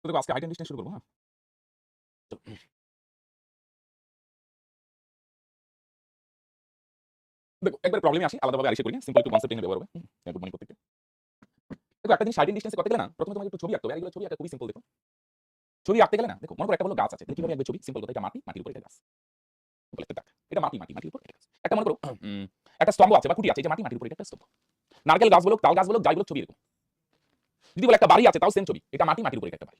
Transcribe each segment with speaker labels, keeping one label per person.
Speaker 1: তো দেখো আজকে হাইট এন্ড ডিসটেন্স শুরু করবো, হ্যাঁ? চলো। দেখো একবার প্রবলেমে আসি, আলাদাভাবে আর এসে করি না। সিম্পল একটু কনসেপ্ট এখানে ব্যবহার হবে। গুড মর্নিং প্রত্যেককে। দেখো একটা জিনিস হাইট এন্ড ডিসটেন্স করতে গেলে না, প্রথমে তোমাকে একটু ছবি আঁকতে হবে। আর এগুলো ছবি আঁকা খুবই সিম্পল দেখো। ছবি আঁকতে গেলে না, দেখো মনে করো একটা হলো গাছ আছে। তাহলে কিভাবে আঁকবে ছবি? সিম্পল কথা, এটা মাটি, মাটির উপর এটা গাছ। সিম্পল একটা দাগ। এটা মাটি, মাটির উপর এটা গাছ। একটা মনে করো একটা স্তম্ভ আছে বা খুঁটি আছে, এই যে মাটি, মাটির উপর এটা একটা স্তম্ভ। নারকেল গাছ বলো, তাল গাছ বলো, যাই বলো ছবি এরকম। যদি বলে একটা বাড়ি আছে, তাও সেম ছবি। এটা মাটি, মাটির উপর একটা বাড়ি।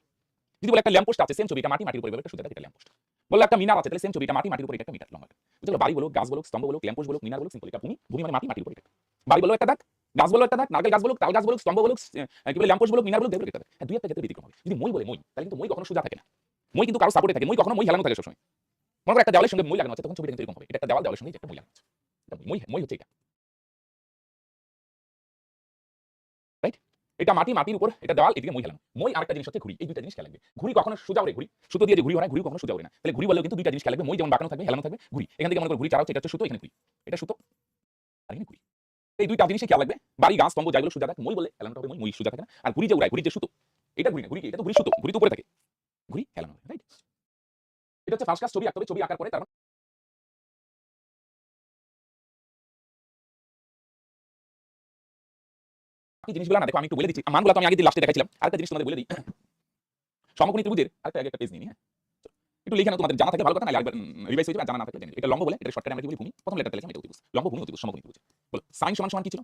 Speaker 1: যদি বলে একটা ল্যাম্পপোস্ট আছে, সেম ছবি। এটা মাটি, মাটির উপর একটা সুতা দেয়, এটা ল্যাম্পপোস্ট। বললে একটা মিনার আছে, তাহলে সেম ছবি। এটা মাটি, মাটির উপর একটা মিটার লম্বা। বুঝলে বাড়ি বলো, গাছ বলো, স্তম্ভ বলো, ল্যাম্পপোস্ট বলো, মিনার বলো, সিম্পল এটা ভূমি। ভূমি মানে মাটি, মাটির উপর এটা। বাড়ি বলো একটা দাগ, গাছ বলো একটা দাগ, নারকেল গাছ বলো, তাল গাছ বলো, স্তম্ভ বলো, কি বলে ল্যাম্পপোস্ট বলো, মিনার বলো, দেবো একটা দাগ। হ্যাঁ, দুই একটা ক্ষেত্রে ব্যতিক্রম হবে। যদি মই বলে মই, তাহলে কিন্তু মই কখনো সোজা থাকে না। মই কিন্তু কারো সাপোর্টে থাকে। মই কখনো মই হেলানো থাকে সবসময়। মনে করো একটা দেওয়ালের সঙ্গে মই লাগানো আছে, তখন ছবিটা কিন্তু এরকম হবে। এটা একটা দেওয়াল, দেওয়ালের সঙ্গে একটা মই লাগানো আছে। মই মই হচ্ছে এটা, রাইট? এটা মাটি, মাটির উপর এটা দেওয়াল, এদিকে মই হেলানো। মই আরেকটা জিনিস হচ্ছে ঘুড়ি। এই দুইটা জিনিস খেলা লাগবে। ঘুড়ি কখনো সোজা ওড়ে, ঘুড়ি সুতো দিয়ে যে ঘুড়ি হয়, ঘুড়ি কখনো সোজা ওড়ে না। তাহলে ঘুড়ি বললেও কিন্তু দুইটা জিনিস খেলা লাগবে। মই যেমন বাঁকানো থাকবে, হেলানো থাকবে, ঘুড়ি এখান থেকে মনে করো ঘুড়ি চারা হচ্ছে, এটা হচ্ছে সুতো, এখানে ঘুড়ি, এটা সুতো আর এখানে ঘুড়ি। এই দুইটা জিনিসই খেয়াল লাগবে। বাড়ি, গাছ, স্তম্ভ যাইগুলো সোজা থাকে, মই বলে হেলানোটা হবে মই, মই সোজা থাকে না। আর ঘুড়ি যে উড়ায়, ঘুড়ি যে সুতো, এটা ঘুড়ি না, ঘুড়ি এটা তো ঘুড়ি সুতো, ঘুড়ি তো উপরে থাকে, ঘুড়ি হেলানো হবে, রাইট? এটা হচ্ছে ফার্স্ট ক্লাস। ছবি আঁকতে হবে, ছবি আঁকার পরে তারপর বাকি জিনিসগুলো না দেখো আমি একটু বলে দিচ্ছি। মানগুলো তো আমি আগে দিয়ে লাস্টে দেখাইছিলাম। আরেকটা জিনিস তোমাদের বলে দিই। সমকোণী ত্রিভুজের আরেকটা আগে একটা পেজ নিয়ে নিই, হ্যাঁ? একটু লিখে নাও, তোমাদের জানা থাকলে ভালো কথা, নাহলে আরেকবার রিভাইজ হয়ে যাবে। আর জানা না থাকলে জেনে নিও। এটা লম্ব বলে, এটা শর্টকাটে আমরা কি বলি? ভূমি। প্রথম লেটারটা লিখলাম, এটা অতিভুজ। লম্ব, ভূমি, অতিভুজ, সমকোণী ত্রিভুজ। বলো সাইন সমান সমান কি ছিল?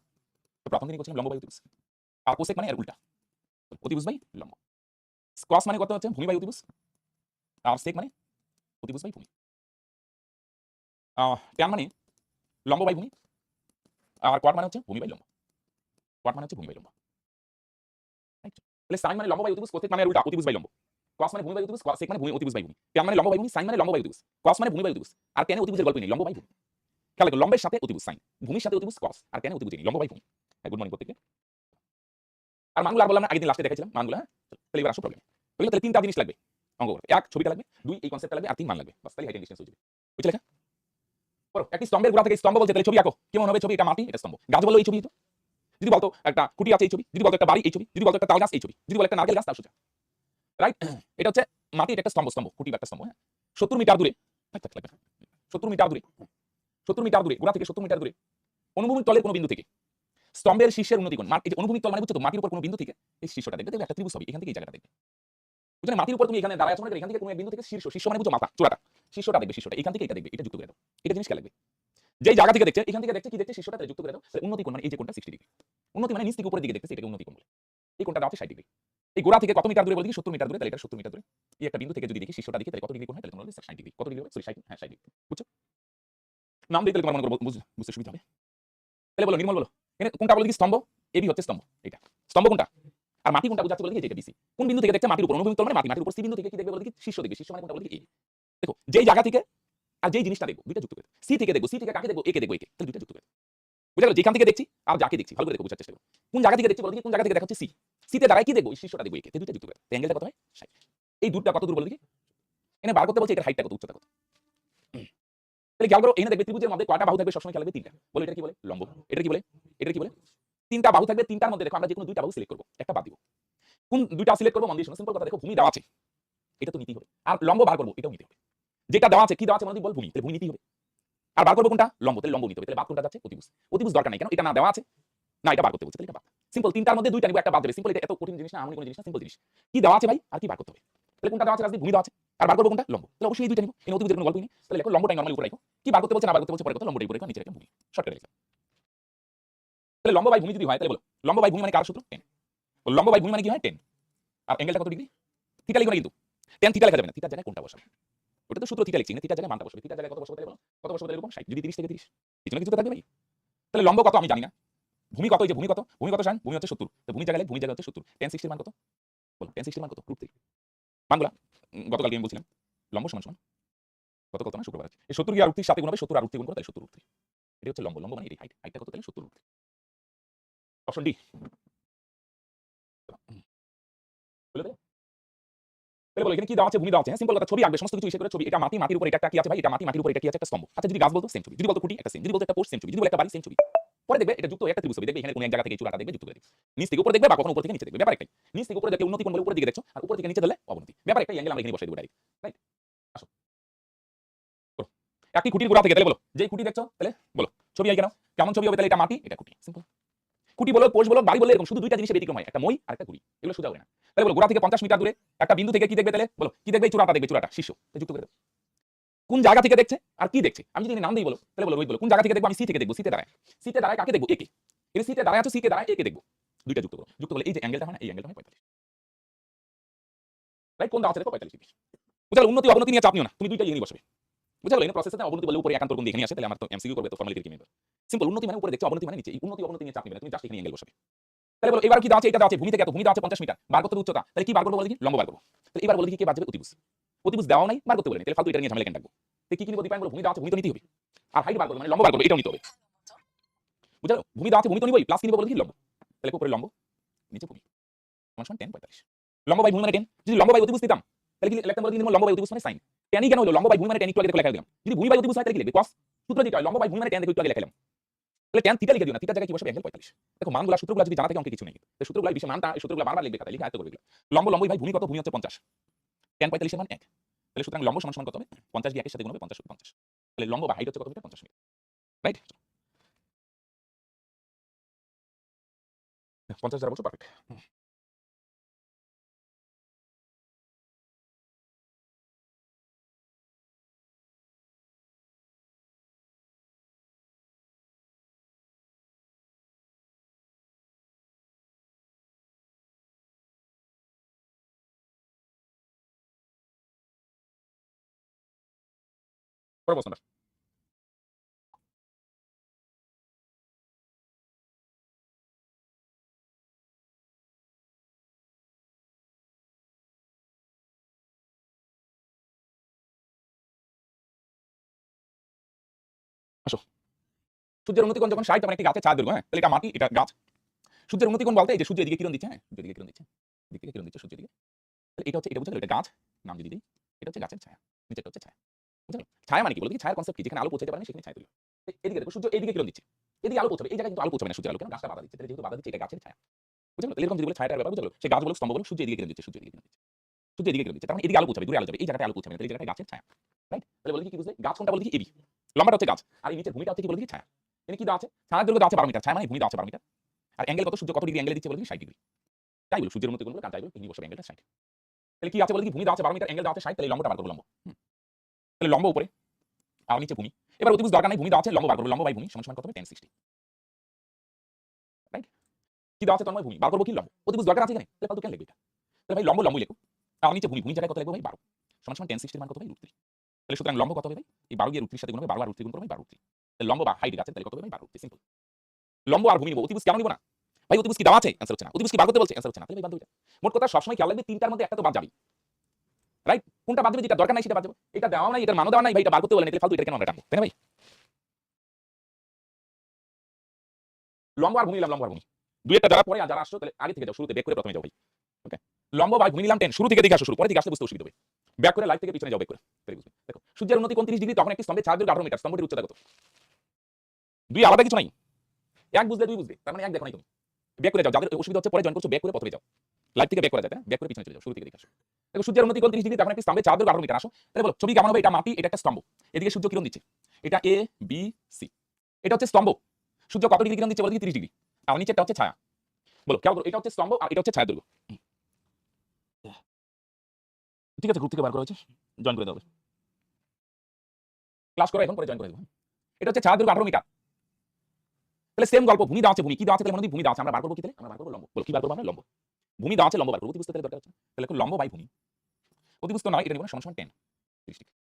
Speaker 1: তো প্রথম দিনই করছিলাম লম্ব বাই অতিভুজ। আর কোসেক মানে এর উল্টা, অতিভুজ বাই লম্ব। কস মানে কত হচ্ছে? ভূমি বাই অতিভুজ। আর সেক মানে অতিভুজ বাই ভূমি। ট্যান মানে লম্ব বাই ভূমি। আর কোয়াড মানে হচ্ছে ভূমি বাই লম্ব। কোয়াড মানে হচ্ছে ভূমি বাই লম্ব, রাইট? তাহলে সাইন মানে লম্ব বাই অতিভুজ, কোসেক মানে এর উল্টা, অতিভুজ বাই লম্ব। কস মানে ভূমি বাই অতিভুজ, সেক মানে ভূমি অতিভুজ বাই ভূমি। ট্যান মানে লম্ব বাই ভূমি, সাইন মানে লম্ব বাই অতিভুজ, কস মানে ভূমি বাই অতিভুজ। আর ট্যানে অতিভুজের গল্প নেই, লম্ব বাই ভূমি। খেয়াল রাখো, লম্বের সাথে অতিভুজ সাইন, ভূমির সাথে অতিভুজ কস, আর ট্যানে অতিভুজ নেই, লম্ব বাই ভূমি। হ্যাঁ, গুড মর্নিং প্রত্যেককে। আর মানগুলো আর বললাম না, আগের দিন লাস্টে দেখাইছিলাম মানগুলো, হ্যাঁ? তাহলে এবার আসো প্রবলেম। তাহলে তিনটা জিনিস লাগবে অঙ্ক করতে। এক, ছবিটা লাগবে। দুই, এই কনসেপ্টটা লাগবে। আর তিন, মান লাগবে। বাস, তাহলে হাইট এন্ড ডিসটেন্স হয়ে যাবে। বুঝলে লেখা? পড়ো। একটি স্তম্ভের গোড়া থেকে, স্তম্ভ বলতে তাহলে ছবি আঁকো। কেমন হবে ছবি? এটা মাটি, এটা স্তম্ভ। গাছ বলো এই ছবি তো। যদি বলতো একটা খুঁটি আছে এই ছবি, যদি বলতো একটা বাড়ি এই ছবি, যদি বলতো একটা তাল গাছ এই ছবি, যদি বলতো একটা নারকেল গাছ তার সোজা, রাইট? এটা হচ্ছে মাটি, এটা একটা স্তম্ভ, স্তম্ভ খুঁটি বা একটা স্তম্ভ, হ্যাঁ? 70 মিটার দূরে, থাক থাক লাগবে না। 70 মিটার দূরে, 70 মিটার দূরে, গোড়া থেকে 70 মিটার দূরে, অনুভূমিক তলের কোনো বিন্দু থেকে স্তম্ভের শীর্ষের উন্নতি কোণ, এই যে অনুভূমিক তল মানে বুঝছো তো, মাটির উপর কোনো বিন্দু থেকে এই শীর্ষটা দেখবে, দেখবে একটা ত্রিভুজ হবে, এখান থেকে এই জায়গাটা দেখবে। বুঝলে মাটির উপর তুমি এখানে দাঁড়ায় আছো, মানে এখান থেকে কোনো এক বিন্দু থেকে শীর্ষ, শীর্ষ মানে বুঝছো মাথা, চূড়াটা, শীর্ষটা দেখবে, শীর্ষটা এখান থেকে এটা দেখবে, এটা যুক্ত করে দাও। এটা জিনিস খেয়াল লাগবে। যেই জায়গা থেকে দেখছে, এখান থেকে দেখছে কি দেখছে, শীর্ষটা যুক্ত করে দাও। তাহলে উন্নতি কোণ মানে এই যে কোণটা 60 ডিগ্রি। উন্নতি মানে নিচ থেকে উপরের দিকে দেখতেছে, এটাকে উন্নতি কোণ বলে। এই কোণটা দাও হচ্ছে 60 ডিগ্রি। এই গোড়া থেকে কত মিটার দূরে বলতে কি? 70 মিটার দূরে, তাহলে এটা 70 মিটার দূরে। এই একটা বিন্দু থেকে যদি দেখি শীর্ষটা দেখি, তাহলে কত ডিগ্রি কোণ হয়? তাহলে তোমরা বলবে 60 ডিগ্রি। কত ডিগ্রি হবে? সরি 60, হ্যাঁ 60 ডিগ্রি। বুঝছো? নাম দিই, তাহলে তোমার মনে করো বুঝতে সুবিধা হবে। তাহলে বলো নির্মল, বলো এখানে কোনটা বলে কি? স্তম্ভ। এবি হচ্ছে স্তম্ভ, এটা স্তম্ভ কোনটা? আর মাটি কোনটা বোঝাচ্ছে বলে কি? এটা বিসি। কোন বিন্দু থেকে দেখছে? মাটির উপর, অনুভূমিক তল মানে মাটি, মাটির উপর সি বিন্দু থেকে কি দেখবে বলে কি? শীর্ষ দেখবে। শীর্ষ মানে কোনটা বলে কি? এ। দেখো যেই জায়গা থেকে আর যেই জিনিসটা দেখবো, দুইটা যুক্ত করে। সি থেকে দেখবো, সি থেকে কাকে দেখবো? একে দেখবো, একে। তাহলে দুইটা যুক্ত করে। বুঝা গেল? যেখান থেকে দেখছি আর যাকে দেখছি, ভালো করে দেখো, বোঝার চেষ্টা করো। কোন জায়গা থেকে দেখছি বলে কি? কোন জায়গা থেকে দেখা হচ্ছে সি। সিতে দাঁড়ায় কি দেখবো? শীর্ষটা দেখবো, একে। দুইটা যুক্ত করে। অ্যাঙ্গেলটা কত হয়? 60। এই দূরটা কত দূর বলে কি? এনে বার করতে বলছে এটার হাইটটা কত, উচ্চতা কত। তাহলে খেয়াল করো, এখানে দেখবে ত্রিভুজের মধ্যে কয়টা বাহু থাকবে? সবসময় খেয়াল লাগবে তিনটা। বলো এটা কি বলে? লম্ব। এটা কি বলে? এটা কি বলে? তিনটা বাহু থাকবে। তিনটার মধ্যে দেখো আমরা যে কোনো দুইটা বাহু সিলেক্ট করব, একটা বাদ দিব। কোন দুইটা সিলেক্ট করব? মন দিয়ে শোনো। সিম্পল কথা, দেখো ভূমি দেওয়া আছে, এটা তো নিতেই হবে। আর লম্ব বার করব, এটাও নিতে হবে। যেটা দেওয়া আছে, কি দেওয়া আছে? মনে বল ভূমি, তাহলে ভূমি নিতেই হবে। আর বার করব কোনটা? লম্ব, তাহলে লম্ব নিতে হবে। তাহলে বাদ কোনটা যাচ্ছে? অতিভুজ। অতিভুজ দরকার নাই, কেন? এটা না দেওয়া আছে, না এটা বার করতে বলছে, তাহলে এটা বাদ। সিম্পল, তিনটার মধ্যে দুইটা নিব, একটা বাদ দেবে। সিম্পল, এটা এত কঠিন জিনিস না, এমন কোনো জিনিস না, সিম্পল জিনিস। কি দেওয়া আছে ভাই, আর কি বার করতে হবে? তাহলে কোনটা দেওয়া আছে? রাজদীপ, ভূমি দেওয়া আছে। আর বার করব কোনটা? লম্ব। তাহলে অবশ্যই এই দুইটা নিব, এই অতিভুজের কোনো গল্পই নেই। তাহলে দেখো লম্বটাই নরমালি উপরে রাখো। কি বার করতে বলছে না বার করতে বলছে পরে কথা, লম্বটাই উপরে রাখো, নিচে রাখো ভূমি। শর্টকাটে লিখো। তাহলে লম্ব বাই ভূমি যদি হয়, তাহলে বলো লম্ব বাই ভূমি মানে কার সূত্র? 10। লম্ব বাই ভূমি মানে কি হয়? 10। আর অ্যাঙ্গেলটা কত ডিগ্রি? থিটা লিখো না কিন্তু, tan থিটা লেখা যাবে না। থিটার জায়গায় কোনটা বসাবে? ওটা তো সূত্র থিটা লিখছি না, থিটার জায়গায় মানটা বসাবে। থিটার জায়গায় কত বসাবে তাহলে বলো? কত বসাবে তাহলে এরকম 60, যদি 30 থেকে 30 পিছনে কিছু তো থাকবে ভাই। তাহলে লম্ব কত আমি জানি না, ভূমি কত? এই যে ভূমি কত? ভূমি কত শান? ভূমি হচ্ছে 70। তো ভূমি জায়গায় ভূমি জায়গা হচ্ছে 70। tan 60 এর মান কত? বলো tan 60 এর মান কত? √3। মানগুলা গতকালকে আমি বলছিলাম লম্ব সমান সমান কত কত না, শুক্রবার আছে। এই 70 কি আর √3 সাথে গুণ হবে, 70 আর √3 গুণ করো, তাহলে 70 √3। এটা হচ্ছে লম্ব। লম্ব মানে এই হাইট, হাইটটা কত? তাহলে 70 √3। অপশন ডি বলে দে। তাহলে বলো এখানে কি দেওয়া আছে? ভূমি দেওয়া আছে। হ্যাঁ, সিম্পল কথা, ছবি আঁকবে, সমস্ত কিছু হিসেবে করে ছবি। এটা মাটি, মাটির উপর এটা কি আছে ভাই? এটা মাটি, মাটির উপর এটা কি আছে? একটা স্তম্ভ। আচ্ছা যদি গাছ বলতো সেম ছবি, যদি বলতো খুঁটি একটা সেম, যদি বলতো একটা পোস্ট সেম ছবি, যদি বলতো একটা বাড়ি সেম ছবি। পরে দেখবে এটা যুক্ত একটা ত্রিভুজ ছবি দেখবে এখানে কোনো এক জায়গা থেকে চূড়াটা দেখবে যুক্ত করে দিবে নিচ থেকে উপরে দেখবে বা কখনো উপর থেকে নিচে দেখবে ব্যাপার একটাই নিচ থেকে উপরে দেখলে উন্নতি কোণ বলে উপরের দিকে দেখছো আর উপর থেকে নিচে দিলে অবনতি ব্যাপার একটাই অ্যাঙ্গেল আমরা এখানে বসাই দেব ডাইরেক্ট রাইট আসো করো একটি খুঁটির গোড়া থেকে তাহলে বলো যে খুঁটি দেখছো তাহলে বলো ছবি আই কেন কেমন ছবি হবে তাহলে এটা মাটি এটা খুঁটি সিম্পল খুঁটি বলো পোস্ট বলো বাড়ি বলে এরকম শুধু দুইটা জিনিসের ব্যতিক্রম হয় একটা মই আর একটা খুঁটি এগুলো শুধু হবে না তাহলে বলো গোড়া থেকে 50 মিটার দূরে একটা বিন্দু থেকে কি দেখবে তাহলে বলো কি দেখবে চূড়াটা দেখবে চূড়াটা শীর্ষ যুক্ত করে দেবে কোন জায়গা থেকে দেখছে আর কি দেখছে আমি যদি নাম দিই বলো তাহলে বলো রোহিত বলো কোন জায়গা থেকে দেখবো আমি সি থেকে দেখবো সিতে দাঁড়ায় কাকে দেখবো একে এর সিতে দাঁড়ায় আছো সিকে দাঁড়ায় একে দেখবো দুইটা যুক্ত করো যুক্ত করলে এই যে অ্যাঙ্গেলটা হয় না এই অ্যাঙ্গেলটা হয় 45 রাইট কোন দাঁড়াচ্ছে দেখো 45 ডিগ্রি বুঝলে উন্নতি অবনতি নিয়ে চাপ নিও না তুমি দুইটা নিয়ে বসবে বুঝলে এর প্রসেসে অবনতি বলে উপরে একান্তর কোণ দিয়ে এখানে আসে তাহলে আমার তো এমসিকিউ করবে তো ফর্মালিটি কি মেম্বার সিম্পল উন্নতি মানে উপরে দেখছো অবনতি মানে নিচে এই উন্নতি নিয়ে চাপ নিবে না তুমি জাস্ট এখানে অ্যাঙ্গেল বসাবে তাহলে বলো এবার কি দাঁড়াচ্ছে এটা দাঁড়াচ্ছে ভূমি থেকে এত ভূমি দাঁড়াচ্ছে 50 মিটার বার করতে উচ্চতা তাহলে কি বার করবো বলে কি লম্ব বার করবো তাহলে এবার বলে কি কে বাদ যাবে অতিভুজ দেওয়া নাই বার করতে বলেনি তাহলে ফালতু এটা নিয়ে ঝামেলা কেন রাখবো কি কি নিব দিপাইন বলো ভূমি দাঁড়াচ্ছে ভূমি তো নিতে হবে আর হাইট বার করবো মানে লম্ব বার করবো এটাও নিতে হবে বুঝলো ভূমি দাঁড়াচ্ছে ভূমি তো নিবই প্লাস কি নিব বলে কি লম্ব তাহলে উপরে লম্ব নিচে ভূমি সমান 10 45 লম্ব বাই ভূমি মানে 10 যদি লম্ব বাই অতিভুজ দিতাম তাহলে কি লিখতাম বলে কি লম্ব বাই অতিভুজ মানে sin tan কেন হলো লম্ব বাই ভূমি মানে tan একটু আগে লেখা দিলাম যদি ভূমি বাই অতিভুজ হয় তাহলে কি লিখবে cos সূত্র যেটা লম্ব বাই ভূমি মানে tan দেখো একটু আগে লেখালাম তাহলে tan থিটা লিখে দিও না থিটার জায়গায় কি বসবে অ্যাঙ্গেল 45 দেখো মানগুলো সূত্রগুলো যদি জানা থাকে অঙ্কে কিছু নেই এই সূত্রগুলো বিশেষ মানটা এই সূত্রগুলো বারবার লিখবে খাতা লিখে আয়ত্ত করবে লম্ব লম্বই ভাই ভূমি কত ভূমি হচ্ছে 50 tan 45 এর মান 1 তাহলে সুতরাং লম্ব সমান কত হবে 50 দিয়ে 1 এর সাথে গুণ হবে 50 50 তাহলে লম্ব বা হাইট হচ্ছে কত মিটার 50 মিটার রাইট 50 দ্বারা বলছো পারফেক্ট পরে প্রশ্ন আসো সূর্যের উন্নতি কোণ যখন 60 তখন একটি গাছের ছায়া দৈর্ঘ্য হ্যাঁ তাহলে এটা মাটি এটা গাছ সূর্যের উন্নতি কোণ বলতে এই যে সূর্য এদিকে কিরণ দিচ্ছে হ্যাঁ সূর্যের দিকে কিরণ দিচ্ছে দিক থেকে কিরণ দিচ্ছে সূর্যের দিকে তাহলে এটা হচ্ছে এটা বুঝছো এটা গাছ নাম যদি দিই এটা হচ্ছে গাছের ছায়া নিচেটা হচ্ছে ছায়া বুঝছো ছায়া মানে কি বলতে কি ছায়ার কনসেপ্ট কি যেখানে আলো পৌঁছাতে পারে না সেখানে ছায়া তৈরি এদিকে দেখো সূর্য এদিকে কিরণ দিচ্ছে এদিকে আলো পৌঁছাবে এই জায়গায় কিন্তু আলো পৌঁছাবে না সূর্যের আলো কেন গাছটা বাধা দিচ্ছে তাহলে যেহেতু বাধা দিচ্ছে এটা গাছের ছায়া বুঝছো তাহলে এরকম যদি বলে ছায়াটার ব্যাপার বুঝছো সে গাছ বলো স্তম্ভ বলো সূর্য এদিকে কিরণ দিচ্ছে সূর্য এদিকে কিরণ দিচ্ছে সূর্য এদিকে কিরণ দিচ্ছে তার মানে এদিকে আলো পৌঁছাবে দূরে আলো যাবে এই জায়গায় আলো পৌঁছাবে না তাহলে এই জায়গায় গাছের ছায়া রাইট তাহলে বলে কি বুঝলে গাছ কোনটা বলে কি এবি লম্বাটা হচ্ছে গাছ আর এই নিচের ভূমিটা হচ্ছে কি বলে কি ছায়া এখানে কি দেওয়া আছে ছায়ার দৈর্ঘ্য দেওয়া আছে 12 মিটার ছায়া মানে ভূমি দেওয়া আছে 12 মিটার আর অ্যাঙ্গেল কত সূর্য কত ডিগ্রি অ্যাঙ্গেল দিচ্ছে বলে কি 60 ডিগ্রি তাই বলো সূর্যের উন্নতি কোণ বলে কাজ যাইবে এখানে বসবে অ্যাঙ্গেলটা 60 তাহলে কি আছে বলে কি ভূমি দেওয়া আছে 12 মিটার অ্যাঙ্গেল দেওয়া আছে 60 তাহলে লম্বটা বার করব লম্ব তাহলে লম্ব উপরে আর নিচে ভূমি এবার অতিভুজ দরকার নাই ভূমি দেওয়া আছে লম্ব বার করব লম্ব বাই ভূমি সমান কত হবে 1060 রাইট কি দেওয়া আছে তন্ময় ভূমি বার করব কি লম্ব অতিভুজ দরকার আছে এখানে তাহলে ফালতু কেন লিখবে এটা তাহলে ভাই লম্ব লম্বই লেখো আর নিচে ভূমি ভূমি জায়গায় কত লিখবো ভাই 12 সমান 1060 মান কত ভাই √3 তাহলে সুতরাং লম্ব কত হবে ভাই এই 12 দিয়ে √3 সাথে গুণ হবে 12 আর √3 গুণ করবে 12 √3 তাহলে লম্ব বা হাইট আছে তাহলে কত হবে ভাই 12 সিম্পল লম্ব আর ভূমি নিব অতিভুজ কেন নিব না ভাই অতিভুজ কি দেওয়া আছে অ্যানসার হচ্ছে না অতিভুজ কি বার করতে বলছে অ্যানসার হচ্ছে না তাহলে ভাই বাদ দাও এটা মোট কথা সবসময় খেয়াল রাখবে তিনটার মধ্যে একটা তো বাদ যাবে রাইট কোনটা বাদ যাবে যেটা দরকার নাই সেটা বাদ যাবে এটা দেওয়া নাই এটার মানও দেওয়া নাই ভাই এটা বার করতে বলেন তাহলে ফালতু এটা কেন আমরা টানবো তাই না ভাই লম্ব আর ভূমি নিলাম লম্ব আর ভূমি দুই একটা যারা পরে আর যারা আসছো তাহলে আগে থেকে যাও শুরুতে ব্যাক করে প্রথমে যাও ভাই ওকে লম্ব বাই ভূমি নিলাম 10 শুরু থেকে দেখে আসো শুরু পরে থেকে আসতে বুঝতে অসুবিধা হবে ব্যাক করে লাইট থেকে পিছনে যাও ব্যাক করে তাহলে বুঝবে দেখো সূর্যের উন্নতি 29 ডিগ্রি তখন একটি স্তম্ভে 4 দৈর্ঘ্য 18 মিটার স্তম্ভটির উচ্চতা কত দুই আলাদা কিছু নাই এক বুঝলে দুই বুঝবে তার মানে এক দেখো নাই তুমি ব্যাক করে যাও যাদের অসুবিধা হচ্ছে পরে জয়েন করছো ব্যাক করে প্রথমে যাও লাইট থেকে ব্যাক করা যায় না ব্যাক করে পিছনে চলে যাও শুরু থেকে দেখে আসো দেখো সূর্যের উন্নতি 29 ডিগ্রি তখন একটি স্তম্ভে 4 দৈর্ঘ্য 18 মিটার আসো তাহলে বলো ছবি কেমন হবে এটা মাটি এটা একটা স্তম্ভ এদিকে সূর্য কিরণ দিচ্ছে এটা এ বি সি এটা হচ্ছে স্তম্ভ সূর্য কত ডিগ্রি কিরণ দিচ্ছে বলে 30 ডিগ্রি আর নিচেরটা হচ্ছে ছায়া বলো খেয়াল করো এটা হচ্ছে স্তম্ভ আর এটা হচ্ছে ছায়া দৈর্ঘ্য ঠিক আছে গ্রুপ থেকে বার করা হয়েছে জয়েন করে দেবে ক্লাস করো এখন পরে জয়েন করে দেবো এটা হচ্ছে ছায়া দৈর্ঘ্য 18 মিটার তাহলে সেম গল্প ভূমি দেওয়া আছে ভূমি কি দেওয়া আছে তাহলে মনে ভূমি দেওয়া আছে আমরা বার করবো কি তাহলে আমরা বার করবো লম্ব বলো কি বার করবো আমরা লম্ব ভূমি দেওয়া আছে লম্ব বার করবো অতিভুজ তাহলে দরকার আছে তাহলে লম্ব বাই ভূমি অতিভুজ তো নয় এটা নিব না সমান 10 30 ডিগ্রি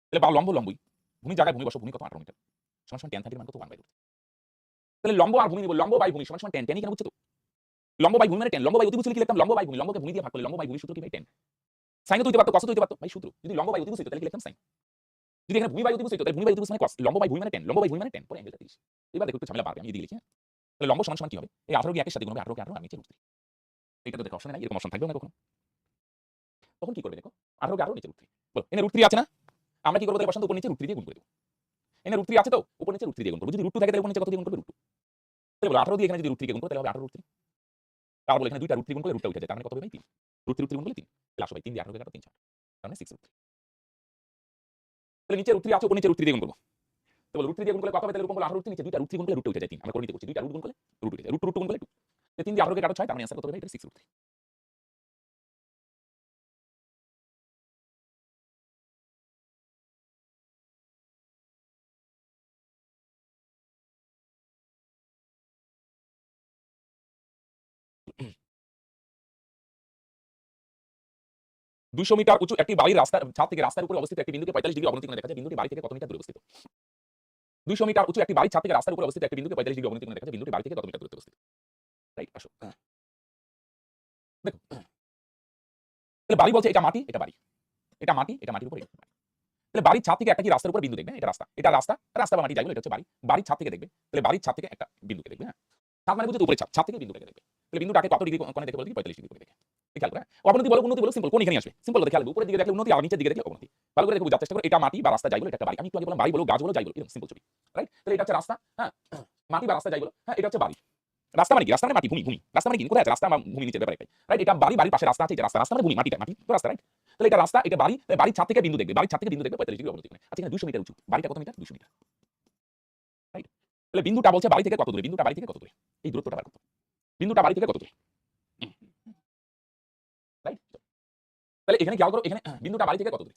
Speaker 1: তাহলে বা লম্ব লম্বই ভূমি জায়গায় ভূমি বসো ভূমি কত 18 মিটার সমান 10 30 মান কত 1/2 তাহলে লম্ব আর ভূমি নিব লম্ব বাই ভূমি সমান 10 10 কেন বুঝছো তো লম্ব বাই ভূমি মানে 10 লম্ব বাই অতিভুজ কি লিখতাম লম্ব বাই ভূমি লম্বকে ভূমি দিয়ে ভাগ করলে লম্ব বাই ভূমি সূত্র কি ভাই 10 সাইন তো হইতে পারতো কস তো হইতে পারতো ভাই সূত্র যদি লম্ব বাই অতিভুজ হইতো তাহলে কি লিখতাম সাইন যদি এখানে ভূমি বাই অতিভুজ হইতো তাহলে ভূমি বাই অতিভুজ মানে cos লম্ব বাই ভূমি মানে 10 লম্ব বাই ভূমি মানে 10 পরে অ্যাঙ্গেলটা 30 এবার দেখো একটু ঝামেলা বাড়বে আমি এদিকে লিখি তাহলে লম্ব সমান কি হবে এই 18 কে 1 এর সাথে গুণ হবে 18 কে 18 আর নিচে √3 এটা তো দেখো অপশন নাই এরকম অপশন থাকবে না কখনো তখন কি করবে দেখো 18 কে 18 নিচে √3 বলো এখানে √3 আছে না আমরা কি করব তাহলে বসান উপর নিচে √3 দিয়ে গুণ করে দেব এখানে √3 আছে তো উপর নিচে √3 দিয়ে গুণ করব। যদি √2 থাকে তাহলে উপর নিচে কত দিয়ে গুণ করবে √2। তাহলে বলো 18 দিয়ে এখানে যদি √3 কে গুণ করো তাহলে হবে 18 √3। তারপর বলে এখানে দুইটা √3 গুণ করলে √টা উঠে যায়। তার মানে কত হবে ভাই 3। √3 গুণ করলে 3। তাহলে আসো ভাই 3 দিয়ে 18 কে কাটো 3 4। তার মানে 6 √3। তাহলে নিচে √3 আছে উপর নিচে √3 দিয়ে গুণ করব। তো বলো √3 দিয়ে গুণ করলে কত হবে তাহলে উপর বলো 18 √3 নিচে দুইটা √3 গুণ করলে √টা উঠে যায় 3। আমরা করে নিতে করছি দুইটা √2 গুণ করলে √2 উঠে যায়। √2 গুণ করলে 2। তাহলে 3 দিয়ে 18 কে কাটো 6 তার মানে आंसर কত হবে এটা 6 √3। 200 মিটার উঁচু একটি বাড়ির রাস্তার ছাদ থেকে রাস্তার উপরে অবস্থিত একটি বিন্দুকে 45 ডিগ্রি অবনতি কোণে দেখা যায়। বিন্দুটি বাড়ি থেকে কত মিটার দূরে অবস্থিত? 200 মিটার উঁচু একটি বাড়ির ছাদ থেকে রাস্তার উপরে অবস্থিত একটি বিন্দুকে 45 ডিগ্রি অবনতি কোণে দেখা যায়। বিন্দুটি বাড়ি থেকে কত মিটার দূরত্বে অবস্থিত? রাইট আসো। দেখো তাহলে বাড়ি বলছে এটা মাটি এটা বাড়ি। এটা মাটি এটা মাটির উপরে এটা বাড়ি। তাহলে বাড়ির ছাদ থেকে একটা কি রাস্তার উপরে বিন্দু দেখবে, এটা রাস্তা। এটা রাস্তা, রাস্তা বা মাটি যাই বলো এটা হচ্ছে বাড়ি। বাড়ির ছাদ থেকে দেখবে। তাহলে বাড়ির ছাদ থেকে একটা বিন্দুকে দেখবে, হ্যাঁ। ছাদ মানে বুঝছো উপরে ছাদ, ছাদ থেকে বিন্দুটাকে দেখবে। তাহলে বিন্দুটাকে কত ডিগ্রি কোণে দেখে বলতে 45 ডিগ্রি কোণে দেখে। খেয়াল করে। অবনতি বলো উন্নতি বলো সিম্পল কোন এখানে আসবে? সিম্পল কথা খেয়াল করবে। উপরের দিকে দেখলে উন্নতি আর নিচের দিকে দেখলে অবনতি। ভালো করে দেখো বোঝার চেষ্টা করো। এটা মাটি বা রাস্তা যাই বলো এটা একটা বাড়ি। আমি একটু আগে বললাম বাড়ি বলো গাছ বলো যাই বলো এরকম সিম্পল ছবি। রাইট? তাহলে এটা হচ্ছে রাস্তা, হ্যাঁ। মাটি বা রাস্তা যাই বলো, হ্যাঁ এটা হচ্ছে বাড়ি। রাস্তা মানে কি? রাস্তা মানে মাটি, ভূমি, ভূমি। রাস্তা মানে কি? কোথায় আছে? রাস্তা বা ভূমি নিচের ব্যাপার একটাই। রাইট? এটা বাড়ি, বাড়ির পাশে রাস্তা আছে, এটা রাস্তা। রাস্তা মানে ভূমি, মাটিটা, মাটি তো রাস্তা, রাইট? তাহলে এটা রাস্তা, এটা বাড়ি, বাড়ির ছাদ থেকে বিন্দু দেখবে। বাড়ির ছাদ থেকে বিন্দু দেখবে 45 ডিগ্রি অবনতি কোণে। আচ্ছা এখানে 200 মিটার উঁচু। বাড়িটা কত মিটার? 200 মিটার। রাইট? তাহলে বিন্দুটা বলছে বাড়ি থেকে কত দূরে? বিন্দুটা বাড়ি থেকে কত দূরে? এই দূরত্বটা বার করতে হবে। বিন্দুটা বাড়ি থেকে কত দূরে? রাইট? তাহলে এখানে খেয়াল করো এখানে বিন্দুটা বাড়ি থেকে কত দূরে?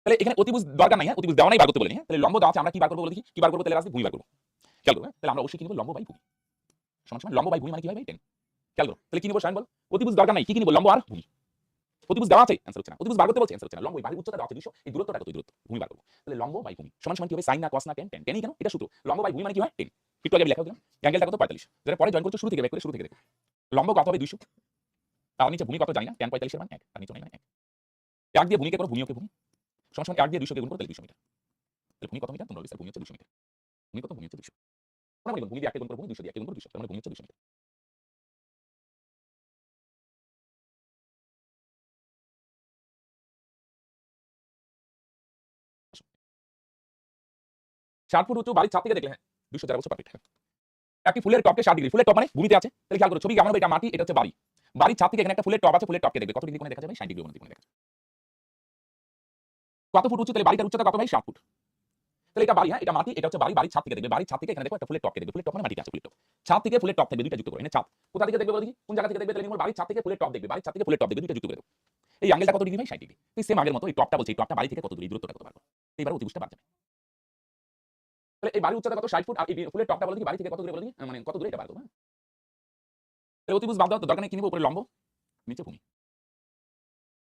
Speaker 1: তাহলে এখানে অতিভুজ দরকার নাই, হ্যাঁ? অতিভুজ দেওয়া নাই বার করতে বলিনি, হ্যাঁ? তাহলে লম্ব দেওয়া আছে আমরা কি বার করব বলে দেখি? কি বার করব তাহলে আসবে ভূমি বার করব। খেয়াল করো, হ্যাঁ? তাহলে আমরা অবশ্যই কি নিব লম্ব বাই ভূমি। সমান সমান লম্ব বাই ভূমি মানে কি হয় ভাই 10। খেয়াল করো। তাহলে কি নিব শায়ন বল? অতিভুজ দরকার নাই। কি নিব? লম্ব আর ভূমি। অতিভুজ দেওয়া আছে অ্যানসার হচ্ছে না। অতিভুজ বার করতে বলছে অ্যানসার হচ্ছে না। লম্ব বাড়ির উচ্চতা দেওয়া আছে 200 এই দূরত্বটা কত? দূরত্ব ভূমি বার করব। তাহলে লম্ব বাই ভূমি সমান সমান কি হবে? sin না cos না tan tan ই কেন? এটা সূত্র। লম্ব বাই ভূমি মানে কি হয় 10। একটু আগে লেখা দিলাম। অ্যাঙ্গেলটা কত 45। যেটা পরে জয়েন করতে শুরু থেকে ব্যাক করে শুরু থেকে দেখো। লম্ব কত হবে 200। তার নিচে ভূমি কত জানি না tan 45 এর মান 1 আর নিচে নাই মানে 1। 1 দিয়ে ভূমিকে করো ভূমিকে ভূমি সমান সমান 1 দিয়ে 200 কে গুণ করো তাহলে 200 মিটার। তাহলে ভূমি কত মিটার? তোমরা বলছো ভূমি হচ্ছে 200 মিটার। ভূমি কত? ভূমি হচ্ছে 200। আমরা বলি ভূমি দিয়ে 1 কে গুণ করো ভূমি 200 দিয়ে 1 কে গুণ করো 200 তার মানে ভূমি হচ্ছে 200 মিটার। আসো। 60 ফুট উঁচু বাড়ির ছাদ থেকে দেখলে হ্যাঁ 200 যারা বলছো পারফেক্ট। একটি ফুলের টপকে 60 ডিগ্রি। ফুলের টপ মানে ভূমিতে আছে। তাহলে খেয়াল করো ছবি কেমন হবে? এটা মাটি, এটা হচ্ছে বাড়ি। বাড়ির ছাদ থেকে এখানে একটা ফুলের টপ আছে, ফুলের টপকে দেখবে কত ডিগ্রি কোণে দেখা যাবে? 60 ডিগ্রি কোণে দেখা যাবে। কত ফুট উঁচু? তাহলে বাড়িটার উচ্চতা কত ভাই? 60 ফুট। তাহলে এটা বাড়ি, হ্যাঁ এটা মাটি, এটা হচ্ছে বাড়ি, বাড়ির ছাদ থেকে দেখবে। বাড়ির ছাদ থেকে এখানে দেখো একটা ফুলের টপকে দেখবে। ফুলের টপ মানে মাটিতে আছে ফুলের টপ। ছাদ থেকে ফুলের টপ থাকবে দুইটা যুক্ত করে। এখানে ছাদ কোথা থেকে দেখবে বলো দেখি? কোন জায়গা থেকে দেখবে? তাহলে নির্মল বাড়ির ছাদ থেকে ফুলের টপ দেখবে। বাড়ির ছাদ থেকে ফুলের টপ দেখবে দুইটা যুক্ত করে দাও। এই অ্যাঙ্গেলটা কত ডিগ্রি ভাই? 60 ডিগ্রি। এই সেম আগের মতো এই টপটা বলছে এই টপটা বাড়ি থেকে কত দূরে? এই দূরত্বটা কত বার করো। এইবার অতিভুজটা বার যাবে। তাহলে এই বাড়ির উচ্চতা কত? 60 ফুট আর এই ফুলের টপটা বলো দেখি বাড়ি থেকে কত দূরে বলো দেখি? মানে কত দূরে এটা বার করো, হ্যাঁ? তাহলে অতিভুজ বাদ দাও তো দরকার নেই। কি নিব? উপরে লম্ব নিচে ভূমি।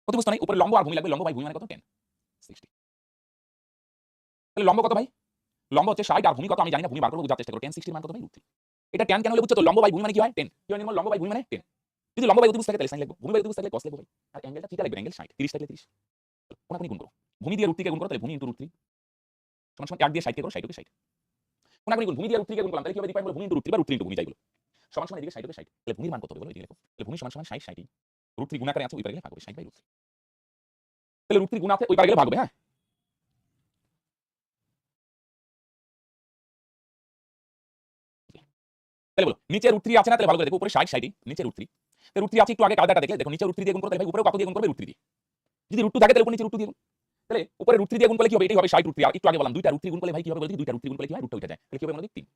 Speaker 1: অতিভুজ তো নাই, উপরে লম্ব আর ভূমি লাগবে। লম্ব বাই ভূমি মানে কত? 10 60। তাহলে লম্ব কত ভাই? লম্ব হচ্ছে 60 আর ভূমি কত আমি জানি না। ভূমি বার করব বোঝার চেষ্টা করো। 10 60 এর মান কত ভাই? √3। এটা tan কেন হলে বুঝছো তো? লম্ব বাই ভূমি মানে কি হয়? 10। কি হয় নির্মল? লম্ব বাই ভূমি মানে 10। যদি লম্ব বাই অতিভুজ থাকে তাহলে sin লিখব। ভূমি বাই অতিভুজ থাকলে cos লিখব ভাই। আর অ্যাঙ্গেলটা থিটা লিখবে। অ্যাঙ্গেল 60 30 থাকলে 30। কোনাকুনি গুণ করো। ভূমি দিয়ে √3 কে গুণ করো তাহলে ভূমি * √3 সমান সমান 1 দিয়ে 60 কে করো 60 কে 60। কোনাকুনি গুণ ভূমি দিয়ে √3 কে গুণ করলাম তাহলে কি হবে? দেখি পাই বলো ভূমি * √3 বা √3 ভূমি যাই বলো। সমান সমান এদিকে 60 কে 60। তাহলে ভূমির মান কত হবে বলো এদিকে লেখো। তাহলে ভূমি সমান সমান 60 60 √3 গুণ আকারে আছে ওই পারে গেলে ভাগ হবে 60 বাই √3। তাহলে √3 গুণ আছে ওই পারে গেলে ভাগ হবে, হ্যাঁ? তাহলে বলো নিচে √3 আছে না? তাহলে ভালো করে দেখো উপরে 60 60 নিচে √3। তাহলে √3 আছে একটু আগে কায়দাটা দেখলে দেখো নিচে √3 দিয়ে গুণ করো তাহলে ভাই উপরে কত দিয়ে গুণ করবে? √3 দিয়ে। যদি √2 থাকে তাহলে উপরে নিচে √2 দিয়ে গুণ। তাহলে উপরে √3 দিয়ে গুণ করলে কি হবে? এটাই হবে 60 √3 আর একটু আগে বললাম দুইটা √3 গুণ করলে ভাই কি হবে বলতে? দুইটা √3 গুণ করলে কি হয়? √টা উঠে যায়। তাহলে কি হবে বলো দেখি 3।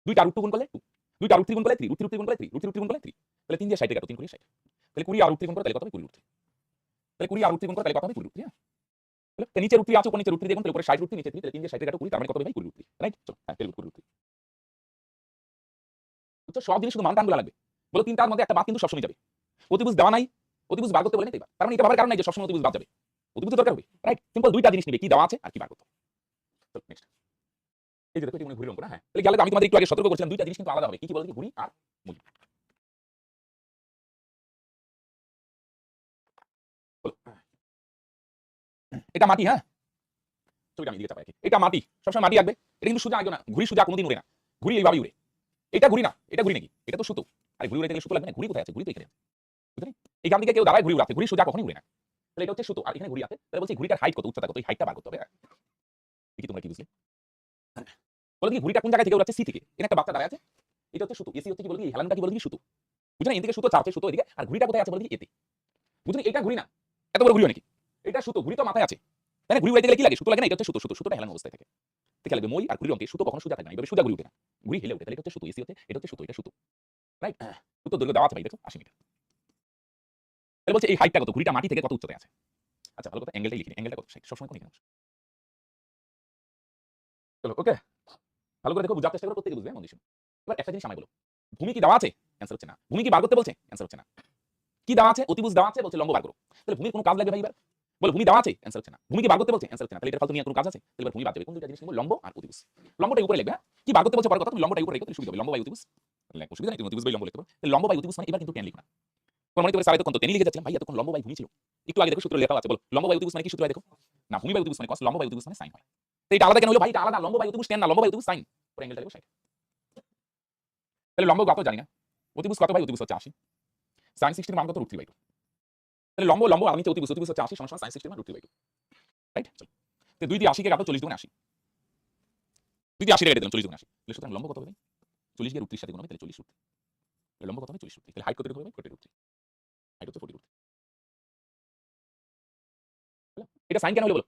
Speaker 1: দুইটা √2 গুণ করলে 2। দুইটা √3 গুণ করলে 3 √3 গুণ করলে 3 √3 গুণ করলে 3। তাহলে 3 দিয়ে 60 কাটো 3 করে 60। তাহলে 20 আর √3 গুণ করো তাহলে কত হবে? 20 √3। তাহলে 20 আর √3 গুণ করো তাহলে কত হবে? 20 √3, হ্যাঁ? তাহলে নিচে √3 আছে উপরে নিচে √3 দিয়ে গুণ তাহলে উপরে 60 √3 নিচে 3 তাহলে 3 দিয়ে 60 কাটো 20 তার মানে কত হবে ভাই? 20 √3, রাইট? চলো হ্যাঁ 20 √3। তো সব জিনিস শুধু মান টানগুলো লাগবে। বলো তিনটার মধ্যে একটা বাদ কিন্তু সবসময় যাবে। অতিভুজ দেওয়া নাই, অতিভুজ বার করতে বলে নাই তার মানে এটা ভাবার কারণ নাই যে সবসময় অতিভুজ বাদ যাবে। অতিভুজের দরকার হবে, রাইট? সিম্পল দুইটা জিনিস নিবে কি দেওয়া আছে আর কি বার করতে হবে। চলো নেক্সট। এই যে দেখো এটি মনে ঘুরি অঙ্ক না, হ্যাঁ? তাহলে গেলে আমি তোমাদের একটু আগে সতর্ক করেছিলাম দুইটা জিনিস কিন্তু আলাদা হবে। কি কি বলো দেখি? ঘুরি আর মুলি। এটা মাটি, হ্যাঁ? ছবিটা আমি দিকে চাপাই রাখি। এটা মাটি, সবসময় মাটি রাখবে। এটা কিন্তু সোজা আগে না, ঘুরি সোজা কোনোদিন উড়ে না। ঘুরি এইভাবেই উড়ে। এটা ঘুরি না, এটা ঘুরি নাকি? এটা তো সুতো। আরে ঘুরি উড়াইতে গেলে সুতো লাগবে না? ঘুরি কোথায় আছে? ঘুরি তো এখানে আছে। বুঝলি? এখান থেকে কেউ দাঁড়ায় ঘুরি উড়াতে। ঘুরি সোজা কখনোই উড়ে না। তাহলে এটা হচ্ছে সুতো আর এখানে ঘুরি আছে। তাহলে বলছি ঘুরিটার হাইট কত? উচ্চতা কত? এই হাইটটা বার করতে হবে, হ্যাঁ? কি তোমরা কি বুঝলে? বলো কি ঘুড়িটা কোন জায়গা থেকে উড়াচ্ছে? সি থেকে। এখানে একটা বাচ্চা দাঁড়ায় আছে, এটা হচ্ছে সুতো, এসি হচ্ছে কি বলো কি হেলানোটা কি বলো কি সুতো, বুঝলে এদিকে সুতো চাপছে, সুতো এদিকে, আর ঘুড়িটা কোথায় আছে বলো কি এতে, বুঝলে এটা ঘুড়ি না, এত বড় ঘুড়ি নাকি, এটা সুতো, ঘুড়ি তো মাথায় আছে, তাই না? ঘুড়ি উড়াইতে গেলে কি লাগে? সুতো লাগে না? এটা হচ্ছে সুতো, সুতোটা হেলানো অবস্থায় থাকে, দেখে লাগবে মই আর ঘুড়ির অঙ্কে সুতো কখনো সোজা থাকে না, এভাবে সোজা ঘুড়ি ওঠে না, ঘুড়ি হেলে ওঠে, তাহলে এটা হচ্ছে সুতো, এসি হচ্ছে, এটা হচ্ছে সুতো, এটা সুতো, রাইট? সুতো দৈর্ঘ্য দেওয়া আছে ভাই, দেখো 80 মিটার। তাহলে বলছে এই হাইটটা কত, ঘুড়িটা মাটি থেকে কত উচ্চতায় আছে? আচ্ছা ভালো কথা, অ্যাঙ্গেলটাই লিখি, অ্যাঙ্গেলটা কত? 60, সবসময় কোন এখানে চলো ওকে, ভালো করে দেখো, বুঝার চেষ্টা করো, প্রত্যেকে বুঝবে, মন দিয়ে শোনো। এবার একটা জিনিস আমায় বলো, ভূমি কি দেওয়া আছে? অ্যান্সার হচ্ছে না। ভূমি কি বার করতে বলছে? অ্যান্সার হচ্ছে না। কি দেওয়া আছে? অতিভুজ দেওয়া আছে, বলছে লম্ব বার করো। তাহলে ভূমির কোনো কাজ লাগবে ভাই এবার? বলো ভূমি দেওয়া আছে? অ্যান্সার হচ্ছে না। ভূমি কি বার করতে বলছে? অ্যান্সার হচ্ছে না। তাহলে এটা ফালতু নিয়ে কোনো কাজ আছে? তাহলে এবার ভূমি বাদ যাবে। কোন দুইটা জিনিস নিব? লম্ব আর অতিভুজ। লম্বটা উপরে লিখবে, হ্যাঁ? কি বার করতে বলছে পরের কথা, তুমি লম্বটা উপরে রেখো, তাহলে সুবিধা হবে। লম্ব বাই অতিভুজ। তাহলে অসুবিধা নেই, তুমি অতিভুজ বাই লম্ব লিখতে পারো। তাহলে লম্ব বাই অতিভুজ মানে এবার কিন্তু টেন লিখো না। তোমার মনে করে স্যার এতক্ষণ তো টেনই লিখে যাচ্ছিলাম, ভাই এতক্ষণ লম্ব বাই ভূমি ছিল। একটু আগে দেখো সূত্র লেখা আছে, বলো লম্ব বাই অতিভুজ মানে কি? সূত্র দেখো না, ভূমি বাই অতিভুজ মানে cos, লম্ব বাই অতিভুজ মানে sin হয়। তো এটা আলাদা কেন হলো ভাই? এটা আলাদা, লম্ব বাই অতিভুজ টেন না, লম্ব বাই অতিভুজ sin। পরে অ্যাঙ্গেলটা লিখো 60। তাহলে লম্ব কত জানি না, অতিভুজ কত ভাই? অতিভুজ হচ্ছে 80, sin 60 এর মান কত? √3/2। তাহলে লম্ব লম্ব আর নিচে অতিভুজ, অতিভুজ হচ্ছে 80 সমান sin 60 এর মান √3/2, রাইট? চলো, তো 2 দিয়ে 80 কে কাটো, 40 দুগুণে 80, 2 দিয়ে 80 রে কেটে দিলাম, 40 দুগুণে 80। তাহলে সুতরাং লম্ব কত হবে ভাই? 40 কে √3 সাথে গুণ হবে, তাহলে 40 √3। তাহলে লম্ব কত হবে? 40 √3। তাহলে হাইট কত হবে ভাই? 40 √3। হাইট হচ্ছে 40 √3। এটা sin কেন হলো বলো?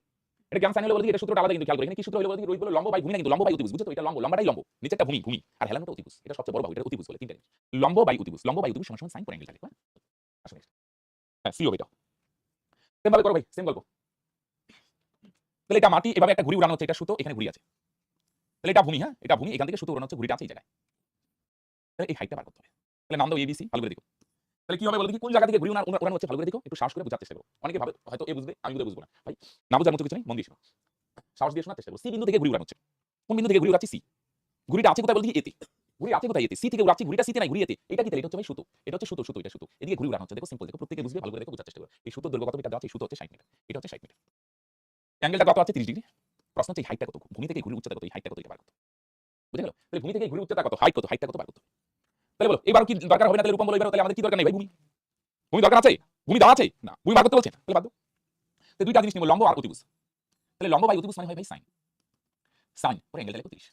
Speaker 1: এটা কেন sin হলো বলো? এটা সূত্রটা আলাদা কিন্তু খেয়াল করে। এখানে কি সূত্র হলো বলো? রোহিত বলল লম্ব বাই ভূমি না, কিন্তু লম্ব বাই অতিভুজ, বুঝছো তো? এটা লম্ব, লম্বাটাই লম্ব, নিচেরটা ভূমি, ভূমি আর হেলানোটা অতিভুজ। এটা সবচেয়ে বড় বাহু, এটা অতিভুজ বলে, তিনটা জিনিস। লম্ব বাই অতিভুজ, লম্ব বাই অতিভুজ সমান sin, পরে অ্যাঙ্গেলটা লিখো, হ্যাঁ? আসো নেক্সট, হ্যাঁ সি হবে এটা। সেম ভাবে করো ভাই, সেম গল্প। তাহলে এটা মাটি, এভাবে একটা ঘুড়ি উড়ানো হচ্ছে, এটা সুতো, এখানে ঘুড়ি আছে। তাহলে এটা ভূমি, হ্যাঁ এটা ভূমি, এখান থেকে সুতো উড়ানো হচ্ছে, ঘুড়িটা আছে এই জায়গায়। তাহলে এই হাইটটা বার করতে হবে। তাহলে নাম দাও এবিসি, ভালো করে দেখো। তাহলে কি হবে বলো দেখি, কোন জায়গা থেকে ঘুড়ি উড়ানো হচ্ছে? ভালো করে দেখো, একটু সাহস করে বোঝার চেষ্টা করো। অনেকে ভাবে হয়তো এ বুঝবে, আমি বুঝবো না ভাই, না বুঝার মতো কিছু নেই, মন দিয়ে শোনো, সাহস দিয়ে শোনার চেষ্টা করো। সি বিন্দু থেকে ঘুড়ি উড়ানো হচ্ছে, কোন বিন্দু থেকে ঘুড়ি উড়াচ্ছি? সি। ঘুড়িটা আছে কোথায় বলতে কি? এতে। ঘুড়ি আছে কোথায়? এতে। সি থেকে উড়াচ্ছি, ঘুড়িটা সিতে নাই, ঘুড়ি এতে। এটা কি? তাহলে এটা হচ্ছে ভাই সুতো, এটা হচ্ছে সুতো, সুতো এটা সুতো, এদিকে ঘুড়ি উড়ানো হচ্ছে, দেখো সিম্পল, দেখো প্রত্যেককে বুঝবে, ভালো করে দেখো, বোঝার চেষ্টা করো। এই সুতোর দৈর্ঘ্য কত মিটার দেওয়া আছে? এই সুতো হচ্ছে 60 মিটার, এটা হচ্ছে 60 মিটার। অ্যাঙ্গেলটা কত আছে? 30 ডিগ্রি। প্রশ্ন হচ্ছে এই হাইটটা কত? ভূমি থেকে ঘুড়ির উচ্চতা কত? এই হাইটটা কত? এটা বার করতে, বুঝে গেল? তাহলে ভূমি থেকে ঘুড়ির উচ্চতা কত? হাইট কত? হাইটটা কত বার করতে। তাহলে বলো এবার কি দরকার হবে না? তাহলে রূপম বলো এবার, তাহলে আমাদের কি দরকার নেই ভাই? ভূমি, ভূমি দরকার আছে? ভূমি দেওয়া আছে না, ভূমি বার করতে বলছেন, তাহলে বাদ দাও। তো দুইটা জিনিস নিব, লম্ব আর অতিভুজ। তাহলে লম্ব বাই অতিভুজ মানে হয় ভাই sin, sin পরে অ্যাঙ্গেলটা লিখো 30।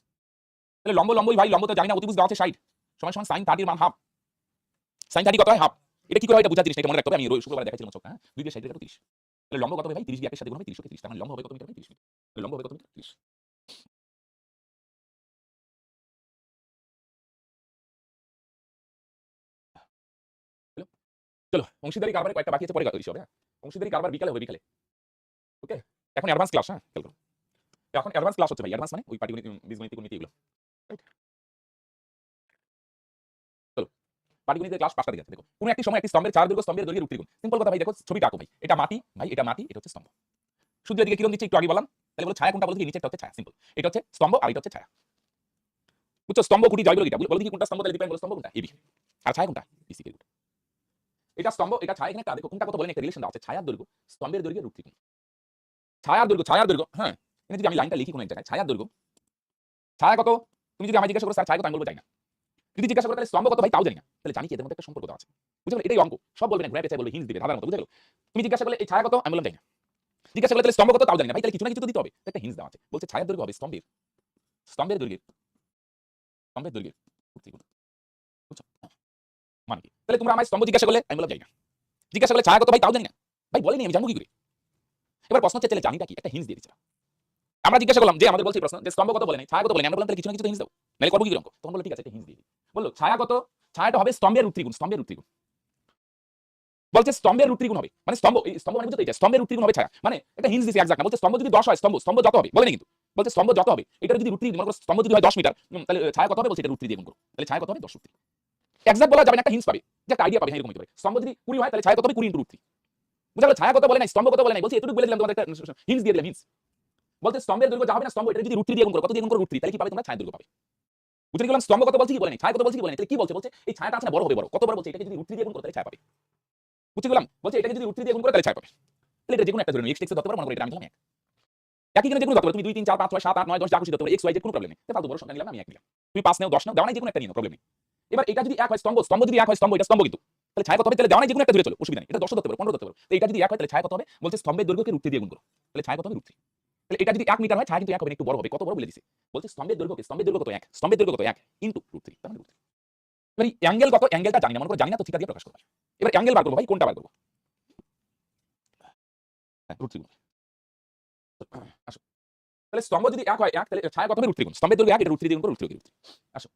Speaker 1: তাহলে লম্ব লম্বই ভাই, লম্ব তো জানি না, অতিভুজ দেওয়া আছে 60 সমান সমান sin 30 এর মান হাফ। sin 30 কত হয়? হাফ। এটা কি করে হয়? এটা বুঝার জিনিস, এটা মনে রাখতে হবে। আমি শুক্রবার দেখাচ্ছিলাম চোখ, হ্যাঁ 2 দিয়ে 60 30। তাহলে লম্ব কত হবে ভাই? 30 দিয়ে 1 এর সাথে গুণ হবে, 30 কে 30, তার মানে লম্ব হবে কত মিটার ভাই? 30 মিটার। তাহলে লম্ব হবে কত মিটার? 30। হলো? চলো, অংশীদারি কারবারে কয়েকটা বাকি আছে, পরে ইস্যু হবে, হ্যাঁ? অংশীদারি কারবার বিকালে হবে, বিকালে। ওকে, এখন অ্যাডভান্স ক্লাস, হ্যাঁ খেয়াল করো। এখন অ্যাডভান্স ক্লাস হচ্ছে ভাই, অ্যাডভান্স মানে ওই পাটিগণিত, বীজগণিত, গণিত এগুলো, রাইট? চলো, পাটিগণিতের ক্লাস 5টা দিকে আছে, দেখো কোন একটি সময় একটি স্তম্ভের চার দৈর্ঘ্য, স্তম্ভের দৈর্ঘ্যের ত্রিগুণ। সিম্পল কথা ভাই, দেখো ছবিটা আঁকো ভাই, এটা মাটি ভাই, এটা মাটি, এটা হচ্ছে স্তম্ভ। সূর্যের দিকে কিরণ দিচ্ছে একটু আগে বললাম, তাহলে বলো ছায়া কোনটা? বলতে কি নিচেরটা হচ্ছে ছায়া, সিম্পল। এটা হচ্ছে স্তম্ভ আর এটা হচ্ছে ছায়া, বুঝছো? স্তম্ভ খুঁটি জয় বলো, এটা বলো দেখি কোনটা স্তম্ভ, তাহলে ডিপেন্ড বলো স্তম্ভ কোনটা? এবি। আর ছায়া কোনটা? বিসি কে রুট। এটা স্তম্ভ, এটা ছায়া, এখানে দেখো কোনটা কত বলেন, একটা রিলেশন দেওয়া আছে, ছায়ার দৈর্ঘ্য স্তম্ভের দৈর্ঘ্যের রূপ ত্রিগুণ। ছায়ার দৈর্ঘ্য, ছায়ার দৈর্ঘ্য, হ্যাঁ এখানে যদি আমি লাইনটা লিখি কোন এক জায়গায়, ছায়ার দৈর্ঘ্য, ছায়া কত? তুমি যদি আমায় জিজ্ঞাসা করো স্যার ছায়া কত, আমি বলবো জানি না। যদি জিজ্ঞাসা করো তাহলে স্তম্ভ কত ভাই, তাও জানি না, তাহলে জানি কি এদের মধ্যে একটা সম্পর্ক আছে, বুঝতে পারলে? এটাই অঙ্ক, সব বলবে না, ঘুরে পেঁচায় বলবে, হিন্স দিবে ধাঁধার মতো, বুঝে গেল? তুমি জিজ্ঞাসা করলে এই ছায়া কত, আমি বললাম জানি না। জিজ্ঞাসা করলে তাহলে স্তম্ভ কত, তাও জানি না ভাই, তাহলে কিছু না কিছু তো দিতে হবে, একটা হিন্স দেওয়া আছে, বলছে ছায়ার দৈর্ঘ্য হবে স্তম্ভের, স্তম্ভের দৈর্ঘ্যের, স্তম্ভের দৈর্ঘ্যের ত্রিগুণ, বুঝছো? মানে কি? তাহলে তোমরা আমায় স্তম্ভ জিজ্ঞাসা করলে আমি বললাম জানি না, জিজ্ঞাসা করলে ছায়া কত ভাই, তাও জানি না, ভাই বলেনি, আমি জানবো কি করে? এবার প্রশ্ন হচ্ছে তাহলে জানিটা কি? একটা হিন্স দিয়ে দিচ্ছে। আমরা জিজ্ঞাসা করলাম যে আমাদের বলছে প্রশ্ন যে স্তম্ভ কত বলে নাই, ছায়া কত বলে নাই, আমরা বললাম তাহলে কিছু না কিছু তো হিন্স দাও, নাহলে করবো কি অঙ্ক? তখন বললো ঠিক আছে, একটা হিন্স দিয়ে দিই। বললো ছায়া কত? ছায়াটা হবে স্তম্ভের রূপ ত্রিগুণ, স্তম্ভের রূপ ত্রিগুণ। বলছে স্তম্ভের রূপ ত্রিগুণ হবে, মানে স্তম্ভ, এই স্তম্ভ মানে বুঝতে, স্তম্ভের রূপ ত্রিগুণ হবে ছায়া, মানে একটা হিন্স দিছে এক্সাক্ট না, বলছে স্তম্ভ যদি 10 হয়, স্তম্ভ স্তম্ভ যত হবে, বলেনি কিন্তু, বলছে স্তম্ভ যত হবে, এটা যদি রূপ ত্রিগুণ, মনে করো স্তম্ভ যদি হয় 10 মিটার, তাহলে ছায়া কত হবে? বলছে এটা রূপ 3 দিয়ে গুণ করো, তাহলে ছায়া কত হবে? 10 রূপ 3। এক্সাক্ট বলা যাবে না, একটা হিন্স পাবে, যে একটা আইডিয়া পাবে, হ্যাঁ এরকম হতে পারে। স্তম্ভ যদি 20 হয়, তাহলে ছায়া কত হবে? 20 × রূপ 3। বুঝা গেল? ছায়া কত বলে নাই, স্তম্ভ কত বলে নাই, বলছে এতটুকু বলে দিলাম, তোমাদের একটা হিন্স দিয়ে দিলাম, হিন্স। বলতে স্তম্ভের দৈর্ঘ্য যা হবে না, স্তম্ভ এটা যদি রূপ 3 দিয়ে গুণ করো, কত দিয়ে গুণ করো? রূপ 3, তাহলে কি পাবে তোমরা? ছায়ার দৈর্ঘ্য পাবে। বুঝতে গেলাম? স্তম্ভ কত বলছে কি বলে নাই, ছায়া কত বলছে কি বলে নাই, তাহলে কি বলছে? বলছে এই ছায়াটা আছে না বড় হবে, বড় কত বড়? বলছে এটাকে যদি রূপ 3 দিয়ে গুণ করো তাহলে ছায়া পাবে। বুঝতে গেলাম? বলছে এটাকে যদি রূপ 3 দিয়ে গুণ করো তাহলে ছায়া পাবে। তাহলে এটা যে কোনো একটা ধরে নিও, x x ধরতে পারো, মনে করো এটা আমি দিলাম 1। একই কিনা যে কোনো ধরতে পারো, তুমি 2 3 4 5 6 7 8 9 10 যা খুশি ধরতে পারো, x y z কোনো প্রবলেম নেই। ফালতু বড় সংখ্যা নিলাম, আমি 1 নিলাম। তুমি 5 নাও 10 নাও, দেওয়া নাই যে কোনো একটা নিও, প্রবলেম নেই। এবার এটা যদি 1 হয় স্তম্ভ, স্তম্ভ যদি 1 হয় স্তম্ভ, এটা স্তম্ভ কিন্তু, তাহলে ছায়া কত হবে? তাহলে দেওয়া নাই যে কোনো একটা ধরে চলো, অসুবিধা নেই, এটা 10 ধরতে পারো, 15 ধরতে পারো। তো এটা যদি 1 হয় তাহলে ছায়া কত হবে? বলছে স্তম্ভের দৈর্ঘ্যকে রূপ 3 দিয়ে গুণ করো, তাহলে ছায়া কত হবে? রূপ 3। তাহলে এটা যদি 1 মিটার হয় ছায়া কিন্তু 1 হবে না, একটু বড় হবে। কত বড় বলে দিছে। বলছে স্তম্ভের দৈর্ঘ্য কত 1, স্তম্ভের দৈর্ঘ্য কত 1 ইনটু √3, তার মানে √3। এবার এই অ্যাঙ্গেল কত, অ্যাঙ্গেলটা জানি না, মনে করে জানি না তো থিটা দিয়ে প্রকাশ করব। এবার অ্যাঙ্গেল বার করব ভাই, কোনটা বার করব? হ্যাঁ √3 গুণ। আসো। তাহলে স্তম্ভ যদি 1 হয় 1, তাহলে ছায়া কত হবে √3 গুণ। স্তম্ভের দৈর্ঘ্য 1, এটা √3 দিয়ে গুণ করো, √3 √3। আসো।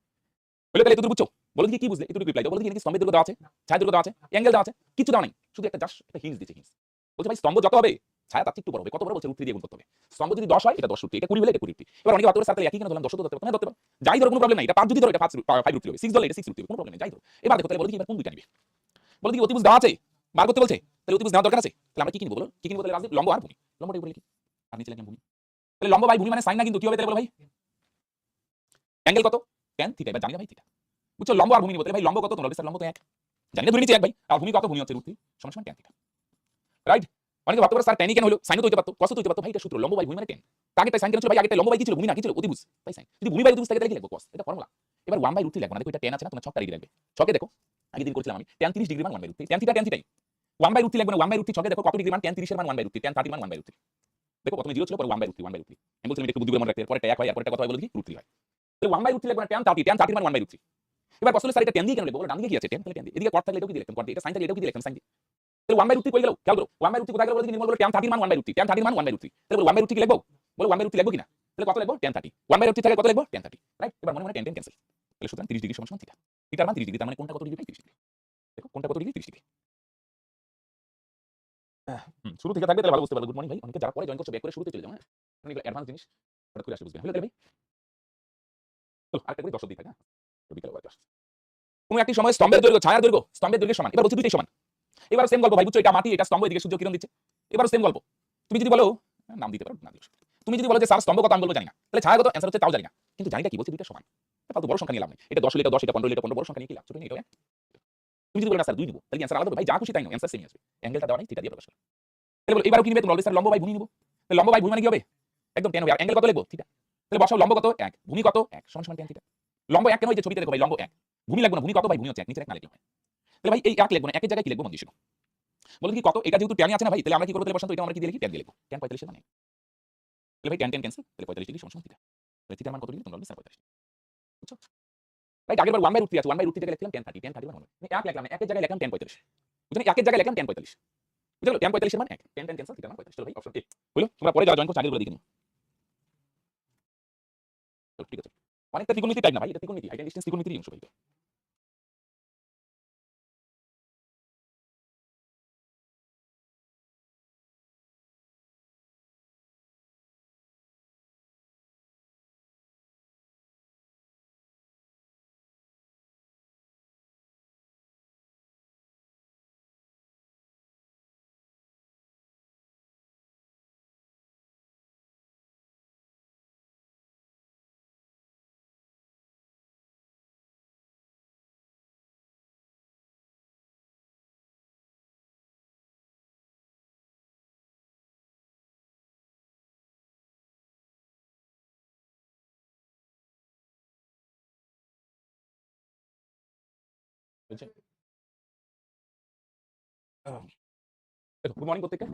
Speaker 1: বলে তাহলে এতদূর বুঝছো? বলো দেখি কি বুঝলে? এতটুকু রিপ্লাই দাও। বলো দেখি নাকি স্তম্ভের দৈর্ঘ্য দেওয়া আছে, ছায়ার দৈর্ঘ্য দেওয়া আছে, অ্যাঙ্গেল দেওয়া আছে, কিছু দেওয়া নাই। শুধু একটা জাস্ট একটা হিন্টস দিয়েছে, হিন্টস। বলছে ভাই স্তম্ভ যত হবে ছায়া তার চেয়ে একটু বড় হবে। কত বড় বলছে? √3 দিয়ে গুণ করতে হবে। স্তম্ভ যদি 10 হয় এটা 10 √3, এটা 20 হলে এটা 20 √3। এবার অনেকে ভাবতে পারে স্যার তাহলে একই কেন ধরলাম, 10 তো ধরতে পারতাম। হ্যাঁ ধরতে পারো। যাই ধরো কোনো প্রবলেম নাই। এটা 5 যদি ধরো এটা 5 √3 হবে, 6 ধরলে এটা 6 √3 হবে, কোনো প্রবলেম নাই, যাই ধরো। এবার দেখো তাহলে বলো দেখি এবার কোন দুইটা নিবে? বলো দেখি অতিভুজ দেওয়া আছে, বার করতে বলছে। তাহলে অতিভুজ দেওয়ার দরকার আছে। তাহলে আমরা কি কিনবো বলো? কি কিনবো তাহলে? রাজদীপ লম্ব আর ভূমি। লম্বটা উপরে লিখি আর নিচে লিখলাম ভূমি। তাহলে লম্ব বাই ভূমি মানে সাইন না, কিন্তু কি হবে তাহলে বলো ভাই? অ্যাঙ্গেল কত? tan theta. এবার জানি না ভাই থিটা। বুঝছো? লম্ব আর ভূমি নিবো। তাহলে ভাই লম্ব কত? তোমরা বলবে স্যার লম্ব তো 1। জানি না, ধরে নিচ্ছি 1 ভাই। আর ভূমি কত? ভূমি হচ্ছে √3 সমান tan থিটা। রাইট? অনেকে ভাবতে পারে স্যার tan কেন হলো? sin তো হইতে পারতো, cos তো হইতে পারতো। ভাই এটা সূত্র, লম্ব বাই ভূমি মানে tan। আগে তাই sin কেন ছিল ভাই? আগে তাই লম্ব বাই কি ছিল? ভূমি না, কি ছিল? অতিভুজ। তাই sin। যদি ভূমি বাই অতিভুজ থাকে তাহলে কি লিখবো? cos। এটা ফর্মুলা। এবার 1/√3 লিখবো না। দেখো এটা tan আছে না? তোমরা ছকটা রেডি রাখবে। ছকে দেখো। আগে দিন করেছিলাম আমি। tan 30 ডিগ্রি মান 1/√3। tan থিটা 1/√3 লিখবো না। 1/√3 ছকে দেখো কত ডিগ্রি মান? tan 30 এর মান 1/√3, tan 30 মান 1/√3। দেখো প্রথমে 0 ছিল, পরে 1/√3, 1/√3। আমি বলছিলাম এটা একটু বুদ্ধি করে মনে রাখতে। পরে 1 হয়, আর পরে কত হয় বলো দেখি? √3 হয়। তাহলে 1/√3 লিখবো না, tan 30, tan 30 মান 1/√3। এবার প্রশ্ন হলো স্যার এটা tan দিয়ে কেন লিখবো? বলো ডান দিকে কি আছে? tan, তাহলে tan দিয়ে। এদিকে cot থাকলে এটাও কি দিয়ে লিখতাম? cot দিয়ে। এটা sin থাকলে এটাও কি দিয়ে লিখতাম? sin দিয়ে। তাহলে 1/√3 কই গেল? খেয়াল করো। 1/√3 কোথায় গেল বলো দেখি? নির্মল বলো tan 30 মান 1/√3, tan 30 মান 1/√3। তাহলে বলো 1/√3 কি লিখবো? বলো 1/√3 লিখবো কিনা? তাহলে কত লিখবো? tan 30। 1/√3 থেকে কত লিখবো? tan 30। রাইট? এবার মনে মনে tan ক্যান্সেল। তাহলে সুতরাং 30 ডিগ্রি সমান থিটা। থিটার মান 30 ডিগ্রি, তার মানে কোনটা কত ডিগ্রি? 30 ডিগ্রি। দেখো কোনটা কত ডিগ্রি? 30 ডিগ্রি। শুরু থেকে থাকবে তাহলে ভালো বুঝতে পারবে। গুড মর্নিং ভাই। অনেকে যারা পরে জয়েন করছে ব্যাক করে শুরুতে চলে যাও, হ্যাঁ? মানে এগুলো অ্যাডভান্স জিনিস। হঠাৎ করে আসলে বুঝবে। হলো তাহলে ভাই? চলো আরেকটা করে দর্শক দিই থাকে, হ্যাঁ? বিকেলে আবার আসছে। কোন একটি সময় স্তম্ভের দৈর্ঘ্য ছায়ার দৈর্ঘ্য স্তম্ভের দৈর্ঘ্যের সমান। এবার বলছি দুইটাই সমান। এবার সেম গল্প ভাই, বুঝছো? এটা মাটি, এটা স্তম্ভ, এদিকে সূর্য কিরণ দিচ্ছে। এবারও সেম গল্প। তুমি যদি বলো নাম দিতে পারো, না দিও। তুমি যদি বলো যে স্যার স্তম্ভ কত, আমি বলবো জানি না। তাহলে ছায়া কত? অ্যানসার হচ্ছে তাও জানি না। কিন্তু জানিটা কি বলছি? দুইটা সমান। ফালতু বড় সংখ্যা নিয়ে লাভ নাই। এটা 10 হলে এটা 10, এটা 15 হলে এটা 15, বড় সংখ্যা নিয়ে কি লাভ? ছোট নিয়ে এটাও এক। তুমি যদি বলো না স্যার 2 নিবো, তাহলে অ্যানসার আলাদা হবে ভাই। যা খুশি তাই নাও, অ্যানসার সেমই আসবে। অ্যাঙ্গেলটা দেওয়া নাই, থিটা দিয়ে প্রকাশ করো। তাহলে বলো এবারও কি নিবে? তোমরা বলবে স্যার লম্ব বাই ভূমি নিবো। তাহলে লম্ব বাই ভূমি মানে কি হবে? একদম tan হবে। আর অ্যাঙ্গেল কত লিখবো? থিটা। তাহলে বসাও লম্ব কত? 1, ভূমি কত? 1 সমান সমান tan থিটা। লম্ব 1 কেন? এই যে ছবিতে দেখো ভাই, লম্ব 1। ভূমি লাগবে না, ভূমি কত ভাই? ভূমি হচ্ছে 1, নিচে 1 না লিখলে হয়। তাহলে ভাই এই 1 লিখবো না, 1 এর জায়গায় কি লিখবো? মন দিয়ে শোনো। বলো কি কত? এটা যেহেতু tan আছে না ভাই, তাহলে আমরা কি করব? তাহলে বসান তো এটা আমরা কি দিয়ে লিখি? tan দিয়ে লিখবো। tan 45 এর মানে। তাহলে ভাই tan ক্যান্সেল। তাহলে 45 ডিগ্রি সমান থিটা। তাহলে থিটার মান কত ডিগ্রি? তোমরা বলবে স্যার 45। বুঝছো? রাইট? আগেরবার 1/√3 আছে, 1/√3 থেকে লিখলাম tan 30, tan 30 মান 1। আমি 1 লিখলাম না, 1 এর জায়গায় লিখলাম tan 45। বুঝলেন? 1 এর জায়গায় লিখলাম tan 45। বুঝা গেল? tan 45 এর মান 1। tan ক্যান্সেল, থিটার মান 45। চলো ভাই অপশন এ। হলো? তোমরা পরে যারা জয়েন করছো আগে বলে দিই। চলো ঠিক আছে। অনেকটা ত্রিকোণমিতি টাইপ না ভাই, এটা ত্রিকোণমিতি। হাইট এন্ড ডিসটেন্স ত্রিকোণমিতিরই অংশ ভাই। বুঝছেন? দেখো গুড মর্নিং প্রত্যেককে।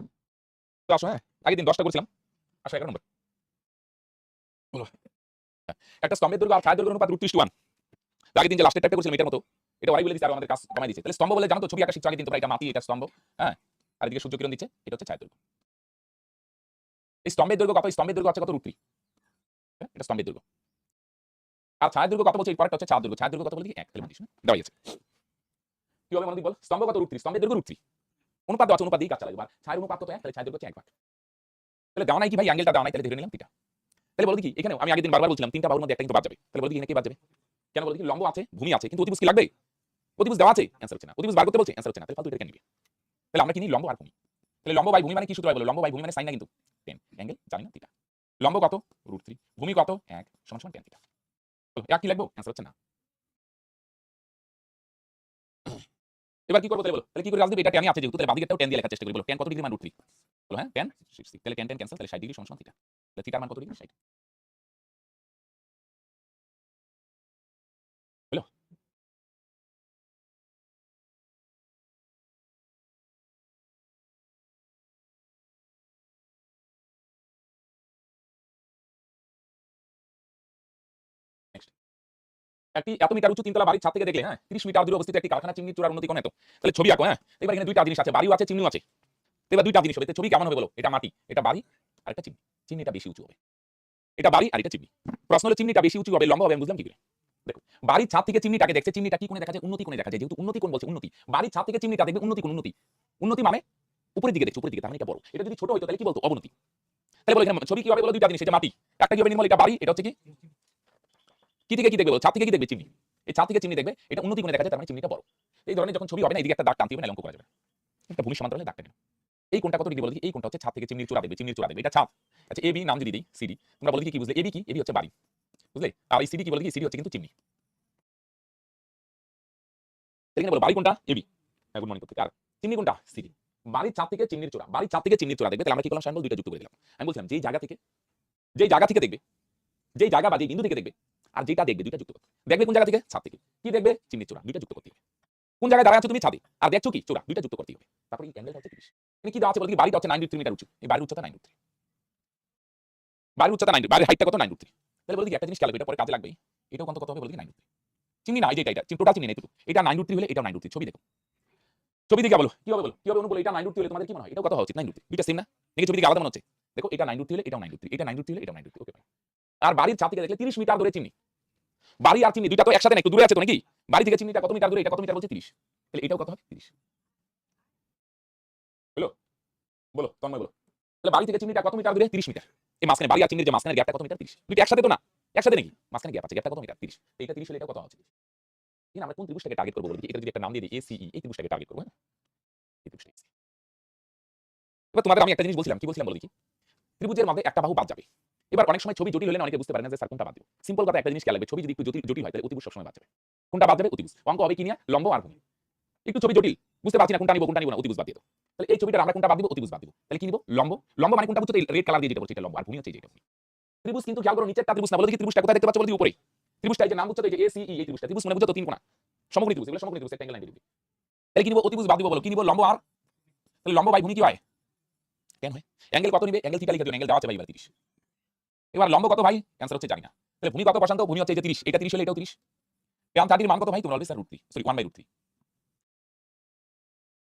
Speaker 1: তো আসো, হ্যাঁ? আগের দিন 10টা করেছিলাম। আসো 11 নম্বর। বলো। একটা স্তম্ভের দৈর্ঘ্য আর ছায়ার দৈর্ঘ্যের অনুপাত √3:1। আগের দিন যে লাস্টের টাইপটা করেছিলাম এটার মতো। এটা ওরাই বলে দিছে আর আমাদের কাজ কমাই দিছে। তাহলে স্তম্ভ বলে জানো তো? ছবি আঁকা শিখছো আগের দিন তোমরা। এটা মাটি, এটা স্তম্ভ, হ্যাঁ? আর এদিকে সূর্য কিরণ দিচ্ছে, এটা হচ্ছে ছায়ার দৈর্ঘ্য। এই স্তম্ভের দৈর্ঘ্য কত? স্তম্ভের দৈর্ঘ্য হচ্ছে কত? √3। হ্যাঁ? এটা স্তম্ভের দৈর্ঘ্য। আর ছায়ার দৈর্ঘ্য কত বলছে? এই পরেরটা হচ্ছে ছায়ার দৈর্ঘ্য। ছায়ার দৈর্ঘ্য কত বলে দেখি? 1। তাহলে মানিস না? দেওয়াই আছে। কি হবে মনোযোগ বল? স্তম্ভ কত? √3। স্তম্ভের দৈর্ঘ্য √3। অনুপাত দেওয়া আছে, অনুপাত দিয়ে কাজ চালাবে। আর ছায়ার অনুপাত কত? 1। তাহলে ছায়ার দৈর্ঘ্য হচ্ছে 1 ভাগ। তাহলে দেওয়া নাই কি ভাই? অ্যাঙ্গেলটা দেওয়া নাই, তাহলে ধরে নিলাম থিটা। তাহলে বলো দেখি এখানেও আমি আগের দিন বারবার বলছিলাম 3টা বাহুর মধ্যে একটা কিন্তু বাদ যাবে। তাহলে বলো দেখি এখানে কি বাদ যাবে? কেন বলো দেখি? লম্ব আছে, ভূমি আছে, কিন্তু অতিভুজ কি লাগবে? অতিভুজ দেওয়া আছে, অ্যানসার হচ্ছে না। অতিভুজ বার করতে বলছে, অ্যানসার হচ্ছে না। তাহলে ফালতু এটা কেন নিবি? তাহলে আমরা কি নিই? লম্ব আর ভূমি। তাহলে লম্ব বাই ভূমি মানে কি সূত্র হয় বলো? লম্ব বাই ভূমি মানে সাইন না কিন্তু tan। অ্যাঙ্গেল জানি না, থিটা। লম্ব কত? √3। ভূমি কত? 1 সমান সমান tan থিটা। তো 1 কি লিখবো? অ্যানসার হচ্ছে না। এবার কি করব তাহলে বলো? তাহলে কি করে রাজদীপ? এটা tan আছে যেহেতু, তাহলে বাদিকেরটাও tan দিয়ে লেখার চেষ্টা করি। বলো tan কত ডিগ্রি মান? √3। বলো হ্যাঁ tan 60। তাহলে tan ক্যান্সেল, তাহলে 60 ডিগ্রি সমান সমান থিটা। তাহলে থিটার মান কত ডিগ্রি? 60। হলো? একটি এত মিটার উঁচু তিনতলা বাড়ির ছাদ থেকে দেখলে, হ্যাঁ, 30 মিটার দূরে অবস্থিত একটি কারখানা চিমনির চূড়ার উন্নতি কোণ এত। তাহলে ছবি আঁকো, হ্যাঁ। এবার এখানে দুইটা জিনিস আছে, বাড়িও আছে, চিমনিও আছে। এবার দুইটা জিনিস হবে, ছবি কেমন হবে বলো? এটা মাটি, এটা বাড়ি, আর এটা চিমনি। চিমনিটা বেশি উঁচু হবে, এটা বাড়ি আর এটা চিমনি। প্রশ্ন হলো চিমনিটা বেশি উঁচু হবে, লম্বা হবে, আমি বুঝলাম কি করে? দেখো, বাড়ির ছাদ থেকে চিমনিটাকে দেখছে, চিমনিটা কি কোণে দেখা যায়? উন্নতি কোণে দেখা যায়। যেহেতু উন্নতি কোণ বলছে, উন্নতি, বাড়ির ছাদ থেকে চিমনিটা দেখবে উন্নতি কোণ। উন্নতি, উন্নতি মানে উপরের দিকে দেখছে, উপরের দিকে, তার মানে এটা বড়। এটা যদি ছোট হতো তাহলে কি বলতো? অবনতি। তাহলে বলো এখানে ছবি কি হবে বলো? দুইটা জিনিস, এটা মাটি, একটা কি হবে নির্মল, এটা বাড়ি, এটা হচ্ছে কি থেকে কি দেখবে বলো? ছাদ থেকে কি দেখবে? চিমনি। এই ছাদ থেকে চিমনি দেখবে, এটা উন্নতি কোণে দেখা যায়, তার মানে চিমনিটা বড়। এই ধরনের যখন ছবি হবে না, এদিকে একটা দাগ টানতে হবে না, অঙ্ক করা যাবে। একটা ভূমি সমান্তরালে দাগ টানবে। এই কোণটা কত ডিগ্রি বলো? এই কোণটা হচ্ছে ছাদ থেকে চিমনির চূড়া দেখবে, চিমনির চূড়া দেখবে, এটা ছাদ। আচ্ছা, এবি নাম যদি দিই, সিডি, তোমরা বলো কি বুঝলে? এবি কি? এবি হচ্ছে বাড়ি, বুঝলে? আর এই সিডি কি বলো? সিডি হচ্ছে কিন্তু চিমনি। এখানে বলো বাড়ি কোনটা? এবি, হ্যাঁ, গুড মর্নিং করতে। আর চিমনি কোনটা? সিডি। বাড়ির ছাদ থেকে চিমনির চূড়া, বাড়ির ছাদ থেকে চিমনির চূড়া দেখবে, তাহলে আমরা কি করলাম? সাইন দুইটা যুক্ত করে দিলাম। আমি বলছিলাম যেই জায়গা থেকে দেখবে, যেই জায়গা বা যেই বিন্দু থেকে দেখবে, আর যেটা দেখবে দুইটা যুক্ত করতে। দেখবে কোন জায়গা থেকে? ছাদ থেকে। কি দেখবে? চিমনির চূড়া, দুইটা যুক্ত করতে হবে। কোন জায়গায় দাঁড়ায় আছো তুমি? ছাদে। আর দেখছো কি? চূড়া, দুইটা যুক্ত করতে হবে। তারপর এই অ্যাঙ্গেলটা হচ্ছে 30। এখানে কি দেওয়া আছে বলো? বাড়িটা হচ্ছে 9√3 মিটার উঁচু, এই বাড়ির উচ্চতা 9√3, বাড়ির উচ্চতা 9, বাড়ির হাইটটা কত? 9√3। তাহলে বলি একটা জিনিস খেয়াল করবে, এটা পরে কাজে লাগবে। এটাও কত হবে বলি? 9√3। চিমনি না, এই যে এটা টোটাল চিমনি নেই, এটা 9√3 হলে এটাও 9√3। ছবি দেখো, ছবি দিকে বলো কি হবে বলো? কি হবে বলো? এটা 9√3 হলে তোমাদের কি মনে হয়? এটাও কত হওয়া উচিত? 9√3। দুইটা সেম না? নাকি ছবি দিকে আলাদা মনে হচ্ছে? দেখো, এটা 9√3 হলে এটাও 9√3, এটা 9√3 হলে এটাও 9√3। ওকে। আর বাড়ির ছাদ থেকে দেখলে 30 মিটার দূরে চিমনি। বাড়ি আর চিমনি দুইটা তো একসাথে না, একটু দূরে আছে তো নাকি? বাড়ি থেকে চিমনিটা কত মিটার দূরে? এটা কত মিটার বলছে? 30। তাহলে এটাও কত হবে? 30। হলো? বলো, তন্ময় বলো। তাহলে বাড়ি থেকে চিমনিটা কত মিটার দূরে? 30 মিটার। এই মাঝখানে বাড়ি আর চিমনির যে মাঝখানে গ্যাপটা কত মিটার? 30। দুইটা একসাথে তো না? একসাথে নাকি? মাঝখানে গ্যাপ আছে, গ্যাপটা কত মিটার? 30। এইটা 30 হলে এটা কত আছে? এখন আমরা কোন ত্রিভুজটাকে টার্গেট করব বলি? এটা যদি একটা নাম দিয়ে দিই ACE, এই ত্রিভুজটাকে টার্গেট করব, হ্যাঁ? এই ত্রিভুজটা AC। এবার তোমাদের আমি একটা জিনিস বলছিলাম, কি বলছিলাম বলো দেখি? ত্রিভুজের মধ্যে একটা বাহু বাদ যাবে। এবার অনেক সময় ছবি জটিল হলে অনেকে বুঝতে পারে না যে স্যার কোনটা বাদ দিব। সিম্পল কথা, একটা জিনিস খেয়াল রাখবে, ছবি যদি একটু জটিল হয় তাহলে অতিভুজ সবসময় বাদ যাবে। কোনটা বাদ যাবে? অতিভুজ। অঙ্ক হবে কি নিয়ে? লম্ব আর ভূমি। একটু ছবি জটিল, বুঝতে পারছি না কোনটা নিব না, অতিভুজ বাদ দিয়ে দাও। তাহলে এই ছবিটার আমরা কোনটা বাদ দিব? অতিভুজ বাদ দিব। তাহলে কি নিব? লম্ব। লম্ব মানে কোনটা বুঝছো? এই রেড কালার দিয়ে যেটা বলছি এটা লম্ব, আর ভূমি হচ্ছে যেটা ভূমি। ত্রিভুজ কিন্তু খেয়াল করো, নিচেরটা ত্রিভুজ না, বলে দেখি ত্রিভুজটা কোথায় দেখতে পাচ্ছ? বলে উপরে। ত্রিভুজটা এই যে নাম বুঝছো তো, এই যে ACE, এই ত্রিভুজটা ত্রিভুজ মানে বুঝছো তো? তিন কোণা সমকোণী ত্রিভুজ, এগুলো সমকোণী ত্রিভুজ, একটা অ্যাঙ্গেল 90 ডিগ্রি। তাহলে কি নিব? অতিভুজ বাদ দিব বলো। কি নিব? লম্ব আর, তাহলে লম্ব বাই ভূমি কি হয়? tan হয়। অ্যাঙ্গেল কত নিবে? অ্যাঙ্গেল থিটা লিখে দিও, অ্যাঙ্গেল দেওয়া আছে ভাই এবার 30। এবার লম্ব কত ভাই? অ্যানসার হচ্ছে জানি না। তাহলে ভূমি কত বসান্ত? ভূমি হচ্ছে এই যে 30, এটা 30 হলে এটাও 30। tan 30 এর মান কত ভাই? তোমরা বলবে স্যার √3, সরি 1/√3।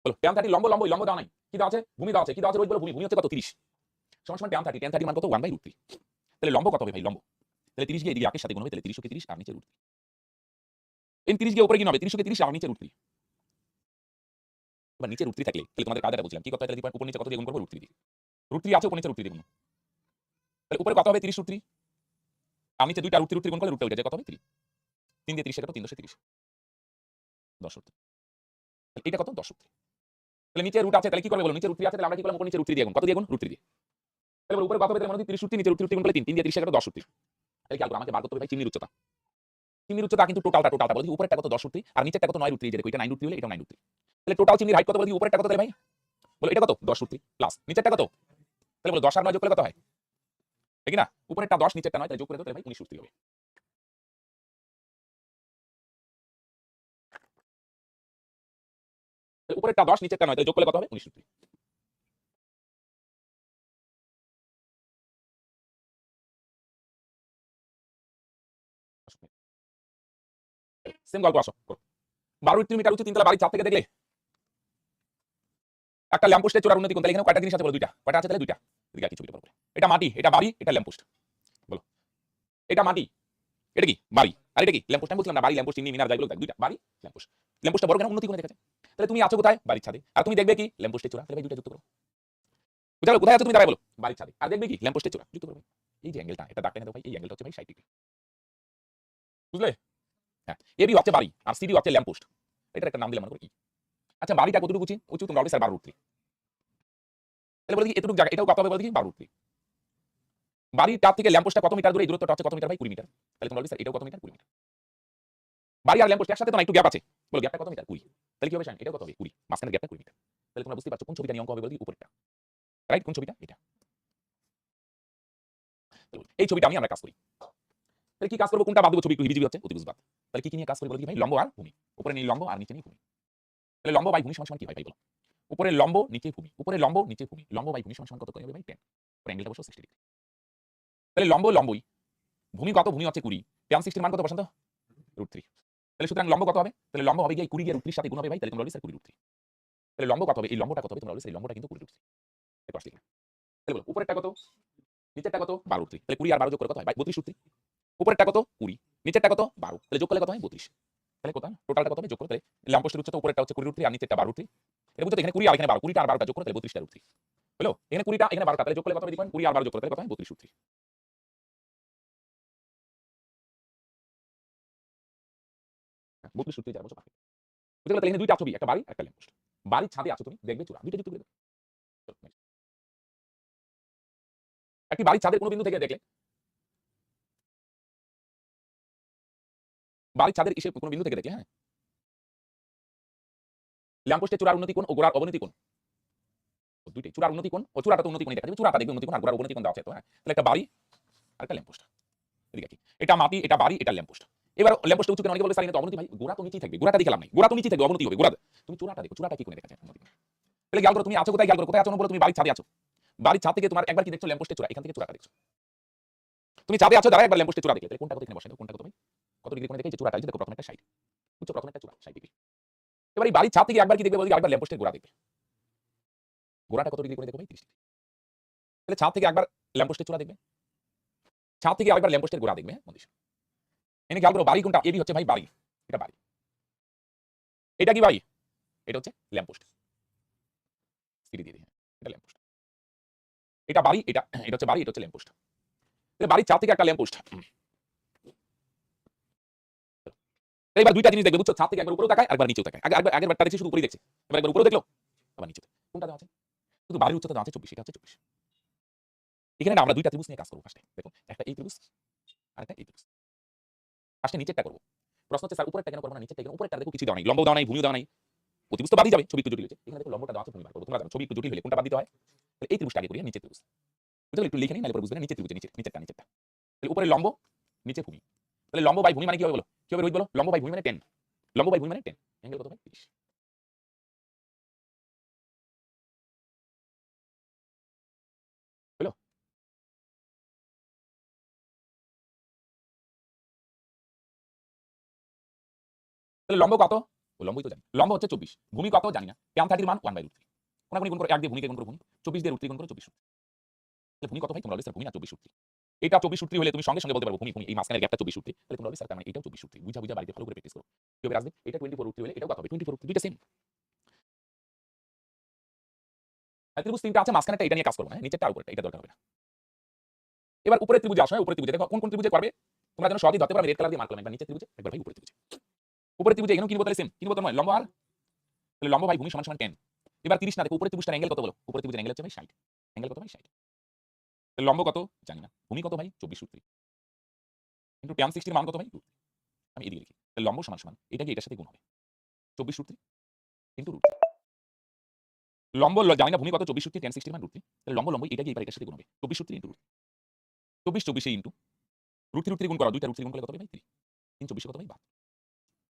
Speaker 1: বলো tan 30 লম্ব, লম্ব দেওয়া নাই, কি দেওয়া আছে? ভূমি দেওয়া আছে, কি দেওয়া আছে? রোজ বলো, ভূমি হচ্ছে কত? 30 সমান tan 30, tan 30 মান কত? 1/√3। তাহলে লম্ব কত হবে ভাই? লম্ব তাহলে 30 গিয়ে এদিকে আকের সাথে গুণ হবে, তাহলে 30 কে 30 আর নিচে √3। এই 30 গিয়ে উপরে কি হবে? 30 কে 30 আর নিচে √3। এবার নিচে √3 থাকলে তাহলে তোমাদের কাজটা বুঝলাম কি করতে হয়? তাহলে উপর নিচে কত দিয়ে গুণ করব? √3 দিয়ে। √3 আছে, উপর নিচে √3 দিয়ে গুণ। তাহলে উপরে কত হবে? 30 √3, আর নিচে দুইটা √3 গুণ করলে √টা উঠে যায়, কত হবে? 3। 3 দিয়ে 30 কাটো, 3 × 30 10 √3। তাহলে এটা কত? 10 √3। তাহলে নিচে রুট আছে, তাহলে কি করবে বলো? নিচে √3 আছে, তাহলে আমরা কি করলাম? উপর নিচে √3 দিয়ে গুণ। কত দিয়ে গুণ? √3 দিয়ে। তাহলে উপরে কত হবে? তাহলে মনে হয় 30 √3, নিচে √3 গুণ করলে 3, 3 দিয়ে 30 কাটো 10 √3। তাহলে খেয়াল করো, আমাকে বার করতে হবে ভাই চিমনির উচ্চতা। চিমনির উচ্চতা কিন্তু টোটালটা বলি, উপরেরটা কত? 10 √3 আর নিচেরটা কত? 9 √3। যে দেখো, এটা 9 √3 হলে এটাও 9 √3। তাহলে টোটাল চিমনির হাইট কত বলি? উপরেরটা কত তাহলে ভাই? বলো এটা কত? 10 √3 প্লাস নিচেরটা কত? তাহলে বলো 10 আর 9 যোগ করলে কত হয়? ঠিক না? উপরেরটা 10, নিচেরটা 9, তাহলে যোগ করে দাও, তাহলে ভাই 19 √3 হবে। তাহলে উপরেরটা 10, নিচেরটা 9, তাহলে যোগ করলে কত হবে? 19 √3। সেম গল্প আসো। 12 মিটার উঁচু তিনতলা বাড়ির ছাদ থেকে দেখলে একটা ল্যাম্পপোস্টের চূড়ার উন্নতি কোণ। তাহলে এখানে কয়টা জিনিস আছে বলো? দুইটা। কয়টা আছে? তাহলে দুইটা। এদিকে কিছু পরে। এটা মাটি, এটা বাড়ি, এটা ল্যাম্পপোস্ট। বলো, এটা মাটি, এটা কি? বাড়ি, আর এটা কি? ল্যাম্পপোস্ট। আমি বলছিলাম না, বাড়ি ল্যাম্পপোস্ট চিমনি মিনার যাইগুলো দুইটা। বাড়ি ল্যাম্পপোস্ট। ল্যাম্পপোস্টটা বড় কেন? উন্নতি কোণে দেখা যায়। তাহলে তুমি আছো কোথায়? বাড়ির ছাদে। আর তুমি দেখবে কি? ল্যাম্পপোস্টের চূড়া। তাহলে ভাই দুইটা যুক্ত করো। বুঝালো কোথায় আছো তুমি? দাঁড়ায় বলো, বাড়ির ছাদে। আর দেখবে কি? ল্যাম্পপোস্টের চূড়া। যুক্ত করো। এই যে অ্যাঙ্গেলটা, এটা দাগ টেনে দাও ভাই, এই অ্যাঙ্গেলটা হচ্ছে ভাই 60 ডিগ্রি। বুঝলে? হ্যাঁ, এবি হচ্ছে বাড়ি আর সিডি হচ্ছে ল্যাম্পপোস্ট। এটার একটা নাম দিলাম মনে করো ই। আচ্ছা, বাড়িটা কতটুকু উঁচু? উঁচু তোমরা বলবে স্যার 12 √3। তাহলে বলে কি এতটুকু জায়গা, এটাও কত হবে বলে কি? 12 √3। বাড়ির কাছ থেকে ল্যাম্পপোস্টটা কত মিটার দূরে? এই দূরত্বটা হচ্ছে কত মিটার ভাই? 20 মিটার। তাহলে তোমরা বলবে স্যার এটাও কত মিটার? 20 মিটার। বাড়ি আর ল্যাম্পপোস্ট একসাথে তো না, একটু গ্যাপ আছে। বলো গ্যাপটা কত মিটার? 20। তাহলে কি হবে শাইন? এটাও কত হবে? 20, মাঝখানে গ্যাপটা 20 মিটার। তাহলে তোমরা বুঝতে পারছো কোন ছবিটা নিয়ে অঙ্ক হবে বলে? উপরেরটা, রাইট? কোন ছবিটা? এটা। এই ছবিটা আমি আমরা কাজ করি। তাহলে কি কাজ করব? কোনটা বাদ দেব? ছবি একটু হিবিজিবি হচ্ছে, অতিভুজ বাদ। তাহলে কি নিয়ে কাজ করি বলো কি ভাই? লম্ব আর ভূমি। উপরে নিই লম্ব আর নিচে নিই ভূমি। তাহলে লম্ব বাই ভূমি সমান কি হয় ভাই বলো? উপরে লম্ব, নিচে ভূমি। উপরে লম্ব, নিচে ভূমি। লম্ব বাই ভূমি সমান কত করে হবে ভাই? 10। অ্যাঙ্গেলটা অবশ্য 60 ডিগ্রি। তাহলে লম্ব লম্বই, ভূমি কত? ভূমি হচ্ছে 20, tan 60 এর মান কত বসান্ত? √3। তাহলে সুতরাং লম্ব কত হবে? তাহলে লম্ব হবে গিয়ে 20 গিয়ে √3 সাথে গুণ হবে ভাই, তাহলে তোমরা বলবে স্যার 20 √3। তাহলে লম্ব কত হবে? এই লম্বটা কত হবে? তোমরা বলবে এই লম্বটা কিন্তু 20 √3। একটু আসলে তাহলে বলো উপরেরটা কত? নিচেরটা কত? 12 √3। তাহলে 20 আর 12 যোগ করে কত হয়? ভাই 32 √3। উপরেরটা কত? 20, নিচেরটা কত? 12। তাহলে যোগ করলে কত হয়? 32। তাহলে কত হয়? টোটালটা কত হবে? যোগ করো। তাহলে ল্যাম্পপোস্টের উচ্চতা উপরেরটা হচ্ছে 20 √3 আর নিচেরটা 12 √3। এটা বুঝছো তো? এখানে 20 আর এখানে 12, 20টা আর 12টা যোগ করো তাহলে 32টা √3। হলো? এখানে 20টা এখানে 12টা, তাহলে যোগ করলে কত হবে? দেখবেন 20 আর 12 যোগ করলে কত হয়? 32 √3। 32 √3 যার বলছো পারফেক্ট। বুঝতে গেলে তাহলে এখানে দুইটা ছবি, একটা বাড়ি একটা ল্যাম্পপোস্ট। বাড়ির ছাদে আছো তুমি, দেখবে চূড়া। দুইটা যুক্ত করে দেবে। চলো, next। একটি বাড়ির ছাদের কোনো বিন্দু থেকে দেখলে, বাড়ির ছাদের ইসে কোনো বিন্দু থেকে দেখলে, হ্যাঁ, ল্যাম্পপোস্টের চূড়ার উন্নতি কোণ ও গোড়ার অবনতি কোণ, দুইটাই চূড়ার উন্নতি কোণ ও চূড়াটা তো উন্নতি কোণই দেখা যাবে, চূড়াটা দেখবে উন্নতি কোণ আর গোড়ার অবনতি কোণ দেওয়া আছে তো, হ্যাঁ। তাহলে একটা বাড়ি আর একটা ল্যাম্পপোস্ট। এদিকে কি? এটা মাটি, এটা বাড়ি, এটা ল্যাম্পপোস্ট। এবার ল্যাম্পপোস্টের উঁচু কেন? অনেকে বলবে স্যার এটা তো অবনতি ভাই, গোড়া তো নিচেই থাকবে, গোড়াটা দেখে লাভ নাই, গোড়া তো নিচেই থাকবে, অবনতি হবে গোড়া। তুমি চূড়াটা দেখো, চূড়াটা কি কোণে দেখা যায়? তাহলে খেয়াল করো তুমি আছো কোথায়, খেয়াল করো কোথায় আছো? বলো তুমি বাড়ির ছাদে আছো। বাড়ির ছাদ থেকে তোমার একবার কি দেখছো? ল্যাম্পপোস্টের চূড়া, এখান থেকে চূড়াটা দেখছো। তুমি ছাদে আছো, দাঁড়া একবার ল্যাম্পপোস্টের চূড়া দেখলে, তাহলে কোনটা কত এখানে বসাই দাও, কোনটা কত ভাই? কত ডিগ্রি কোণে দেখে? এই যে চূড়াটা, এই যে দেখো প্রথম একটা 60, বুঝছো? প্রথম একটা চূড়া 60 ডিগ্রি। এবার এই বাড়ির ছাদ থেকে একবার কি দেখবে? বলছি আরেকবার ল্যাম্পপোস্টের গোড়া দেখবে, গোড়াটা কত ডিগ্রি কোণে দেখো ভাই? 30 ডিগ্রি। তাহলে ছাদ থেকে একবার ল্যাম্পপোস্টের চূড়া দেখবে, ছাদ থেকে আরেকবার ল্যাম্পপোস্টের গোড়া দেখবে, হ্যাঁ বন্ধু। এনে খেয়াল করো বাড়ি কোনটা? এবি হচ্ছে ভাই বাড়ি, এটা বাড়ি। এটা কি ভাই? এটা হচ্ছে ল্যাম্পপোস্ট। সিঁড়ি দিয়ে দিই, হ্যাঁ, এটা ল্যাম্পপোস্ট। এটা বাড়ি, এটা এটা হচ্ছে বাড়ি, এটা হচ্ছে ল্যাম্পপোস্ট। তাহলে বাড়ির ছাদ থেকে একটা ল্যাম্পপোস্ট। এবার দুইটা জিনিস দেখবে, বুঝছো? ছাদ থেকে একবার উপরেও তাকায়, আরেকবার নিচেও তাকায়। আগের বারটা দেখছি শুধু উপরেই দেখছে, এবার একবার উপরেও দেখলো, আবার নিচে। কোনটা দেওয়া আছে? শুধু বাড়ির উচ্চতা দেওয়া আছে 24, এটা হচ্ছে 24। এখানে না আমরা দুইটা ত্রিভুজ নিয়ে কাজ করবো ফার্স্টে। দেখো একটা এই ত্রিভুজ আর একটা এই ত্রিভুজ। ফার্স্টে নিচেরটা করবো। প্রশ্ন হচ্ছে স্যার উপরেরটা কেন করবো না নিচেরটা কেন? উপরেরটা দেখো কিছু দেওয়া নাই, লম্ব দেওয়া নাই, ভূমিও দেওয়া নাই, অতিভুজ তো বাদই যাবে, ছবি একটু জটিল হয়েছে। এখানে দেখো লম্বটা দেওয়া আছে, ভূমি বার করবো। তোমরা জানো ছবি একটু জটিল হলে কোনটা বাদ দিতে হয়? তাহলে এই ত্রিভুজটা আগে করি, নিচের ত্রিভুজ। বুঝলে একটু লিখে নিই, নাহলে পরে বুঝবে না। নিচের ত্রিভুজে নিচেরটা। তাহলে উপরে লম্ব, নিচে ভূমি। তাহলে লম্ব বাই ভূমি মানে কি হবে বলো? কি হবে রোহিত বলো? লম্ব বাই ভূমি মানে 10। লম্ব বাই ভূমি মানে 10। অ্যাঙ্গেল কত ভাই? 30। হলো? তাহলে লম্ব কত? ও লম্বই তো জানি। লম্ব হচ্ছে 24। ভূমি কত জানি না। tan 30 এর মান 1/√3। কোনাকুনি গুণ করো, 1 দিয়ে ভূমিকে গুণ করো ভূমি। 24 দিয়ে √3 গুণ করো 24। তাহলে ভূমি কত ভাই? তোমরা বলবে স্যার ভূমি না 24 √3। এটা 24 √3 হলে তুমি সঙ্গে সঙ্গে বলতে পারবো ভূমি, এই মাঝখানের গ্যাপটা 24 √3। তাহলে তোমরা বলবে স্যার তার মানে এটাও 24 √3। বুঝা বাড়িতে ভালো করে প্র্যাকটিস করো। কি হবে আসবে? এটা 24 √3 হলে এটাও কত হবে? 24 √3, দুইটা সেম। ত্রিভুজ তিনটা আছে, মাঝখানেরটা এটা নিয়ে কাজ করবো, হ্যাঁ, নিচেরটা আর উপরেরটা এটা দরকার হবে না। এবার উপরের ত্রিভুজে আসো, উপরের ত্রিভুজে দেখো কোন কোন ত্রিভুজে করবে তোমরা যেন সহজেই ধরতে পারবে। রেড কালার দিয়ে মার্ক করলাম, একবার নিচের ত্রিভুজে, একবার ভাই উপরের ত্রিভুজে। উপরের ত্রিভুজে এখানেও কিনবো, তাহলে সেম কিনবো তো নয়, লম্ব আর তাহলে লম্ব ভাই ভূমি সমান সমান 10। এবার 30 না, দেখো উপরের ত্রিভুজটার অ্যাঙ্গেল কত বলো? উপরের ত্রিভুজের অ্যাঙ্গেল হচ্ছে ভাই 60। অ্যাঙ্গেল কত ভাই? 60। তাহলে লম্ব কত জানি না, ভূমি কত ভাই? 24 √3 কিন্তু tan 60 এর মান কত ভাই? 2। আমি এদিকে লিখি, তাহলে লম্ব সমান সমান এটা কি এটার সাথে গুণ হবে 24 √3 কিন্তু √3। লম্ব জানি না ভূমি কত? 24 √3, tan 60 এর মান √3। তাহলে লম্ব এটা কি এবার এটার সাথে গুণ হবে 24 √3 ইনটু 24 24 ইনটু √3 গুণ করা, দুইটা √3 গুণ করলে কত হবে ভাই? 3। 3 24 কত ভাই? 72।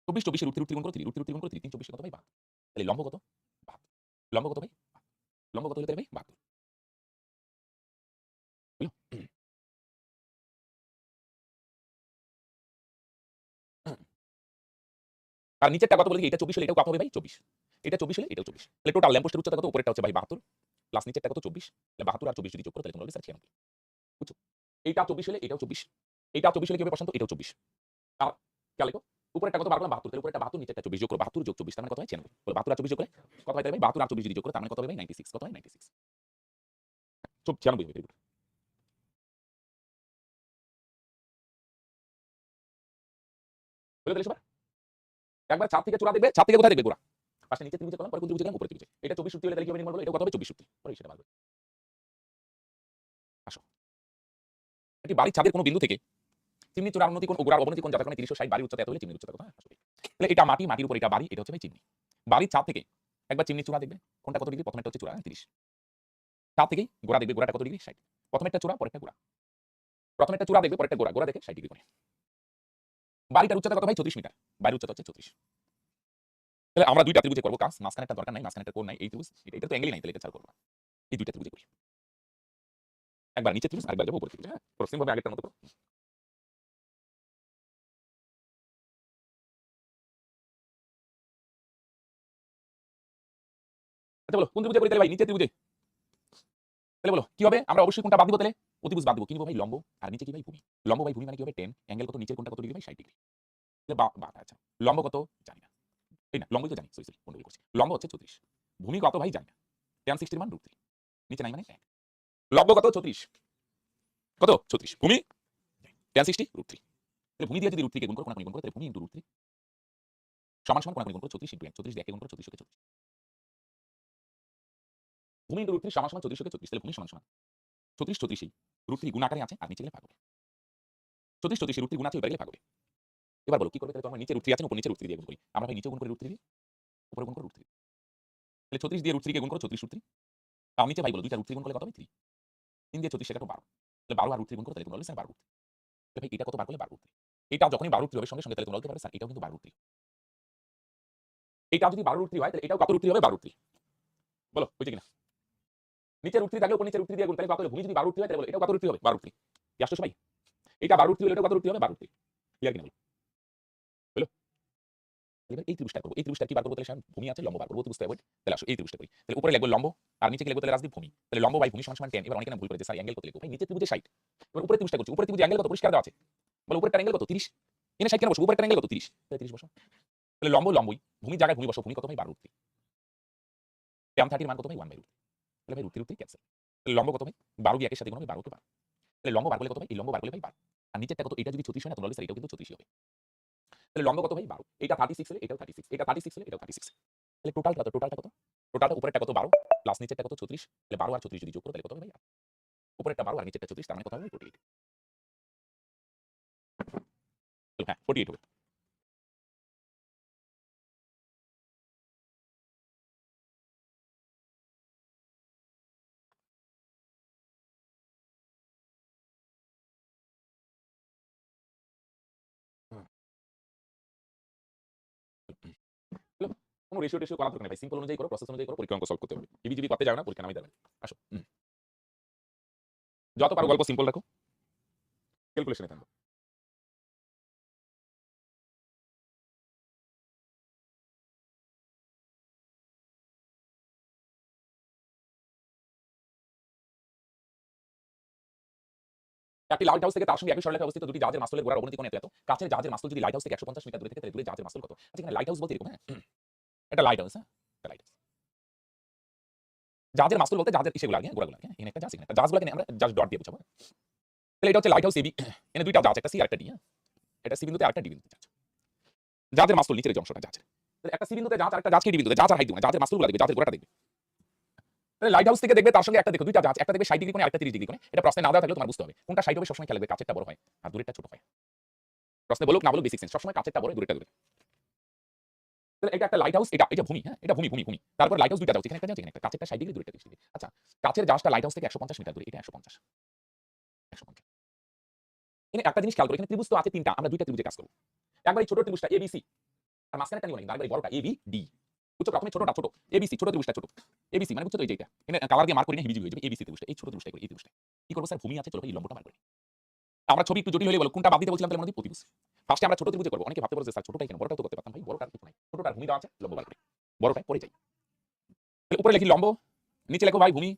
Speaker 1: 24 24 √3 গুণ করো 3, √3 গুণ করো 3, 3 24 কত ভাই? 72। তাহলে লম্ব কত? 72। লম্ব কত ভাই? 72। লম্ব কত হলে তাহলে ভাই? 72। হলো? আর নিচেরটা কত বলে কি? এটা 24 হলে এটাও কত হবে ভাই? 24। এটা 24 হলে এটাও 24। তাহলে টোটাল ল্যাম্পপোস্টের উচ্চতা কত? উপরেরটা হচ্ছে ভাই 72 প্লাস নিচেরটা কত? 24। তাহলে 72 আর 24 যদি যোগ করো তাহলে তোমরা বলবে স্যার 96। বুঝছো? এইটা 24 হলে এটাও 24। এইটা 24 হলে কি হবে প্রশান্ত? এটাও 24। আর খেয়াল রেখো উপরেরটা কত বার করলাম? 72। তাহলে উপরেরটা 72, নিচেরটা 24 যোগ করো। 72 যোগ 24 তার মানে কত হয়? 96। বলো 72 আর 24 যোগ করলে কত হয় তাহলে ভাই? 72 আর 24 যদি যোগ করো তার মানে কত হবে ভাই? 96। কত হয়? 96। 96 হবে। Very good. হলো তাহলে সবার? একবার ছাদ থেকে চূড়া দেখবে, ছাদ থেকে কোথায় দেখবে? গোড়া। পাশে নিচে ত্রিভুজে করলাম, পরে কোন ত্রিভুজে গেলাম? উপরে ত্রিভুজে। এটা 24 √3 হলে তাহলে কি হবে নির্ণয় করবো? এটা কত হবে? 24 √3। পরে সেটা বার করো। আসো। একটি বাড়ির ছাদের কোনো বিন্দু থেকে চিমনি চূড়ার উন্নতি কোণ ও গোড়ার অবনতি কোণ যথাক্রমে 30 ও 60, বাড়ির উচ্চতা এত হলে চিমনির উচ্চতা কত হয়? আসলে তাহলে এটা মাটি, মাটির উপর এটা বাড়ি, এটা হচ্ছে ভাই চিমনি। বাড়ির ছাদ থেকে একবার চিমনির চূড়া দেখবে, কোনটা কত ডিগ্রি? প্রথমেরটা হচ্ছে চূড়া 30। ছাদ থেকেই গোড়া দেখবে, গোড়াটা কত ডিগ্রি? 60। প্রথমেরটা চূড়া, পরেরটা গোড়া। প্রথমেরটা চূড়া দেখবে, পরেরটা গোড়া। গোড়া দেখে 60 ডিগ্রি কোণে। বাড়িটার উচ্চতা কত ভাই? 34 মিটার। বাড়ির উচ্চতা হচ্ছে 34। তাহলে আমরা দুইটা ত্রিভুজে করবো কাজ, মাঝখানেরটা দরকার নাই, মাঝখানেরটা কোণ নাই, এই ত্রিভুজ এটা তো অ্যাঙ্গেলই নাই, তাহলে এটা ছাড়া করবো না। এই দুইটা ত্রিভুজে করি, একবার নিচে ত্রিভুজ আরেকবার যাবো উপরে ত্রিভুজ, হ্যাঁ, সেম ভাবে আগেরটার মতো করো। আচ্ছা বলো কোন ত্রিভুজে করি তাহলে ভাই? নিচের ত্রিভুজে। তাহলে বলো কি হবে? আমরা অবশ্যই কোনটা বাদ দিব তাহলে? অতিভুজ বাদ দিব। কি নিব ভাই? লম্ব। আর নিচে কি ভাই? ভূমি। লম্ব বাই ভূমি মানে কি হবে? tan অ্যাঙ্গেল কত? নিচের কোণটা কত ডিগ্রি ভাই? 60 ডিগ্রি। তাহলে আচ্ছা। লম্ব কত? জানি না। এই না লম্বই তো জানি। সরি গন্ডগোল করছি। লম্ব হচ্ছে 34। ভূমি কত ভাই? জানি না। tan 60 এর মান √3। নিচে নাই মানে 1। লম্ব কত? 34। কত? 34। ভূমি tan 60 √3। তাহলে ভূমি দিয়ে যদি √3 কে গুণ করো কোণাকুণি গুণ করো তাহলে ভূমি √3 সমান কোণাকুণি গুণ করো 34 * 1 34 দিয়ে 1 কে গুণ করো 34 কে 34। ভূমি √3 সমান 34 কে 34 তাহলে ভূমি সমান 34 34 √3 গুণ আকারে আছে আর নিচে গেলে ভাগ হবে। 34 34 √3 গুণ আছে এবারে গেলে ভাগ হবে। এবার বলো কি করবে? তাহলে তো আমরা নিচে √3 আছে উপর নিচে √3 দিয়ে গুণ করি। আমরা ভাই নিচে গুণ করি √3 দিয়ে উপরে গুণ করি √3। তাহলে 34 দিয়ে √3 কে গুণ করো 34 √3 আর নিচে ভাই বলো দুইটা √3 গুণ করলে কত হবে? 3। 3 দিয়ে 34 সেটা তো 12। তাহলে 12 আর √3 গুণ করো তাহলে তোমরা বলবে স্যার 12 √3। তাহলে ভাই এটা কত বার করলে 12 √3। এটা যখনই 12 √3 হবে সঙ্গে সঙ্গে তাহলে তোমরা বলতে পারবে স্যার এটাও কিন্তু 12 √3। এটা যদি 12 √3 হয় তাহলে এটাও কত √3 হবে? 12 √3। বলো হইছে কিনা? নিচে √3 থাকলে উপর নিচে √3 দিয়ে গুণ তাহলে কত হবে? ভূমি যদি 12 √3 হয় তাহলে বলো এটাও কত √3 হবে? 12 √3। কি আসছো সবাই? এটা 12 √3 হলে এটাও কত √3 হবে? 12 √3। ক্লিয়ার কিনা বলো? হলো? এবার এই ত্রিভুজটা করব। এই ত্রিভুজটা কি বার করব? তাহলে স্যার ভূমি আছে লম্ব বার করব। ত্রিভুজটা অ্যাভয়েড। তাহলে আসো এই ত্রিভুজটা করি। তাহলে উপরে লিখব লম্ব আর নিচে কি লিখব? তাহলে রাজদীপ ভূমি। তাহলে লম্ব বাই ভূমি সমান সমান tan। এবার অনেকে না ভুল করে যে স্যার অ্যাঙ্গেল কত লিখব? ভাই নিচে ত্রিভুজে 60। এবার উপরে ত্রিভুজটা করছি। উপরে ত্রিভুজে অ্যাঙ্গেল কত পরিষ্কার দেওয়া আছে। বলো উপরেরটা অ্যাঙ্গেল কত? 30। এখানে 60 কেন বসবো? উপরেরটা অ্যাঙ্গেল কত? 30। তাহলে 30 বসো। তাহলে লম্ব লম্বই। ভূমির জায়গায় ভূমি বসো। ভূমি কত ভাই? 12 √3। tan 30 এর মান কত ভাই? 1/√3। তাহলে ভাই √3 ক্যান্সেল। তাহলে লম্ব কত ভাই? 12 দিয়ে একের সাথে গুণ হবে 12 কে 12। তাহলে লম্ব বার করলে কত ভাই? এই লম্ব বার করলে ভাই 12। আর নিচেরটা কত? এটা যদি 36 হয় না তোমরা বলবে স্যার এটাও কিন্তু 36 হবে। তাহলে লম্ব কত ভাই? 12। এটা 36 হলে এটাও 36। এটা 36 হলে এটাও 36। তাহলে টোটালটা কত? টোটালটা কত? টোটালটা উপরেরটা কত? 12 প্লাস নিচেরটা কত? 36। তাহলে 12 আর 36 যদি যোগ করো তাহলে কত হবে ভাই? উপরেরটা 12 আর নিচেরটা 36 তার মানে কত হবে? 48। হ্যাঁ 48 হবে। হলো? কোনো রেশিও টেশিও করার দরকার নেই ভাই। সিম্পল অনুযায়ী করো, প্রসেস অনুযায়ী করো, পরীক্ষার অঙ্ক সলভ করতে হবে। ইবি যদি করতে যাও না পরীক্ষা নামাই দেবে। আসো। যত পারো গল্প সিম্পল রাখো। ক্যালকুলেশনে থাকো। একটি লাইট হাউস থেকে তার সঙ্গে একই সরলরেখায় অবস্থিত দুটি জাহাজের মাস্তুলের গোড়ার অবনতি কোণ এত। কাছের জাহাজের মাস্তুল যদি লাইট হাউস থেকে 150 মিটার দূরে থাকে তাহলে দূরে জাহাজের মাস্তুল কত? আচ্ছা এখানে লাইট হাউস বলতে এরকম হ্যাঁ। এটা লাইট হাউস হ্যাঁ। এটা লাইট হাউস। জাহাজের মাস্তুল বলতে জাহাজের ইসেগুলো লাগে গোড়াগুলো লাগে। এখানে একটা জাহাজ এখানে একটা জাহাজগুলোকে আমরা জাস্ট ডট দিয়ে বোঝাবো। তাহলে এটা হচ্ছে লাইট হাউস এবি। এখানে দুইটা জাহাজ একটা সি আর একটা ডি হ্যাঁ। এটা সি বিন্দুতে আরেকটা ডি বিন্দুতে জাহাজ। জাহাজের মাস্তুল নিচের এই অংশটা জাহাজের। তাহলে একটা সি বিন্দুতে জাহাজ আরেকটা জাহাজকে ডি বিন্দুতে জাহাজের হাইট দিবে না জাহাজের মাস্তুলগুলো দেখবে জাহাজের গোড়াটা দেখবে। তাহলে লাইট হাউস থেকে দেখবে তার সঙ্গে একটা দেখো দুইটা জাহাজ একটা দেখবে 60 ডিগ্রি কোণে আরেকটা 30 ডিগ্রি কোণে। এটা প্রশ্নে না দেওয়া থাকলে তোমার বুঝতে হবে কোনটা 60 হবে সবসময় খেয়াল রাখবে কাছেরটা বড় হয় আর দূরেরটা ছোট হয়। প্রশ্নে বলুক না বলুক বেসিক সেন্স সবসময় কাছেরটা বড় দূরেরটা দূরে। তাহলে এটা একটা লাইট হাউস এটা ভূমি হ্যাঁ এটা ভূমি তারপর লাইট হাউস দুইটা জাহাজ এখানে একটা জাহাজ এখানে একটা কাছেরটা 60 ডিগ্রি দূরেরটা 30 ডিগ্রি। আচ্ছা কাছের জাহাজটা লাইট হাউস থেকে 150 মিটার দূরে এটা 150 150। এখানে একটা জিনিস খেয়াল করো এখানে ত্রিভুজ তো আছে তিনটা আমরা দুইটা ত্রিভুজে কাজ করব। একবার এই ছোট ত্রিভুজটা এবিসি আর মাঝখানে একটা নিয়ম নেই আরেকবার বড়টা এবি ডি। বুঝছো প্রথমে ছোটটা ছোট এবিসি ছোট ত্রিভুজটা ছোট এবিসি মানে বুঝছো তো এই যে এটা এখানে কালার দিয়ে মার্ক করে নিয়ে হিবিজি হয়ে যাবে এবিসি ত্রিভুজটা এই ছোট ত্রিভুজটা করি এই ত্রিভুজটা কি করব স্যার ভূমি আছে চলো এই লম্বটা বার করি। আমরা ছবি একটু জটিল হলে বলো কোনটা বাদ দিতে বলছিলাম তাহলে মনে হয় অতিভুজ। ফার্স্টে আমরা ছোট ত্রিভুজে করব অনেকে ভাবতে পারে যে স্যার ছোটটাই কেন বড়টাও তো করতে পারতাম ভাই বড়টার কিছু নাই ছোটটার ভূমি দেওয়া আছে লম্ব বার করি বড়টায় পড়ে যাই। তাহলে উপরে লিখি লম্ব নিচে লেখো ভাই ভূমি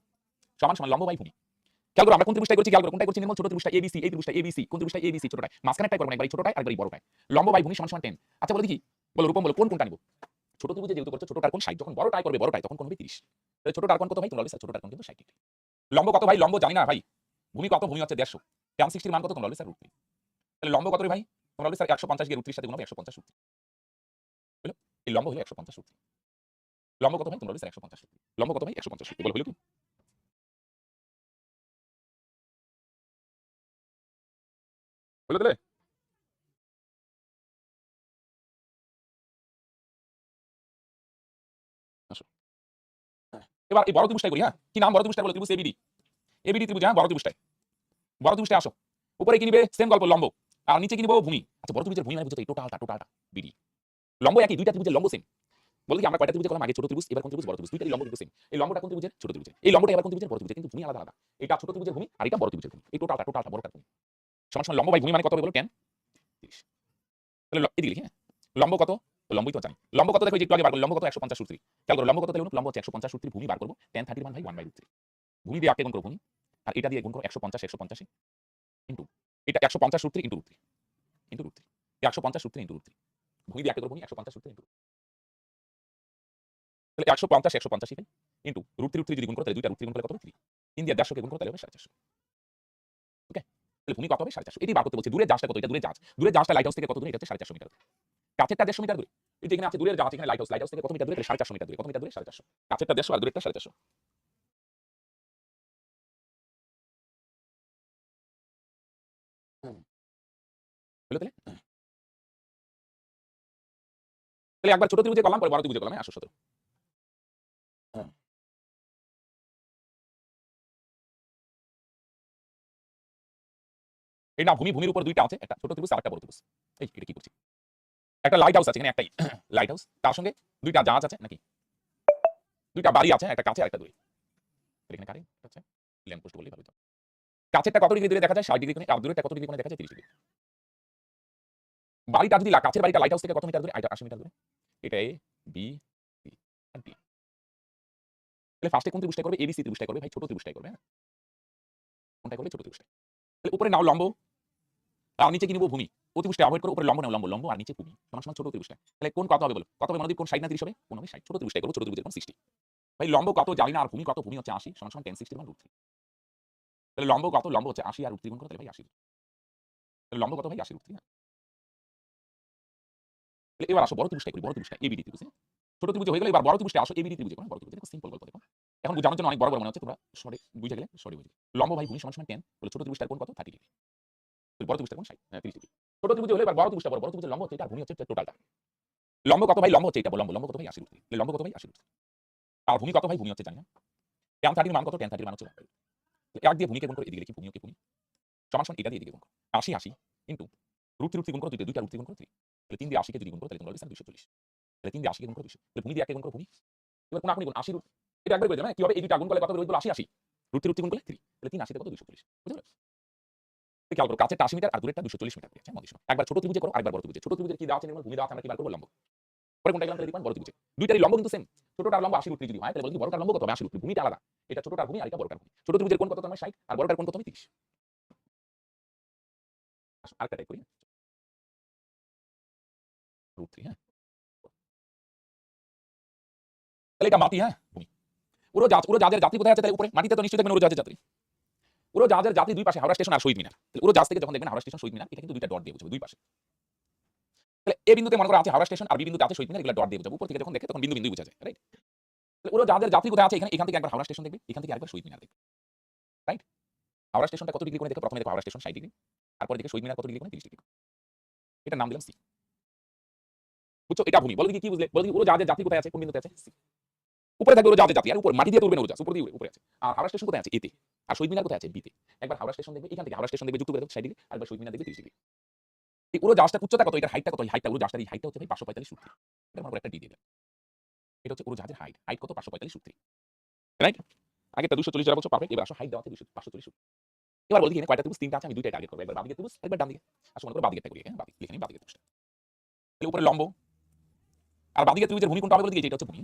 Speaker 1: সমান সমান লম্ব বাই ভূমি। খেয়াল করো আমরা কোন ত্রিভুজটাই করছি খেয়াল করো কোনটা করছি নির্মল ছোট ত্রিভুজটা এবিসি এই ত্রিভুজটা এবিসি কোন ত্রিভুজটা এবিসি ছোটটাই মাঝখানেরটাই করব না একবারই ছোটটাই আরেকবারই বড়টাই লম্ব বাই ভূমি সমান সমান 10। আচ্ছা বলো দেখি বলো রূপম বলো কোনটা নিব ছোট ত্রিভুজে যেহেতু করছো ছোটটার কোণ 60 যখন বড়টাই করবে বড়টাই তখন কোণ হবে 30। তাহলে ছোটটার কোণ কত ভাই তোমরা বলবে স্যার ছোটটার কোণ কিন্তু 60 ডিগ্রি। লম্ব কত ভাই লম্ব জানি না ভাই ভূমি কত ভূমি হচ্ছে 150 tan 60 এর মান কত তোমরা বলবে স্যার √3। তাহলে লম্ব কত রে ভাই তোমরা বলবে স্যার 150 গিয়ে √3 এর সাথে গুণ হবে 150 √3 হলো এই লম্ব হলো 150 √3 লম্ব কত ভাই তোমরা বলবে স্যার 150 √3 লম্ব কত ভাই 150 √3 বলো হলো কি হলো তাহলে আসো এবার এই বড় ত্রিভুজটাই করি হ্যাঁ কি নাম বড় ত্রিভুজটা বলো ত্রিভুজ এবিডি এবিডি ত্রিভুজ হ্যাঁ বড় ত্রিভুজটাই বড় ত্রিভুজটা আসো উপরে কি নিবে সেম গল্প লম্ব আর নিচে কি নিব ভূমি। আচ্ছা বড় ত্রিভুজের ভূমি মানে বুঝছো এই টোটালটা বিডি লম্ব একই দুইটা ত্রিভুজের লম্ব সেম বলি কি আমরা কয়টা ত্রিভুজে করলাম আগে ছোট ত্রিভুজ এবার কোন ত্রিভুজ বড় ত্রিভুজ দুইটাই লম্ব কিন্তু সেম এই লম্বটা কোন ত্রিভুজের ছোট ত্রিভুজের এই লম্বটা এবার কোন ত্রিভুজের বড় ত্রিভুজের কিন্তু ভূমি আলাদা আলাদা এটা ছোট ত্রিভুজের ভূমি আর এটা বড় ত্রিভুজের ভূমি এই টোটালটা বড়টা ভূমি সমান সমান লম্ব বাই ভূমি মানে কত হবে বলো 10 30। তাহলে এদিকে লিখি হ্যাঁ লম্ব কত তো লম্বই তো জানি। লম্ব কত দেখো এই যে একটু আগে বার করলাম, লম্ব কত 150 √3। খেয়াল করো লম্ব কত তাহলে লম্ব হচ্ছে 150 √3, ভূমি বার করব tan 30 মান ভাই 1/√3। ভূমি দিয়ে আগে গুণ করব ভূমি, আর এটা দিয়ে গুণ করব 150 150 ইনটু এটা 150 √3 ইনটু √3 ইনটু √3। 150 √3 ইনটু √3। ভূমি দিয়ে আগে করব ভূমি 150 √3 ইনটু, তাহলে 150 150 ভাই ইনটু √3 যদি গুণ করো তাহলে দুইটা √3 গুণ করলে কত হবে 3। 3 দিয়ে 150 কে গুণ করো তাহলে হবে 450। ওকে, তাহলে ভূমি কত হবে 450। এটি বার করতে বলছে। দূরের জাহাজটা কত? এটা দূরের জাহাজ। দূরের জাহাজটা লাইট হাউস থেকে কত দূরে? এটা হচ্ছে 450 মিটার। কাছেরটা 150 মিটার দূরে। এই যে এখানে আছে দূরের জাহাজ, এখানে লাইট হাউস। লাইট হাউস থেকে কত মিটার দূরে? 450 মিটার দূরে। কত মিটার দূরে? 450। কাছেরটা 150 আর দূরেরটা 450। হলো তাহলে? তাহলে একবার ছোট ত্রিভুজে করলাম, পরে বড় ত্রিভুজে করলাম 817। এই না ভূমির উপর দুইটা আছে, একটা ছোট ত্রিভুজ আর একটা বড় ত্রিভুজ। এই এটা কি করছি? একটা লাইট হাউস আছে এখানে, একটাই লাইট হাউস, তার সঙ্গে দুইটা জাহাজ আছে নাকি? দুইটা বাড়ি আছে, একটা কাছে আর একটা দূরে। এখানে কারে আছে ল্যাম্প পোস্ট বলেই ভালো। কাছেরটা কত ডিগ্রি দূরে দেখা যায়? 60 ডিগ্রি কোণে, আর দূরেরটা কত ডিগ্রি কোণে দেখা যায়? 30 ডিগ্রি। বাড়িটা যদি কাছের বাড়িটা লাইট হাউস থেকে কত মিটার দূরে? 80 মিটার দূরে। এটা A B C R D. তাহলে ফার্স্টে কোন ত্রিভুজটা করবে? এবিসি ত্রিভুজটা করবে ভাই, ছোট ত্রিভুজটাই করবে। হ্যাঁ, কোনটা করবে? ছোট ত্রিভুজটা। তাহলে উপরে নাও লম্ব, আর নিচে কি নিব? ভূমি। ও ত্রিভুজটা অ্যাভয়েড করো, উপরে লম্ব নাও, লম্ব আর নিচে ভূমি সমান সমান ছোট ত্রিভুজটা। তাহলে কোন কত হবে বলো? কত হবে? মনোদীপ কোন 60 না 30 হবে? কোন হবে 60। ছোট ত্রিভুজটাই করব, ছোট ত্রিভুজের কোন 60। ভাই লম্ব কত জানি না, আর ভূমি কত? ভূমি হচ্ছে 80 সমান সমান tan 60 মান √3। তাহলে লম্ব কত? লম্ব হচ্ছে 80 আর √3 গুণ করো তাহলে ভাই 80। তাহলে লম্ব কত ভাই? 80 √3। তাহলে এবার আসো বড় ত্রিভুজটাই করি, বড় ত্রিভুজটা এবিডি ত্রিভুজ। ছোট ত্রিভুজ হয়ে গেলে এবার বড় ত্রিভুজটা আসো, এবিডি ত্রিভুজে করো। বড় ত্রিভুজ দেখো সিম্পল গল্প দেখো। এখন বোঝানোর জন্য অনেক বড় বড় মনে হচ্ছে, তোমরা সরে বুঝে গেলে সরে বুঝে। লম্ব ভাই ভূমি সমান সমান tan, বলে ছোট ত্রিভুজটার কোণ কত? 30 ডিগ্রি। বড় ত্রিভুজটার কোণ 30 ডিগ্রি। ছোট ত্রিভুজ হলে এবার বড় ত্রিভুজটা বড় ত্রিভুজের লম্ব হচ্ছে এটা, আর ভূমি হচ্ছে টোটালটা। লম্ব কত ভাই? লম্ব হচ্ছে এটা, লম্ব কত ভাই? 80 √3। তাহলে লম্ব কত ভাই? 80 √3। আর ভূমি কত ভাই? ভূমি হচ্ছে জানি না। tan 30 মান কত? tan 30 মান হচ্ছে 1/2। এক দিয়ে ভূমিকে গুণ করে এদিকে লিখি, ভূমিকে ভূমি সমান সমান এটা দিয়ে এদিকে গুণ করো 80 ইনটু √3 গুণ করো, দুইটা √3 গুণ করো 3। তাহলে 3 দিয়ে 80 কে যদি গুণ করো তাহলে তোমরা হবে 240। তাহলে 3 দিয়ে 80 কে গুণ করো 200। তাহলে ভূমি দিয়ে 1 কে গুণ করো ভূমি। এবার কোন আপনি গুণ 80 এটা একবার করে দেবেন। কি হবে? এই দুইটা গুণ করলে কত হবে? 80 80 √3 গুণ করলে 3। তাহলে 3 80 তে কত? 240। বুঝতে পারলে? খেয়াল করো, কাছেরটা 80 মিটার আর দূরেরটা 240 মিটার দিয়েছে। মনে দিছো একবার ছোট ত্রিভুজে করো, আরেকবার বড় ত্রিভুজে। ছোট ত্রিভুজের কি দেওয়া আছে? নির্মল ভূমি দেওয়া আছে, আমরা কি বার করব? লম্ব। পরে কোনটা গেলাম তাহলে দিবেন বড় ত্রিভুজে। দুইটারই লম্ব কিন্তু সেম। ছোটটার লম্ব 80 √3 যদি হয় তাহলে বলছি বড়টার লম্ব কত হবে? 80 √3। ভূমিটা আলাদা, এটা ছোটটার ভূমি আর এটা বড়টার ভূমি। ছোট ত্রিভুজের কোণ কত? তোমার 60 আর বড়টার কোণ কত? 30। আরেকটা টাইপ করি √3। হ্যাঁ, তাহলে এটা মাটি। হ্যাঁ, ভূমি। উড়োজাহাজের যাত্রী কোথায় আছে? তাহলে উপরে মাটিতে তো নিশ্চয়ই দেখবেন উড়োজাহাজের যাত্রী। উড়োজাহাজের যাত্রী দুই পাশে হাওড়া স্টেশন আর শহীদ মিনার। তাহলে উড়োজাহাজ থেকে যখন দেখবেন হাওড়া স্টেশন শহীদ মিনার, এটা কিন্তু দুইটা ডট দিয়ে বুঝবে দুই পাশে। তাহলে এ বিন্দুতে মনে করো আছে হাওড়া স্টেশন আর বি বিন্দুতে আছে শহীদ মিনার, এগুলো ডট দিয়ে বুঝাবো। উপর থেকে যখন দেখে তখন বিন্দু বিন্দু বোঝা যায়, রাইট? তাহলে উড়োজাহাজের যাত্রী কোথায় আছে? এখান থেকে একবার হাওড়া স্টেশন দেখবে, এখান থেকে আরেকবার শহীদ মিনার দেখবে, রাইট? হাওড়া স্টেশনটা কত ডিগ্রি করে দেখো? প্রথমে দেখো হাওড়া স্টেশন 60 ডিগ্রি, তারপরে দেখে শহীদ মিনার কত ডিগ্রি করে? 30 ডিগ্রি। এটা নাম দিলাম সি। বুঝছো? এটা ভূমি। বলো কি বুঝলে? বলো উড়োজাহাজের যাত্রী কোথায় আছে? কোন বিন্দুতে আছে? সি। উপরে থাকবে উড়োজাহাজের যাত্রী, আর উপর মাটি দিয়ে তুলবেন উড়োজাহাজ, উপর দিয়ে উপরে আছে। আর হাওড়া স্টেশন কোথায় আছে? এতে। আর শহীদ মিনার কোথায় আছে? বিতে। একবার হাওড়া স্টেশন দেখবে, এখান থেকে হাওড়া স্টেশন দেখবে যুক্ত করে 60 ডিগ্রি, আরেকবার শহীদ মিনার দেখবে 30 ডিগ্রি। এই উড়োজাহাজটার উচ্চতা কত? এটার হাইটটা কত? এই হাইটটা উড়োজাহাজটার এই হাইটটা হচ্ছে ভাই 545 √3। এটা মনে করে একটা ডি দিয়ে দেন। এটা হচ্ছে উড়োজাহাজের হাইট। হাইট কত? 545 √3, রাইট? আগেরটা 240 যারা বলছো পারফেক্ট। এবার আসো হাইট দেওয়া আছে 540 √3। এবার বলি এখানে কয়টা ত্রিভুজ? তিনটা আছে, আমি দুইটাই টার্গেট করব। একবার বাদিকে ত্রিভুজ, একবার ডান দিকে। আসো মনে করো বাদিকেরটা করি। হ্যাঁ, বাদিক লিখে নিই বাদিকের ত্রিভুজটা। তাহলে উপরে লম্ব আর বাদিকের ত্রিভুজের ভূমি কোনটা হবে? বলে দিই, এটা হচ্ছে ভূমি।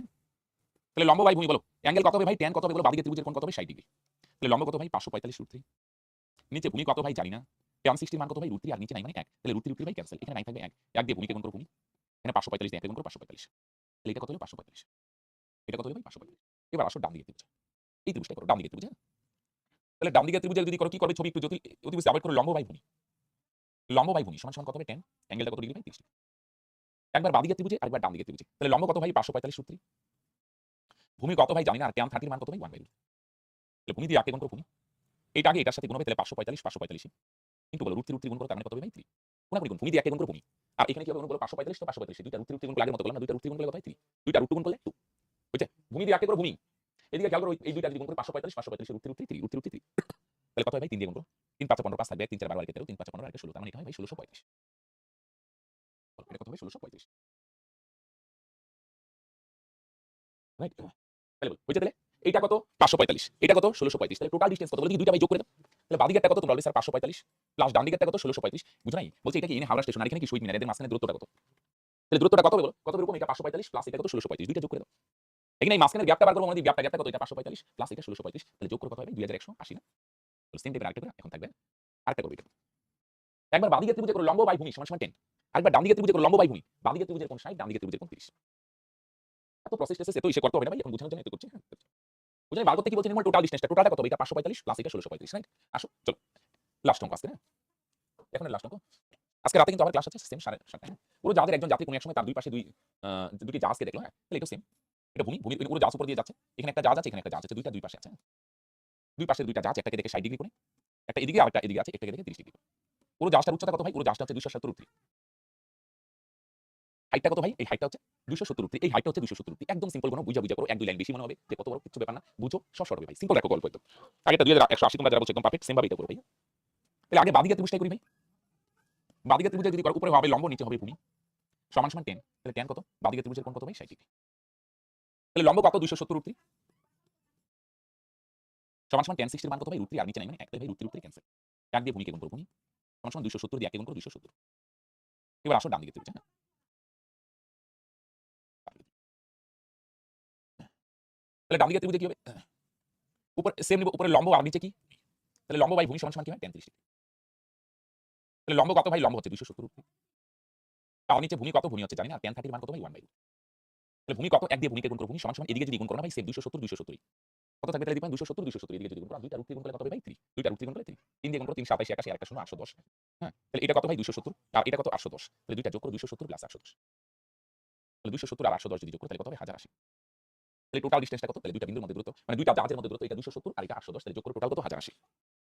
Speaker 1: তাহলে লম্ব বাই ভূমি বলো। অ্যাঙ্গেল কত হবে ভাই? tan কত হবে বলো? বাদিকের ত্রিভুজের কোণ কত হবে? 60 ডিগ্রি। তাহলে লম্ব কত ভাই? 545 √3। নিচে ভূমি কত ভাই? জানি না। tan 60 মান কত ভাই? √3 আর নিচে নাই মানে 1। তাহলে √3 ভাই ক্যান্সেল। এখানে নাই থাকবে 1। 1 দিয়ে ভূমিকে গুণ করো ভূমি। এখানে 545 দিয়ে 1 কে গুণ করো 545। তাহলে এটা কত হলো? 545। এটা কত হলো ভাই? 545। এবার আসো ডান দিকের ত্রিভুজ। এই ত্রিভুজটা করো ডান দিকের ত্রিভুজ। তাহলে ডান দিকের ত্রিভুজের যদি করো কি করবে? ছবি একটু জটিল, অতি বেশি অ্যাভয়েড করো। লম্ব বাই ভূমি। লম্ব বাই ভূমি সমান সমান কত হবে? tan। অ্যাঙ্গেলটা কত ডিগ্রি ভাই? 30 ডিগ্রি। একবার বাদিকের ত্রিভুজে, আরেকবার ডান দিকের ত্রিভুজে। তাহলে লম্ব কত ভাই? 545 √3। ভূমি কত ভাই? জানি না। আর tan 30 মান কত ভাই? 1/√3। তাহলে ভূমি দিয়ে আগে গুণ করো ভূমি। এইটা আগে এটার সাথে গুণ হবে, তাহলে 545 কিন্তু বলো √3 গুণ করো, তার মানে কত হবে ভাই? 3। কোনাকুনি গুণ। ভূমি দিয়ে আগে গুণ করো ভূমি। আর এখানে কি হবে? গুণ করো 545 তো 545। দুইটা √3 গুণ করলে আগের মতো করলাম না, দুইটা √3 গুণ করলে কত হয়? 3। দুইটা √2 গুণ করলে 2। বুঝছে? ভূমি দিয়ে আগে করো ভূমি। এদিকে খেয়াল করো, এই দুইটা যদি গুণ করো 545 √3 3 তাহলে কত হয় ভাই? 3 দিয়ে গুণ করো। 3 5 15 5 থাকবে, 3 4 12 আর 13, 3 5 15 আর 16, তার মানে এটা হয় ভাই 1635। এটা কত হয়? 1635, রাইট? তাহলে বল বুঝছে? তাহলে এইটা কত? 545, এটা কত? 1635। তাহলে টোটাল ডিসটেন্স কত? বলে কি দুইটা ভাই যোগ করে দাও। তাহলে বাদিকেরটা কত? তোমরা বলবে স্যার 545 প্লাস ডান দিকেরটা কত? 1635। বুঝছো নাই? বলছে এটা কি এনে হাওড়া স্টেশন আর এখানে কি শহীদ মিনার, এদের মাঝখানে দূরত্বটা কত? তাহলে দূরত্বটা কত হবে বলো? কত এরকম? এটা 545 প্লাস এটা কত 1635 দুইটা যোগ করে দাও। এখানে এই মাঝখানের গ্যাপটা বার করব মানে গ্যাপটা কত? এটা 545 প্লাস এটা 1635 তাহলে যোগ করে কত হবে? 2180 না? তাহলে সেম টাইপের আরেকটা করে এখন থাকবে। আরেকটা করব এটা। একবার বাঁদিকের ত্রিভুজে করো লম্ব বাই ভূমি সমান সমান 10। আরেকবার ডান দিকের ত্রিভুজে করো লম্ব বাই ভূমি। বাঁদিকের ত্রিভুজের কোণ 60 ডান দিকের ত্রিভুজের কোণ 30। এত প্রসেস টেসেস এত ইসে করতে হবে না ভাই, এখন বোঝানোর জন্য এত করছি। হ্যাঁ। বুঝলেন বার করতে কি বলছেন নির্মল টোটাল ডিসটেন্সটা। টোটালটা কত? এটা 545 প্লাস এটা 1635 রাইট? আসো চলো। লাস্ট অঙ্ক আজকে, হ্যাঁ? এখন লাস্ট অঙ্ক। আজকে রাতে কিন্তু আমার ক্লাস আছে সেম 7:30। পুরো জাহাজের একজন যাত্রী কোনো এক সময় তার দুই পাশে দুটি জাহাজকে দেখলো, হ্যাঁ? তাহলে এটা সেম। এটা ভূমির পুরো জাহাজ উপর দিয়ে যাচ্ছে। এখানে একটা জাহাজ আছে, এখানে একটা জাহাজ আছে। দুই পাশে আছে। দুই পাশে দুইটা জাহাজ, একটাকে দেখে 60 ডিগ্রি করে, একটা এদিকে আরেকটা এদিকে আছে, একটাকে দেখে 30 ডিগ্রি করে। পুরো জাহাজটার উচ্চতা কত ভাই? পুরো জাহাজটা হচ্ছে 270 উর্ধ্বী। হাইটটা কত ভাই? এই হাইটটা হচ্ছে 270 উর্ধ্বী। এই হাইটটা হচ্ছে 270 উর্ধ্বী। একদম সিম্পল কোনো বুঝা করো, এক দুই লাইন বেশি মনে হবে যে কত বড় কিছু ব্যাপার না। বুঝো সব শর্ট হবে ভাই। সিম্পল রাখো গল্প একদম। আগেটা 2180 তোমরা যারা বলছো একদম পারফেক্ট সেম ভাবে এটা করো ভাই। তাহলে আগে বাঁদিকের ত্রিভুজটাই করি ভাই। বাঁদিকের ত্রিভুজে যদি করো উপরে হবে লম্ব নিচে হবে ভূমি সমান সমান 10। তাহলে 10 কত? বাঁদিকের ত্রিভুজের কোণ কত ভাই? 60 ডিগ্রি। তাহলে লম্ব কত? 270 উর্ধ্বী সমান সমান 10 60 এর মান কত ভাই? √3 আর নিচে নাই মানে এক ভাই √3 ক্যান্সেল। এক দিয়ে ভূমিকে গুণ করো, ভূমি সমান সমান 270 দিয়ে একে গুণ করো 270। এবার আসো ডান দিকের ত্রিভুজ, হ্যাঁ? তাহলে ডান দিকের ত্রিভুজে কি হবে? উপরে সেম নিব, উপরে লম্ব আর নিচে কি? তাহলে লম্ব বাই ভূমি সমান সমান কি হয়? 10 30 ডিগ্রি। তাহলে লম্ব কত ভাই? লম্ব হচ্ছে 270 উর্ধ্বী। আর নিচে ভূমি কত? ভূমি হচ্ছে জানি না। tan 30 এর মান কত ভাই? 1/2। তাহলে ভূমি কত? এক দিয়ে ভূমিকে গুণ করো, ভূমি সমান সমান এদিকে যদি গুণ করো না ভাই সেম 270 270 কত থাকবে? তাহলে দেখবেন 270 এদিকে যদি গুণ করো, দুইটা √3 গুণ করলে কত হবে ভাই? 3। দুইটা √3 গুণ করলে 3। 3 দিয়ে গুণ করো 3 27 81 আর একটা 0 810। হ্যাঁ? তাহলে এটা কত ভাই? 270 আর এটা কত? 810। তাহলে দুইটা যোগ করো 270 প্লাস 810। তাহলে 270 আর 810 যদি যোগ করো তাহলে কত হবে? 1080। তাহলে টোটাল ডিসটেন্সটা কত? তাহলে দুইটা বিন্দুর মধ্যে দূরত্ব মানে দুইটা জাহাজের মধ্যে দূরত্ব এটা 270 আর এটা 810 তাহলে যোগ করে টোটাল কত? 1080।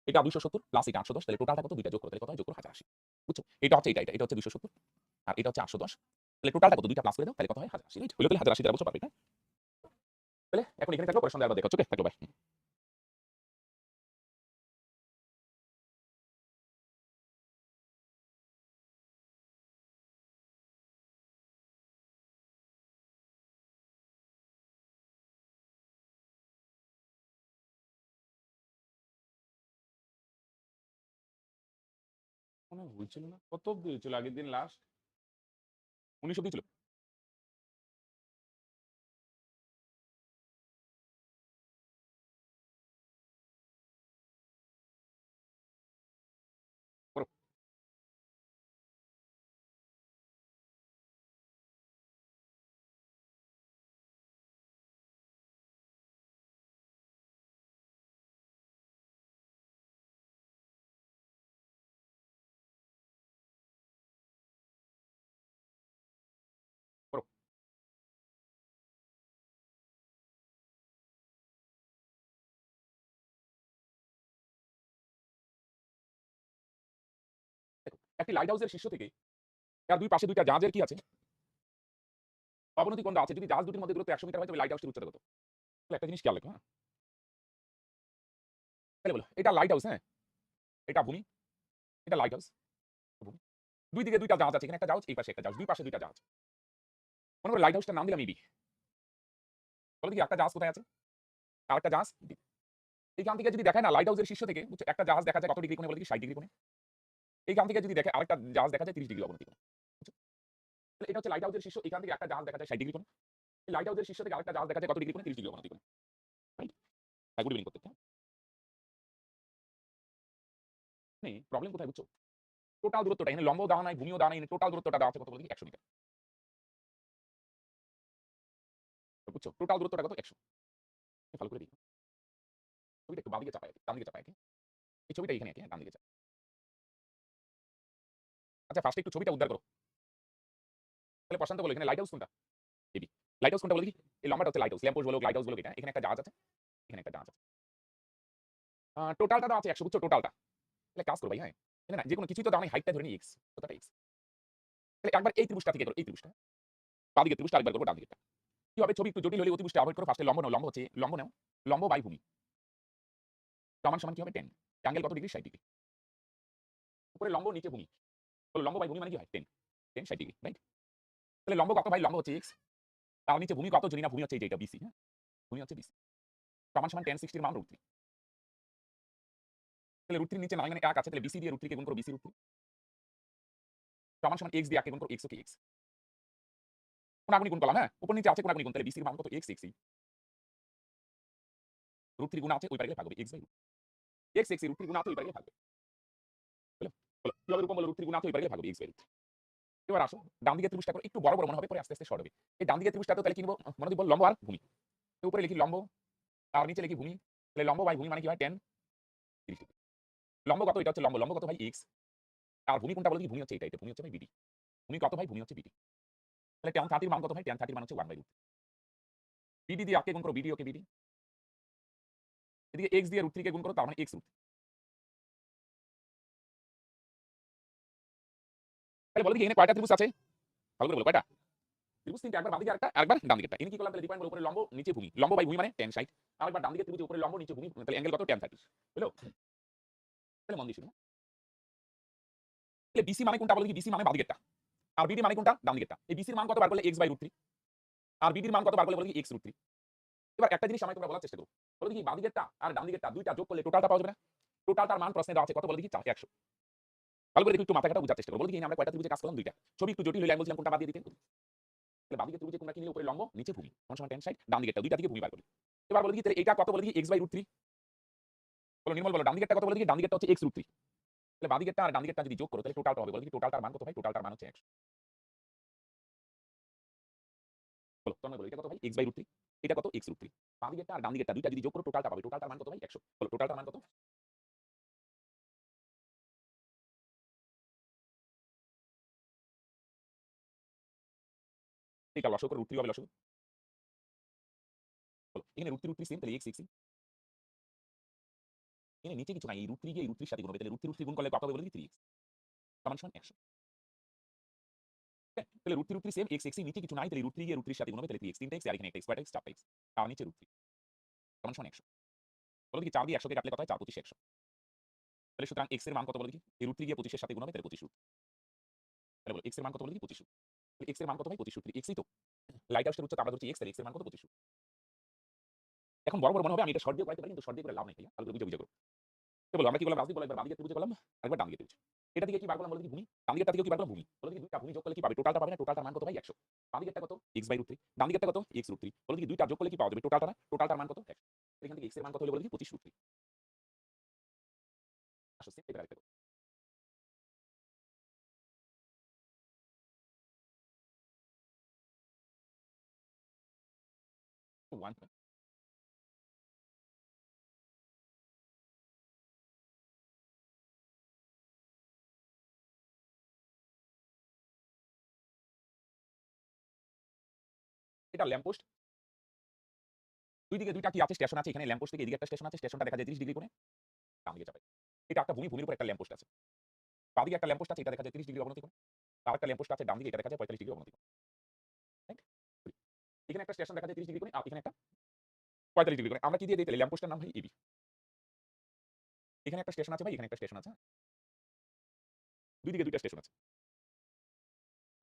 Speaker 1: এটা 270 প্লাস এটা 810 তাহলে টোটালটা কত? দুইটা যোগ করো তাহলে কত হয়? যোগ করো 1080। বুঝছো? এটা হচ্ছে এটা হচ্ছে 270 আর এটা হচ্ছে 810। তাহলে টোটালটা কত? দুইটা প্লাস করে দাও তাহলে কত হয়? 1080 রাইট? হলো তাহলে 1080 দ্বারা বলছো পারফেক্ট, হ্যাঁ? তাহলে এখন এখানে থাকলো, পরের সন্ধ্যায় আবার দেখা হচ্ছে। ওকে থাকলো, বাই।
Speaker 2: মনে হয় হয়েছিল না, কত অব্দি হয়েছিল আগের দিন লাস্ট?
Speaker 1: 19 অব্দি ছিল। করো। করো। দেখো, একটি লাইট হাউসের শীর্ষ থেকে তার দুই পাশে দুইটা জাহাজের কি আছে? অবনতি কোণ আছে। যদি জাহাজ দুটির মধ্যে দূরত্ব 100 মিটার হয় তবে লাইট হাউসটির উচ্চতা কত? তাহলে একটা জিনিস খেয়াল রাখো, হ্যাঁ? তাহলে বলো এটা লাইট হাউস, হ্যাঁ? এটা ভূমি, এটা লাইট হাউস, ভূমি। দুই দিকে দুইটা জাহাজ আছে, এখানে একটা জাহাজ, এই পাশে একটা জাহাজ, দুই পাশে দুইটা জাহাজ। মনে করো লাইট হাউসটার নাম দিলাম ইবি। বলো দেখি একটা জাহাজ কোথায় আছে? আর একটা জাহাজ এইখান থেকে যদি দেখায় না লাইট হাউসের শীর্ষ থেকে, বুঝছো? একটা জাহাজ দেখা যায় কত ডিগ্রি কোণে? বলে দেখি 60 ডিগ্রি কোণে। এইখান থেকে যদি দেখে আরেকটা জাহাজ দেখা যায় 30 ডিগ্রি অবনতি কোণে। বুঝছো? তাহলে এটা হচ্ছে লাইট হাউসের শীর্ষ। এখান থেকে একটা জাহাজ দেখা যায় 60 ডিগ্রি কোণে। এই লাইট হাউসের শীর্ষ থেকে আরেকটা জাহাজ দেখা যায় কত ডিগ্রি কোণে? 30 ডিগ্রি অবনতি কোণে। রাইট? গুড ইভিনিং করতে, হ্যাঁ? প্রবলেম কোথায় বুঝছো? টোটাল দূরত্বটা এখানে লম্ব দেওয়া নাই, ভূমিও দেওয়া নাই, টোটাল দূরত্বটা দেওয়া আছে কত? বলে দেখি 100 মিটার। বুঝছো? টোটাল দূরত্বটা কত? 100। ভালো করে দেখি। ছবিটা একটু বাঁদিকে চাপায়, ডান দিকে চাপায়। এই ছবিটা এখানে ডান দিকে চাপায়। আচ্ছা ফার্স্টে একটু ছবিটা উদ্ধার করো। তাহলে প্রশান্ত বলো এখানে লাইট হাউস কোনটা? এবি। লাইট হাউস কোনটা বলে দেখি? এই লম্বাটা হচ্ছে লাইট হাউস। ল্যাম্প পোস্ট বলো, লাইট হাউস বলো, এটা। এখানে একটা জাহাজ আছে, এখানে একটা জাহাজ আছে। টোটালটা দেওয়া আছে 100, বুঝছো? টোটালটা। তাহলে কাজ করো ভাই, হ্যাঁ? এখানে না যেকোনো কিছুই তো দেওয়া নাই, হাইটটা ধরে নিই x, কতটা x। তাহলে একবার এই ত্রিভুজটা থেকে করো, এই ত্রিভুজটা। বাঁদিকের ত্রিভুজটা আরেকবার করবো ডান দিকেরটা। কি হবে? ছবি একটু জটিল হলে অতিভুজটা অ্যাভয়েড করো। ফার্স্টে লম্ব নাও, লম্ব হচ্ছে লম্ব নাও, লম্ব বাই ভূমি সমান সমান কি হবে? 10। অ্যাঙ্গেল কত ডিগ্রি? 60 ডিগ্রি। উপরে লম্ব নিচে ভূমি। তাহলে লম্ব বাই ভূমি মানে কি হয়? 10। 10 60 ডিগ্রি, রাইট? তাহলে লম্ব কত ভাই? লম্ব হচ্ছে x আর নিচে ভূমি কত? জানি না, ভূমি হচ্ছে এইটা BC, হ্যাঁ? ভূমি হচ্ছে BC সমান সমান 10 60 এর মান √3। তাহলে √3 নিচে নাই মানে 1 আছে, তাহলে BC দিয়ে √3 কে গুণ করো, BC √3 সমান সমান x দিয়ে 1 কে গুণ করো, x ও কি x। কোনাকুনি গুণ করলাম, হ্যাঁ? উপর নিচে আছে কোনাকুনি গুণ, তাহলে বিসির মান কত? x x √3 গুণ আছে ওই পারে গেলে ভাগ হবে x বাই x x √3 গুণ আছে ওই পারে গেলে ভাগ হবে। হলো? হলো। কিভাবে রূপম হলো √3 গুণ আছে ওই পারে গেলে ভাগ হবে x বাই √3। এবার আসো ডান দিকের ত্রিভুজটা করো, একটু বড় বড় মনে হবে, পরে আস্তে আস্তে শর্ট হবে। এই ডান দিকের ত্রিভুজটা তো তাহলে কি নিব? মনে দিব লম্ব আর ভূমি। তো উপরে লিখি লম্ব আর নিচে লিখি ভূমি। তাহলে লম্ব বাই ভূমি মানে কি হয়? tan 30 degree. লম্ব কত? এটা হচ্ছে লম্ব। লম্ব কত ভাই? x। আর ভূমি কোনটা বলো দেখি? ভূমি হচ্ছে এটা, ভূমি হচ্ছে ভাই BD। ভূমি কত ভাই? ভূমি হচ্ছে BD। তাহলে tan 30 এর মান কত ভাই? tan 30 এর মান হচ্ছে 1/√3। BD দিয়ে আকে গুণ করো, BD ওকে BD। এদিকে x দিয়ে √3 কে গুণ করো, তার মানে x √3। তাহলে বলো দেখি এখানে কয়টা ত্রিভুজ আছে? ভালো করে বলো কয়টা? ত্রিভুজ তিনটা, একবার বামদিকে আরেকটা, আরেকবার ডান দিকেরটা। এখানে কি করলাম? তাহলে ডিফাইন করলাম উপরে লম্ব, নিচে ভূমি। লম্ব বাই ভূমি মানে tan 60। আরেকবার ডান দিকের ত্রিভুজে উপরে লম্ব, নিচে ভূমি, তাহলে অ্যাঙ্গেল কত? tan 30। হলো? তাহলে মন দিয়ে শুনো। তাহলে BC মানে কোনটা বলো দেখি? BC মানে বামদিকেরটা। আর BD মানে কোনটা? ডান দিকেরটা। এই BC এর মান কত বার করলে x/√3, আর BD এর মান কত বার করলে বলো দেখি x√3। এবার একটা জিনিস আমাকে তোমরা বলার চেষ্টা করো। বলো দেখি বামদিকেরটা আর ডান দিকেরটা দুইটা যোগ করলে টোটালটা পাওয়া যাবে না? টোটালটার মান প্রশ্নে দেওয়া আছে কত বলো দেখি? 100। ভালো করে দেখো, একটু মাথা খাটা বোঝার চেষ্টা করো। বলো দেখি আমরা কয়টা ত্রিভুজে কাজ করলাম? দুইটা। ছবি একটু জটিল হইলে আমি বলছিলাম কোনটা বাদ দিয়ে দিতে। তাহলে বামদিকের ত্রিভুজে কোনটা কি নিলে? উপরে লম্ব, নিচে ভূমি, সমান tan 60। ডান দিকেরটা দুইটা থেকে ভূমি বার করি। এবার বলো দেখি তাহলে এটা কত বলো দেখি? x/√3। বলো নির্মল বলো ডান দিকেরটা কত বলো দেখি? ডান দিকেরটা হচ্ছে x√3। তাহলে বামদিকেরটা আর ডান দিকেরটা যদি যোগ করো তাহলে টোটালটা হবে। বলো দেখি টোটালটার মান কত ভাই? টোটালটার মান হচ্ছে 100। বলো তোমরা বলো এটা কত ভাই? x/√3। এটা কত? x√3। বামদিকেরটা আর ডান দিকেরটা দুইটা যদি যোগ করো টোটালটা পাবে। টোটালটার মান কত ভাই? 100। বলো টোটালটার মান কত? এটা লসাগু করে √3 হবে লসাগু। বলো এখানে √3 সেম, তাহলে x x। এখানে নিচে কিছু নাই, এই √3 গিয়ে এই √3 এর সাথে গুণ হবে, তাহলে √3 গুণ করলে কত হবে বলে দিই? 3x সমান সমান 100। হ্যাঁ, তাহলে √3 সেম, x x নিচে কিছু নাই, তাহলে √3 গিয়ে √3 এর সাথে গুণ হবে, তাহলে 3x 3x আর এখানে একটা x, কয়টা x? 4টা x। আর নিচে √3 সমান সমান 100। বলো দেখি 4 দিয়ে 100 কে কাটলে কত হয়? 4 25 100। তাহলে সুতরাং x এর মান কত বলো দেখি? এই √3 গিয়ে 25 এর সাথে গুণ হবে, তাহলে 25 তাহলে বলো x এর মান কত বলো দেখি? 25। তাহলে x এর মান কত ভাই? 25 x ই তো। লাইট হাউসের উচ্চতা আমরা ধরছি x, তাহলে x এর মান কত? 25। এখন বড় বড় মনে হবে আমি এটা শর্ট দিয়ে করাইতে পারি, কিন্তু শর্ট দিয়ে করে লাভ নেই ভাইয়া, ভালো করে বুঝে বুঝে করো। তো বলো আমরা কি করলাম? রাজদীপ বলো একবার বাম দিকে ত্রিভুজে করলাম, আরেকবার ডান দিকে ত্রিভুজ। এটা থেকে কি বার করলাম বলো দেখি? ভূমি। ডান দিকেরটা থেকে কি বার করলাম? ভূমি। বলো দেখি দুইটা ভূমি যোগ করলে কি পাবে? টোটালটা পাবে না? টোটালটার মান কত ভাই? 100। বাম দিকেরটা কত? x/√3। ডান দিকেরটা কত? x√3। বলো দেখি দুইটা যোগ করলে কি পাওয়া যাবে? টোটালটা না? টোটালটার মান কত? 100। এখান থেকে x এর মান কত হলো বলো দেখি? 25√3। আসো সেম এবার আরেকটা করো। 1 এটা ল্যাম্প পোস্ট। দুই দিকে দুইটা কি আছে? স্টেশন আছে। এখানে ল্যাম্প পোস্ট থেকে এদিকে একটা স্টেশন আছে। স্টেশনটা দেখা যায় 30 ডিগ্রি কোণে। ডান দিকে চাপাই। এটা একটা ভূমি, ভূমির উপর একটা ল্যাম্প পোস্ট আছে। বাঁদিকে একটা ল্যাম্প পোস্ট আছে, এটা দেখা যায় 30 ডিগ্রি অবনতি কোণে। আর একটা ল্যাম্প পোস্ট আছে ডান দিকে, এটা দেখা যায় 45 ডিগ্রি অবনতি কোণে। রাইট? এখানে একটা স্টেশন দেখা যায় 30 ডিগ্রি কোণে, আর এখানে একটা 45 ডিগ্রি কোণে। আমরা কি দিয়ে দেই তাহলে? ল্যাম্প পোস্টের নাম ভাই এবি। এখানে একটা স্টেশন আছে ভাই, এখানে একটা স্টেশন আছে। দুই দিকে দুইটা স্টেশন আছে।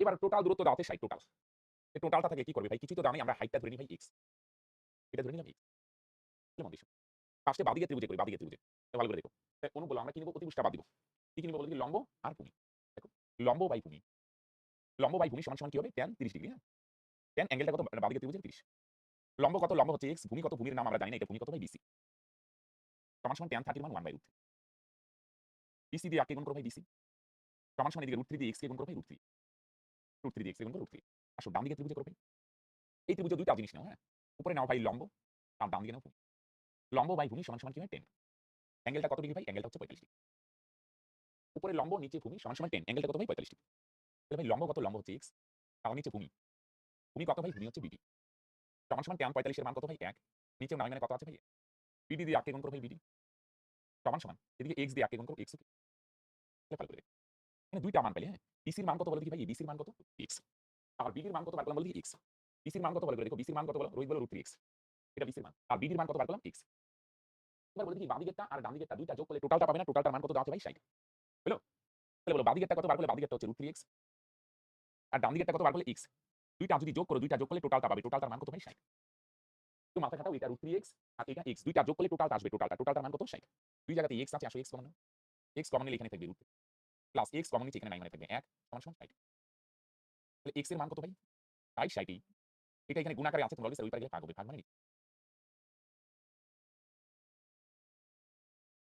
Speaker 1: এবার টোটাল দূরত্ব দাও আছে 60 টোটাল। এই টোটালটা থেকে কি করবে ভাই? কিছুই তো দাও নাই, আমরা হাইটটা ধরে নিই ভাই x। এটা ধরে নিলাম x। কেমন দিছো? ফার্স্টে বাঁদিকে ত্রিভুজে করি, বাঁদিকে ত্রিভুজে। ভালো করে দেখো। তাই অনু বলো আমরা কি নিব? অতিভুজটা বাদ দিব। কি কি নিব বলো দেখি? লম্ব আর ভূমি। দেখো লম্ব বাই ভূমি। লম্ব বাই ভূমি সমান সমান কি হবে? tan 30 ডিগ্রি, হ্যাঁ? tan অ্যাঙ্গেলটা কত? বাঁদিকে ত্রিভুজের 30। লম্ব কত? লম্ব হচ্ছে x, ভূমি কত? ভূমির নাম আমরা জানি না, এটা ভূমি কত ভাই? BC সমান সমান tan 30 মান 1/√3। BC দিয়ে আকে গুণ করো ভাই BC সমান সমান এদিকে √3 দিয়ে x কে গুণ করো ভাই √3। √3 দিয়ে x কে গুণ করো √3। আসো ডান দিকে ত্রিভুজে করো ভাই। এই ত্রিভুজে দুইটা জিনিস নাও, হ্যাঁ? উপরে নাও ভাই লম্ব, আর ডান দিকে নাও ভূমি। লম্ব বাই ভূমি সমান সমান কি হয়? tan। অ্যাঙ্গেলটা কত ডিগ্রি ভাই? অ্যাঙ্গেলটা হচ্ছে 45 ডিগ্রি। উপরে লম্ব, নিচে ভূমি সমান সমান tan। অ্যাঙ্গেলটা কত ভাই? 45 ডিগ্রি। তাহলে ভাই লম্ব কত? লম্ব হচ্ছে x, আর নিচে ভূমি। ভূমি কত ভাই? ভূমি হচ্ছে BD সমান সমান tan 45 এর মান কত ভাই? 1। নিচে নাই মানে কত আছে ভাই? BD দিয়ে আকে গুণ করো ভাই BD সমান সমান এদিকে x দিয়ে আকে গুণ করো x। তাহলে ভালো করে এখানে দুইটা মান পাইলে, হ্যাঁ? BC এর মান কত বলে দেখি ভাই? BC এর মান কত? x। আর BD এর মান কত বার করলাম বলে দেখি? x। BC এর মান কত বলে দেখো? BC এর মান কত বলো? রোহিত বলো √3x। এটা BC এর মান। আর BD এর মান কত বার করলাম? x। এবার বলে দেখি বাম দিকেরটা আর ডান দিকেরটা দুইটা যোগ করলে টোটালটা পাবে না? টোটালটার মান কত দেওয়া আছে ভাই? 60। হলো? তাহলে বলো বাম দিকেরটা কত বার করলে? বাম দিকেরটা হচ্ছে √3x, আর ডান দিকেরটা কত বার করলে? x। দুইটা যদি যোগ করো, দুইটা যোগ করলে টোটালটা পাবে। টোটালটার মান কত ভাই? 60। একটু মাথা খাটাও, এটা √3x আর এটা x, দুইটা যোগ করলে টোটালটা আসবে। টোটালটার মান কত? 60। দুই জায়গাতে x আছে, আসো x কমন নাও। x কমন নিলে এখানে থাকবে √3 প্লাস x কমন নিচে এখানে নাই মানে থাকবে 1 সমান সমান 60। তাহলে x এর মান কত ভাই? তাই 60 এটা এখানে গুণ আকারে আছে, তোমরা অলরেডি ওই পারে গেলে ভাগ হবে। ভাগ মানে কি?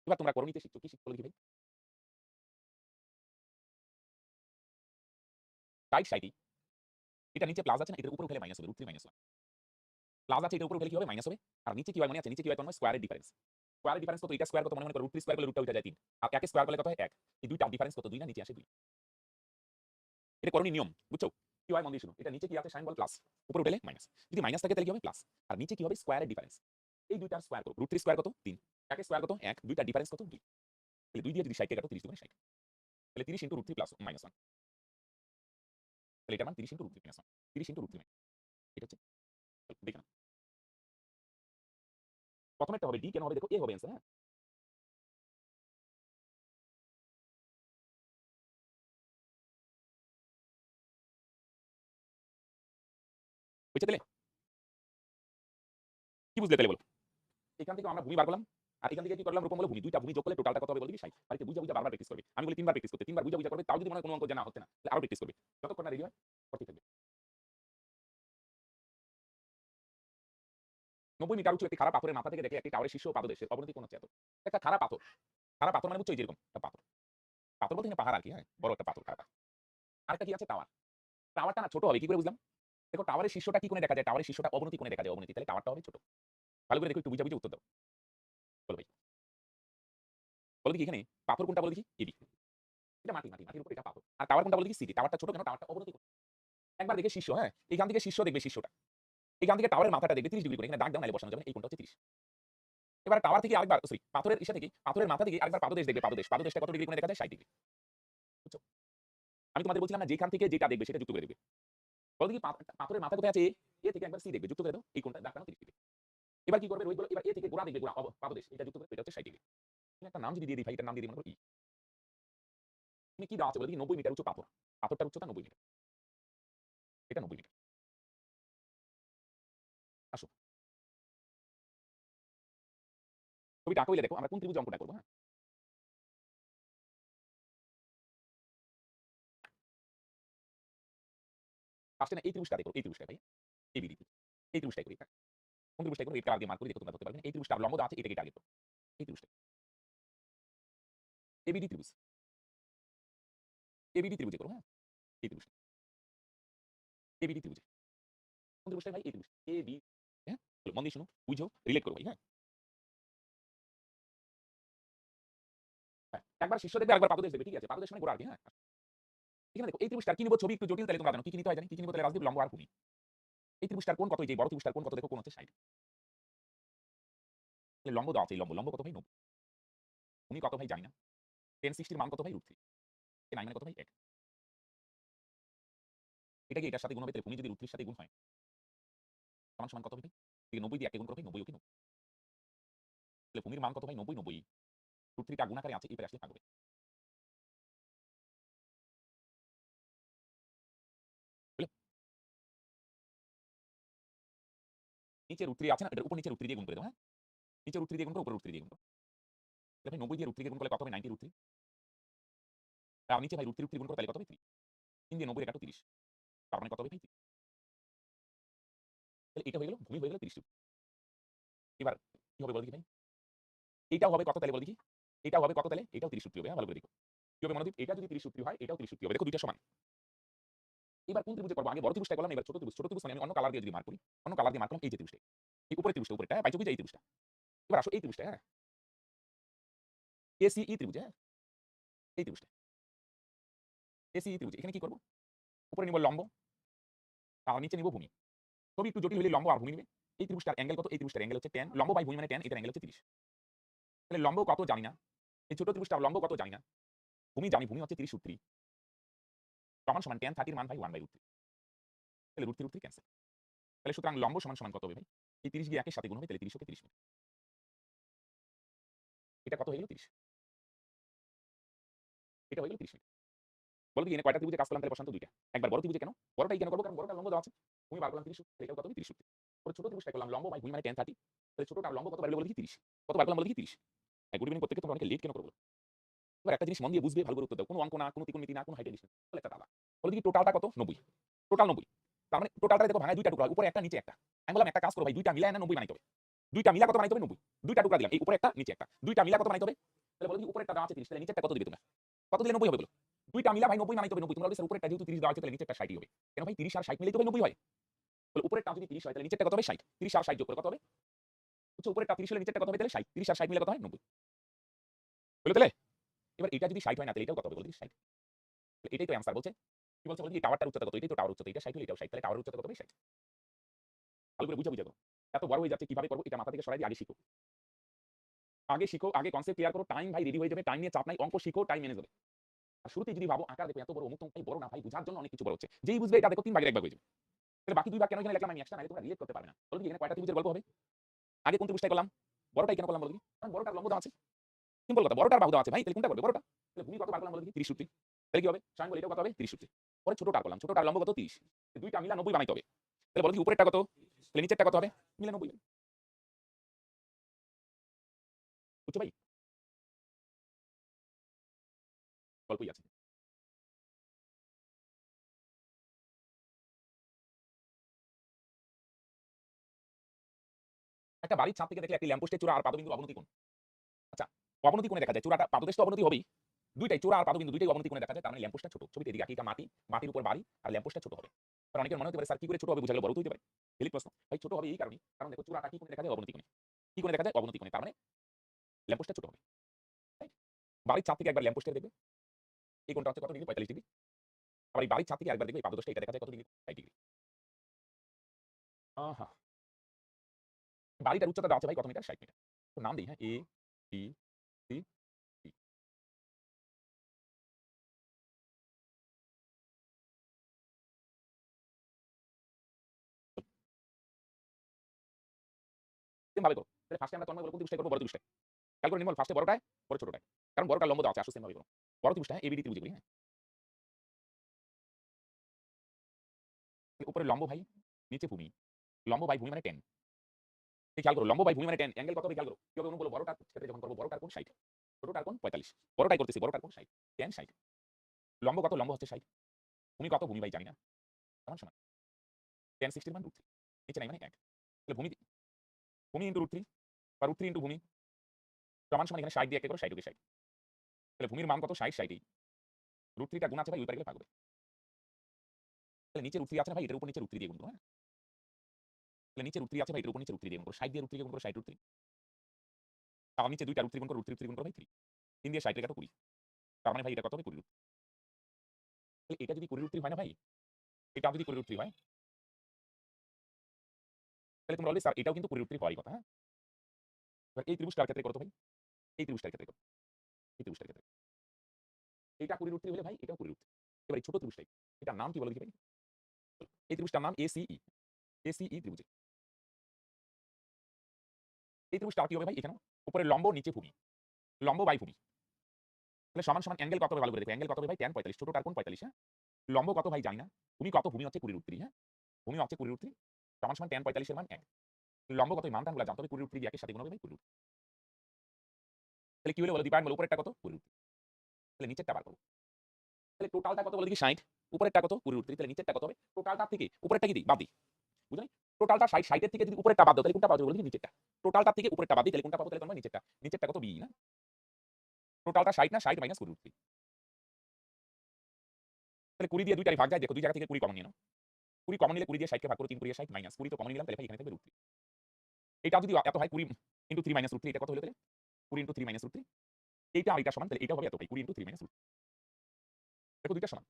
Speaker 1: এবার তোমরা করণীতে শিখছো, কি শিখছো বলো দেখি ভাই? তাই 60 এটা নিচে প্লাস আছে না, এটার উপরে উঠলে মাইনাস হবে, √3 - 1 প্লাস আছে, এটার উপরে উঠলে কি হবে? মাইনাস হবে। আর নিচে কি হয় মনে আছে? নিচে কি হয় তন্ময়? স্কয়ারের ডিফারেন্স। স্কয়ারের ডিফারেন্স কত? এটা স্কয়ার কত মনে করো, √3 স্কয়ার করলে রুটটা উঠে যায় 3, আর 1 স্কয়ার করলে কত হয়? 1। এই দুইটা ডিফারেন্স কত? 2 না, নিচে আসে 2। এটা করণীয় নিয়ম, বুঝছো? কি হয় মন দিয়ে শুনো, এটা নিচে কি আছে? সাইন বল প্লাস, উপরে উঠলে মাইনাস। যদি মাইনাস থাকে তাহলে কি হবে? প্লাস। আর নিচে কি হবে? স্কয়ারের ডিফারেন্স। এই দুইটার স্কয়ার করো, √3 স্কয়ার কত? 3, 1 স্কয়ার কত? 1, দুইটা ডিফারেন্স কত? 2। তাহলে 2 দিয়ে যদি 60 কাটো, 30 × 60, তাহলে 30 × √3 প্লাস মাইনাস 1, তাহলে এটা মান 30 × √3 - 1, 30 × √3 এটা হচ্ছে। দেখে নাও প্রথমেরটা হবে ডি, কেন হবে দেখো? এ হবে অ্যান্সার। হ্যাঁ, বুঝতে তাহলে কি বুঝলে তাহলে বলো? এখান থেকে আমরা ভূমি বার করলাম, আর এখান থেকে কি করলাম? রূপম হলো ভূমি। দুইটা ভূমি যোগ করলে টোটালটা কত হবে বলবি? 60। আর এটা বুঝা বুঝা বারবার প্র্যাকটিস করবে। আমি বলি 3 বার প্র্যাকটিস করতে, 3 বার বুঝা বুঝা করবে। তাও যদি মনে হয় কোনো অঙ্ক জানা হচ্ছে না, তাহলে আরো প্র্যাকটিস করবে। যতক্ষণ না রেডি হয় করতে থাকবে। 90 মিটার উঁচু একটি খারাপ পাথরের মাথা থেকে দেখলে একটি টাওয়ারের শীর্ষ ও পাদদেশের অবনতি কোণ হচ্ছে এত। একটা খারাপ পাথর, খারাপ পাথর মানে বুঝছো এই যেরকম একটা পাথর। পাথর বলতে এখানে পাহাড় আর কি, হ্যাঁ, বড় একটা পাথর খারাপ। আরেকটা কি আছে? টাওয়ার। টাওয়ারটা না ছোট হবে, কি করে বুঝলাম? দেখো টাওয়ারের শীর্ষটা কি কোণে দেখা যায়? টাওয়ারের শীর্ষটা অবনতি কোণে দেখা যায়, অবনতি। তাহলে টাওয়ারটা হবে ছোট। ভালো করে দেখো, একটু বুঝা বুঝে উত্তর দাও। বলো ভাই, বলো দেখি এখানে পাথর কোনটা? বলো দেখি। এবি। এটা মাটি, মাটি, মাটির উপর এটা পাথর। আর টাওয়ার কোনটা? বলো দেখি। সিটি। টাওয়ারটা ছোট কেন? টাওয়ারটা অবনতি কোণ। একবার দেখে শীর্ষ, হ্যাঁ, এখান থেকে শীর্ষ দেখবে, শীর্ষটা এখান থেকে টাওয়ারের মাথাটা দেখবে 30 ডিগ্রি করে, এখানে দাগ দাও নাইলে বসানো যাবে না। এই কোণটা হচ্ছে 30। এবার টাওয়ার থেকে আরেকবার, সরি, পাথরের ইসা থেকে, পাথরের মাথা থেকে আরেকবার পাদদেশ দেখবে, পাদদেশ। পাদদেশটা কত ডিগ্রি কোণে দেখা যায়? 60 ডিগ্রি। বুঝছো? আমি তোমাদের বলছিলাম না, যেখান থেকে যেটা দেখবে সেটা যুক্ত করে দেবে। বলো দেখি পাথরের মাথা কোথায় আছে? এ থেকে একবার সি দেখবে, যুক্ত করে দাও। এই কোণটা দাগ টানো 30 ডিগ্রি। এবার কি করবে? রোহিত বলো, এবার এ থেকে গোড়া দেখবে, গোড়া পাদদেশ, এটা যুক্ত করে, এটা হচ্ছে 60 ডিগ্রি। তুমি একটা নাম যদি দিয়ে দিই ভাই, এটার নাম দিয়ে দিই মনে করো ই। তুমি কি দেওয়া আছে? বলো দেখি 90 মিটার উঁচু পাথর, পাথরটার উচ্চতা 90 মিটার, এটা 90 মিটার। আসো ছবিটা আঁকো, দেখো আমরা কোন ত্রিভুজ অঙ্কটা করবো। হ্যাঁ, ফার্স্টে না এই ত্রিভুজটা দেখো, এই ত্রিভুজটা ভাই, এই বিডি, এই ত্রিভুজটাই করি। হ্যাঁ, কোন ত্রিভুজটাই করবো? এটা আগে মার্ক করে দেখো, তোমরা ধরতে পারবে না। এই ত্রিভুজটা লম্ব দেওয়া আছে, এটাকে টার্গেট করো। এই ত্রিভুজটা এবিডি ত্রিভুজ, এবিডি ত্রিভুজে করো। হ্যাঁ, এই ত্রিভুজটা এবিডি ত্রিভুজে। কোন ত্রিভুজটা ভাই? এই ত্রিভুজ এ বি। হ্যাঁ, চলো মন দিয়ে শুনো, বুঝো, রিলেট করো ভাই। হ্যাঁ, হ্যাঁ, একবার শীর্ষ দেখবে, একবার পাদদেশ দেখবে, ঠিক আছে? পাদদেশ মানে গোড়া আর কি। হ্যাঁ, এখানে দেখো এই ত্রিভুজটার কি নিব? ছবি একটু জটিল, তাহলে তোমরা জানো কি কি নিতে হয় জানি। কি কি নিব? তাহলে রাজদীপ, লম্ব আর ভূমি। এই ত্রিভুজটার কোণ কত? এই যে বড় ত্রিভুজটার কোণ কত? দেখো কোণ হচ্ছে 60। তাহলে লম্ব দেওয়া আছে, লম্ব, লম্ব কত ভাই? 90। ভূমি কত ভাই? জানি না। tan 60 এর মান কত ভাই? √3। এ 9 মানে কত ভাই? 1। এটা কি এটার সাথে গুণ হবে? তাহলে ভূমি যদি √3 এর সাথে গুণ হয় সমান সমান কত হবে ভাই? এই 90 দিয়ে 1 কে গুণ করো ভাই, 90 ওকে 90। তাহলে ভূমির মান কত ভাই? 90, 90। √3 টা গুণ আকারে আছে, এই পারে আসলে ভাগ হবে। বুঝলে? নিচে √3 আছে না, এটার উপর নিচে √3 দিয়ে গুণ করে দাও। হ্যাঁ, নিচে √3 দিয়ে গুণ করো, উপরে √3 দিয়ে গুণ করো। তাহলে ভাই 90 দিয়ে √3 দিয়ে গুণ করলে কত হবে? 90 √3। আর নিচে ভাই √3 √3 গুণ করো, তাহলে কত হবে? 3। 3 দিয়ে 90 কাটো 30। তার মানে কত হবে ভাই? 30। তাহলে এটা হয়ে গেল ভূমি, হয়ে গেল 30 √। এবার কি হবে বলো দেখি ভাই? এইটাও হবে কত তাহলে বলো দেখি? এটাও হবে কত তাহলে? এটাও 30 √3 হবে। হ্যাঁ, ভালো করে দেখো। কি হবে মনোদীপ? এটা যদি 30 √3 হয়, এটাও 30 √3 হবে। দেখো দুইটা সমান। এবার কোন ত্রিভুজে করবো? আগে বড় ত্রিভুজটা করলাম, এবার ছোট ত্রিভুজ। ছোট ত্রিভুজ মানে আমি অন্য কালার দিয়ে যদি মার্ক করি, অন্য কালার দিয়ে মার্ক করলাম এই যে ত্রিভুজটা। এই উপরের ত্রিভুজটা, উপরেরটা, হ্যাঁ, পাইছো কি? যে এই ত্রিভুজটা। এবার আসো এই ত্রিভুজটা, হ্যাঁ, এসিই ত্রিভুজ। হ্যাঁ, এই ত্রিভুজটা এসিই ত্রিভুজ। এখানে কি করব? উপরে নিব লম্ব, আর নিচে নিব ভূমি। ছবি একটু জটিল হলে লম্ব আর ভূমি নিবে। এই ত্রিভুজটার অ্যাঙ্গেল কত? এই ত্রিভুজটার অ্যাঙ্গেল হচ্ছে tan, লম্ব বাই ভূমি মানে tan, এটার অ্যাঙ্গেল হচ্ছে 30। তাহলে লম্ব কত জানি না। এই ছোট ত্রিভুজটার লম্ব কত জানি না। ভূমি জানি, ভূমি হচ্ছে 30 √3 সমান সমান tan 30 এর মান ভাই 1/√3। তাহলে √3 ক্যান্সেল। তাহলে সুতরাং লম্ব সমান সমান কত হবে ভাই? এই 30 গিয়ে একের সাথে গুণ হবে, তাহলে 30 ওকে 30 মিটার। এটা কত হয়ে গেল? 30। এটা হয়ে গেল 30 মিটার। বলো দেখি এখানে কয়টা ত্রিভুজে কাজ করলাম? তাহলে বসান্ত দুইটা। একবার বড় ত্রিভুজে কেন? বড়টাই কেন করবো? কারণ বড়টা লম্ব দেওয়া আছে। ভূমি বার করলাম 30, এটাও কত হবে? 30 √3। পরে ছোট ত্রিভুজটা করলাম লম্ব বাই ভূমি মানে tan 30। তাহলে ছোটটার লম্ব কত বার হলো বলো দেখি? 30। কত বার করলাম বলো দেখি? 30। গুড ইভিনিং প্রত্যেককে, তোমরা অনেকে লেট কেন করবো? এবার একটা জিনিস মন দিয়ে বুঝবে, ভালো করে উত্তর দাও। কোনো অঙ্ক না, কোনো ত্রিকোণমিতি না, কোনো হাইটের জিনিস না। তাহলে একটা দাদা বলো দেখি টোটালটা কত? 90। টোটাল 90। তার মানে টোটালটা দেখো ভাঙায় দুইটা টুকরা হয়, উপরে একটা নিচে একটা। আমি বললাম একটা কাজ করো ভাই, দুইটা মিলায় না 90 বানাইতে হবে। দুইটা মিলা কত বানাইতে হবে? 90। দুইটা টুকরা দিলাম, এই উপরে একটা নিচে একটা। দুইটা মিলা কত বানাইতে হবে? তাহলে বলো কি উপরেরটা দেওয়া আছে 30, তাহলে নিচেরটা কত দিবে তোমরা? কত দিলে 90 হবে বলো? দুইটা মিলা ভাই 90 বানাইতে হবে 90। তোমরা বলছো স্যার উপরেরটা যেহেতু 30 দেওয়া আছে তাহলে নিচেরটা 60 হবে। কেন ভাই 30 আর 60 মিলেই তো ভাই 90 হয়। বলে উপরেরটা যদি 30 হয় তাহলে নিচেরটা কত হবে? 60। 30 আর 60 যোগ করে কত হবে? বুঝছো উপরেরটা 30 হলে নিচেরটা কত হবে? তাহলে 60। 30 আর 60 মিলে কত হয়? 90। বুঝলে তাহলে? এবার এটা যদি 60 হয় না তাহলে এটাও কত হবে বলো দেখি? 60। তাহলে এটাই তো অ্যানসার বলছে। কি বলছে বলো দেখি টাওয়ারটার উচ্চতা কত? এটাই তো টাওয়ার উচ্চতা। এটা 60 হলে এটাও 60। তাহলে টাওয়ারের উচ্চতা কত হবে? 60। ভালো করে বুঝা করো। এত বড় হয়ে যাচ্ছে কিভাবে করব এটা মাথা থেকে সরাই দিয়ে আগে শিখো। আগে শিখো, আগে কনসেপ্ট ক্লিয়ার করো, টাইম ভাই রেডি হয়ে যাবে, টাইম নিয়ে চাপ নাই, অঙ্ক শিখো, টাইম মেনে যাবে। আর শুরুতেই যদি ভাবো আকার দেখো এত বড় অমুক তমুক বড় না ভাই, বুঝার জন্য অনেক কিছু বড় হচ্ছে। যেই বুঝবে এটা দেখো 3 ভাগের 1 ভাগ হয়ে যাবে। তাহলে বাকি 2 ভাগ কেন এখানে লিখলাম আমি এক্সট্রা, নাইলে তোমরা রিলেট করতে পারবে না। বলো এখানে কয়টা ত্রিভুজের গল্প হবে? আগে কোন ত্রিভুজটাই করলাম? বড়টাই কেন করলাম বলো দেখি? কারণ বড়টার লম্ব দেওয়া আছে। সিম্পল কথা, বড়টার বাহু দেওয়া আছে ভাই, তাহলে কোনটা করবে? বড়টা। তাহলে ভূমি কত বার করলাম বলো দেখি? 30 সূত্রে। তাহলে কি হবে? ট্রায়াঙ্গল এটাও কত হবে? 30 সূত্রে। পরে ছোটটা করলাম, ছোটটার লম্ব কত? 30। দুইটা মিলা 90 বানাইতে হবে। তাহলে বলো কি উপরেরটা কত? তাহলে নিচেরটা কত হবে? মিলা 90। বুঝছো ভাই? গল্পই আছে। একটা বাড়ির ছাদ থেকে দেখলে একটি ল্যাম্পপোস্টের চূড়া আর পাদবিন্দুর অবনতি কোণ। আচ্ছা, অবনতি কোণে দেখা যায় চূড়াটা, পাদদেশ তো অবনতি হবেই। দুইটাই চূড়া আর পাদবিন্দু দুইটাই অবনতি কোণে দেখা যায়, তার মানে ল্যাম্পপোস্টটা ছোট। ছবিতে এদিকে এটা মাটি, মাটির উপর বাড়ি আর ল্যাম্পপোস্টটা ছোট হবে। কারণ অনেকের মনে হতে পারে স্যার কি করে ছোট হবে, বুঝা গেল বড় তো হতে পারে। ভ্যালিড প্রশ্ন। ভাই ছোট হবে এই কারণে, কারণ দেখো চূড়াটা কি কোণে দেখা যায়? অবনতি কোণে। কি কোণে দেখা যায়? অবনতি কোণে। তার মানে ল্যাম্পপোস্টটা ছোট হবে। রাইট? বাড়ির ছাদ থেকে একবার ল্যাম্পপোস্টের দেখবে এই কোণটা হচ্ছে কত ডিগ্রি? 45 ডিগ্রি। আবার এই বাড়ির ছাদ থেকে একবার দেখবে এই পাদদেশটা এটা দেখা যায় কত ডিগ্রি? 60 ডিগ্রি। আহা! বাড়িটার উচ্চতা দেওয়া আছে ভাই কত মিটার? 60 মিটার। তো নাম দেই, হ্যাঁ? A, B, C, D। Same ভাবে করো। তাহলে ফার্স্টে আমরা তন্ময় বলে কোন ত্রিভুজটাই করব? বড় ত্রিভুজটাই। খেয়াল করে নির্মল ফার্স্টে বড়টায়, পরে ছোটটায়। কারণ বড়টার লম্ব দেওয়া আছে, আসো সেম ভাবে করো। বড় ত্রিভুজটা, হ্যাঁ? ABD ত্রিভুজ এগুলি, হ্যাঁ? উপরে লম্ব ভাই, নিচে ভূমি। লম্ব বাই ভূমি মানে 10। এই খেয়াল করো, লম্ব বাই ভূমি মানে 10। অ্যাঙ্গেল কত হবে খেয়াল করো। কি হবে? বলো বড়টার ক্ষেত্রে যখন করব বড়টার কোণ 60, ছোটটার কোণ 45। বড়টাই করতেছি, বড়টার কোণ 60। 10 60। লম্ব কত? লম্ব হচ্ছে 60। ভূমি কত? ভূমি ভাই জানি না। সমান সমান 10 60 এর মান √3। নিচে নাই মানে 1। তাহলে ভূমি ভূমি ইনটু √3 বা √3 ইনটু ভূমি সমান সমান এখানে 60 দিয়ে একে করো, 60 ওকে 60। তাহলে ভূমির মান কত? 60 60 এই। √3 টা গুণ আছে ভাই, ওই পারে গেলে ভাগ হবে। তাহলে নিচে √3 আছে ভাই, এটার উপর নিচে √3 দিয়ে গুণ করো, হ্যাঁ? তাহলে নিচে √3 আছে ভাই, এটার উপর নিচে √3 দিয়ে গুণ করো। 60 দিয়ে √3 কে গুণ করো, 60 √3। তার নিচে দুইটা √3 গুণ করো, √3 গুণ করো ভাই 3। 3 দিয়ে 60 রে কাটো 20। তার মানে ভাই এটা কত হবে? 20 √3। তাহলে এটা যদি 20 √3 হয় না ভাই, এটা যদি 20 √3 হয়, তাহলে তোমরা বলবে স্যার এটাও কিন্তু 20 √3 হওয়ারই কথা, হ্যাঁ? এবার এই ত্রিভুজটার ক্ষেত্রে করো তো ভাই। এই ত্রিভুজটার ক্ষেত্রে করো। এই ত্রিভুজটার ক্ষেত্রে। এটা 20 √3 হলে ভাই এটাও 20 √3। এবার এই ছোট ত্রিভুজটাই, এটার নাম কি বলো দেখি ভাই? এই ত্রিভুজটার নাম ACE। ACE ত্রিভুজ। এই ত্রিভুজটা কি হবে ভাই? এখানে উপরে লম্ব, নিচে ভূমি। লম্ব বাই ভূমি। তাহলে সমান সমান অ্যাঙ্গেল কত হবে ভালো করে দেখো। অ্যাঙ্গেল কত হবে ভাই? tan 45। ছোটটার কোণ 45, হ্যাঁ? লম্ব কত ভাই জানি না। ভূমি কত? ভূমি হচ্ছে 20 √3, হ্যাঁ? ভূমি হচ্ছে 20 √3 সমান সমান tan 45 এর মান 1। লম্ব কত? এই মান টানগুলা জানতে হবে। 20 √3 দিয়ে একের সাথে গুণ হবে ভাই 20 √3। তাহলে কি হলো বলো? দীপায়ন বলো উপরেরটা কত? 20 √3। তাহলে নিচেরটা বার করো। তাহলে টোটালটা কত বলো দেখি? 60। উপরেরটা কত? 20 √3। তাহলে নিচেরটা কত হবে? টোটালটা থেকে উপরেরটা কি দিই? বাদ দিই। বুঝলি? টোটালটা 60, 60 এর থেকে যদি উপরেরটা বাদ দাও তাহলে কোনটা পাবো বলো দেখি? নিচেরটা। টোটালটা থেকে উপরেরটা বাদ দিই তাহলে কোনটা পাবো? তাহলে তোমরা নিচেরটা। নিচেরটা কত? B না? টোটালটা 60 না? 60 মাইনাস 20 √3। তাহলে 20 দিয়ে দুইটারই ভাগ যায়, দেখো দুই জায়গা থেকে 20 কমন নিয়ে নাও। 20 কমন নিলে 20 দিয়ে 60 কে ভাগ করো, 3 × 60 মাইনাস 20 তো কমন নিলাম, তাহলে ভাই এখানে থাকবে √3। এটা যদি এত হয় 20 × 3 মাইনাস √3, এটা কত হলো তাহলে? 20 × 3 মাইনাস √3। এইটা আর এটা সমান, তাহলে এটা হবে এত ভাই 20 × 3 মাইনাস √3। দেখো দুইটা সমান।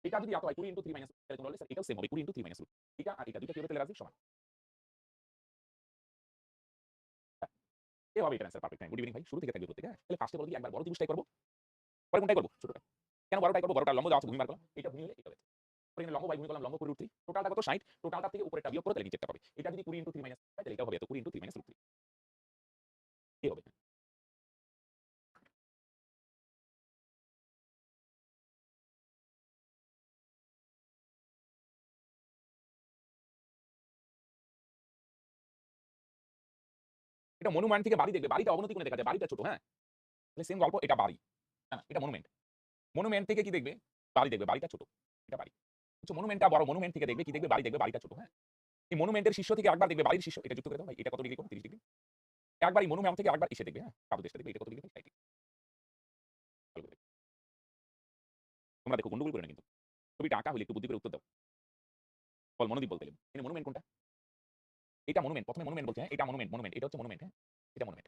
Speaker 1: এটা যদি এত হয় 20 × 3 মাইনাস, তাহলে তোমরা বললে স্যার এটাও সেম হবে 20 × 3 মাইনাস √3। এটা আর এটা দুইটা কি হবে তাহলে রাজি সমান। হ্যাঁ, এভাবে এটা অ্যান্সার পারফেক্ট। গুড ইভিনিং ভাই, শুরু থেকে থাকবে প্রত্যেক, হ্যাঁ? তাহলে ফার্স্টে বলো কি একবার বড় ত্রিভুজটাই করব, পরে কোনটাই করব? ছোটটা। কেন বড়টাই করব? বড়টার লম্ব দেওয়া আছে, ভূমি বার করলাম। এটা ভূমি হলে এটা হবে। পরে এখানে লম্ব বাই ভূমি করলাম, লম্ব 20 √3। টোটালটা কত? 60। টোটালটা থেকে উপরেরটা বিয়োগ করো, তাহলে নিচেরটা পাবে। এটা যদি 20 × 3 মাইনাস হয় তাহলে এটা হবে এত 20 × 3 মাইনাস √3। এই হবে। এটা মনুমেন্ট থেকে বাড়ি দেখবে, বাড়িটা অবনতি কোণে দেখা যায়, বাড়িটা ছোট, হ্যাঁ? তাহলে সেম গল্প, এটা বাড়ি। না, না, এটা মনুমেন্ট। মনুমেন্ট থেকে কি দেখবে? বাড়ি দেখবে, বাড়িটা ছোট। এটা বাড়ি। মনুমেন্টটা বড়, মনুমেন্ট থেকে দেখবে কি দেখবে বাড়ি, দেখবে বাড়িটা ছোট। হ্যাঁ, এই মনুমেন্টের শীর্ষ থেকে একবার দেখবে বাড়ির শীর্ষ, এটা যুক্ত করে দাও ভাই, এটা কত ডিগ্রি কোণ? 30 ডিগ্রি। একবার এই মনুমেন্ট থেকে আরেকবার এসে দেখবে, হ্যাঁ, পাদদেশটা দেখবে, এটা কত ডিগ্রি? 60 ডিগ্রি। ভালো করে দেখো। তোমরা দেখো গন্ডগোল করে না কিন্তু। ছবিটা আঁকা হলে একটু বুদ্ধি করে উত্তর দাও। বল মনোদ্বীপ বলতে গেলে। এখানে মনুমেন্ট কোনটা? এটা মনুমেন্ট, প্রথমে মনুমেন্ট বলছে, হ্যাঁ, এটা মনুমেন্ট, মনুমেন্ট, এটা হচ্ছে মনুমেন্ট, হ্যাঁ, এটা মনুমেন্ট।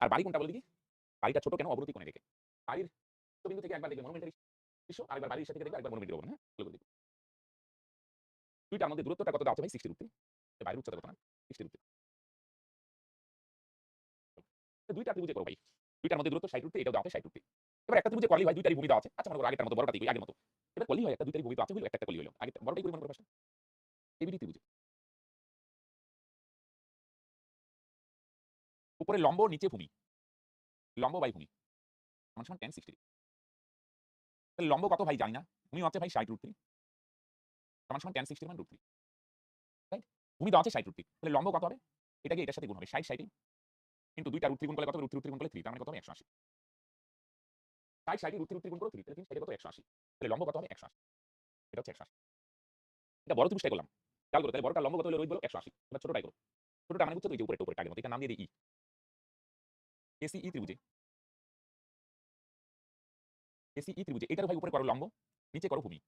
Speaker 1: আর বাড়ি কোনটা বলে দেখি? বাড়িটা ছোট কেন? অবনতি কোণে রেখে। বাড়ির বিন্দু থেকে একবার দেখবে মনুমেন্টের শীর্ষ, আরেকবার বাড়ির সাথে দেখবে, একবার মনুমেন্টের ওপর, হ্যাঁ, ভালো করে দেখো। দুইটার মধ্যে দূরত্বটা কত দেওয়া আছে ভাই? 60 √3। বাইরের উচ্চতা কত না? 60 √3। দুইটা ত্রিভুজে করো ভাই। দুইটার মধ্যে দূরত্ব 60 √3, এটাও দেওয়া আছে 60 √3। এবার একটা ত্রিভুজে করলেই ভাই দুইটারই ভূমি দেওয়া আছে। আচ্ছা মনে করো আগেরটার মতো বড়টা দিই আগের মতো। এবার করলেই হয় একটা দুইটারই ভূমি তো আছে হইলো, একটা করলেই হইলো। আগে বড়টাই পরিমাণ করে পাশটা। এবিডি ত্রিভুজে। উপরে লম্ব, নিচে ভূমি। লম্ব বাই ভূমি সমান tan 60 ডিগ্রি। তাহলে লম্ব কত ভাই জানি না। ভূমি হচ্ছে ভাই 60 √3 সমান tan 60 মান √3। রাইট? ভূমি দেওয়া আছে 60 √3। তাহলে লম্ব কত হবে? এটাকে এটার সাথে গুণ হবে। 60 60 কিন্তু দুইটা √3 গুণ করলে কত হবে? √3 গুণ করলে 3, তার মানে কত হবে? 180। 60 60 √3 গুণ করো 3, তাহলে 3 60 কত? 180। তাহলে লম্ব কত হবে? 180। এটা হচ্ছে 180। এটা বড় ত্রিভুজটাই করলাম। খেয়াল করো তাহলে বড়টার লম্ব কত হলো? রোহিত বলো 180। এবার ছোটটাই করো। ছোটটা মানে বুঝছো তো, এই যে উপরেরটা উপরেরটা আগের মতো। এটার নাম দিয়ে দেই ই। এসিই ত্রিভুজে। এসিই ত্রিভুজে। এটার ভাই উপরে করো লম্ব, নিচে করো ভূমি।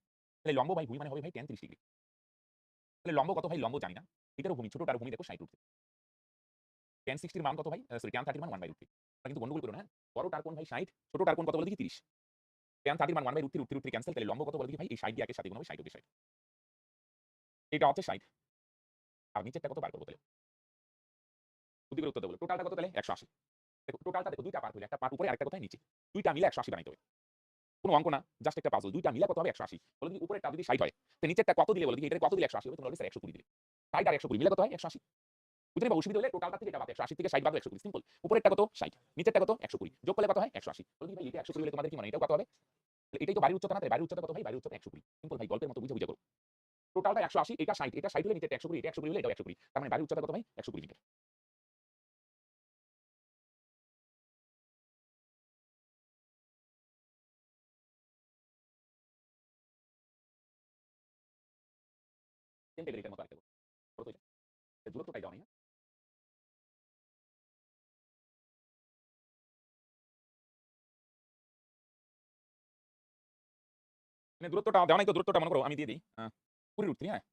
Speaker 1: তাহলে লম্ব বাই ভূমি মানে হবে ভাই tan 30 ডিগ্রি। তাহলে লম্ব কত ভাই? লম্ব জানি না। এটারও ভূমি, ছোটটার ভূমি দেখো 60 √3। tan 60 এর মান কত ভাই? সরি tan 30 এর মান 1/√3। তোমরা কিন্তু গন্ডগোল করো না, হ্যাঁ? বড়টার কোণ ভাই 60, ছোটটার কোণ কত বলে দেখি? 30। tan 30 এর মান 1/√3, √3 ক্যান্সেল। তাহলে লম্ব কত বলে দেখি ভাই? এই 60 দিয়ে একের সাথে গুণ হবে, 60 × 60। এটা হচ্ছে 60। আর নিচেরটা কত বার করব তাহলে? বুদ্ধি করে উত্তর দেবো। টোটালটা কত তাহলে? 180। দেখো টোটালটা দেখো, দুইটা পার্ট হইলো, একটা পার্ট উপরে আরেকটা কোথায়? নিচে। দুইটা মিলে 180 বানাইতে হবে। কোনো অঙ্ক না, জাস্ট একটা পাজল। দুইটা মিলে কত হবে? 180। বলে দেখি উপরেরটা যদি 60 হয়, তো নিচেরটা কত দিলে বলে দেখি? এটারে কত দিলে 180 হবে? তোমরা বলবে স্যার 120 দিলে। 60 আর 120 মিলে কত হয়? 180। বুঝতে পারবে? অসুবিধা হলে টোটালটা থেকে এটা বাদ, 180 থেকে 60 বাদ 120, সিম্পল। উপরেরটা কত? 60, নিচেরটা কত? 120। যোগ করলে কত হয়? 180। বলে দেখি ভাই এটা 120 হলে তোমাদের কি মনে হয় এটাও কত হবে? তাহলে এটাই তো বাড়ির উচ্চতা না? তাই বাড়ির উচ্চতা কত ভাই? বাড়ির উচ্চতা 120। সিম্পল ভাই, গল্পের মতো বুঝে বুঝে করো। টোটালটা 180, এটা 60, এটা 60 হলে নিচেরটা 120, এটা 120 হলে এটাও 120। তার মানে বাড়ির উচ্চতা কত ভাই? 120 মিটার। সেন্টিগ্রেডের মতো আরেকটা করো তো এটা। এর দূরত্বটাই দেওয়া নেই, হ্যাঁ? মানে দূরত্বটা দেওয়া নাই তো, দূরত্বটা মনে করো আমি দিয়ে দিই 20 √3, হ্যাঁ?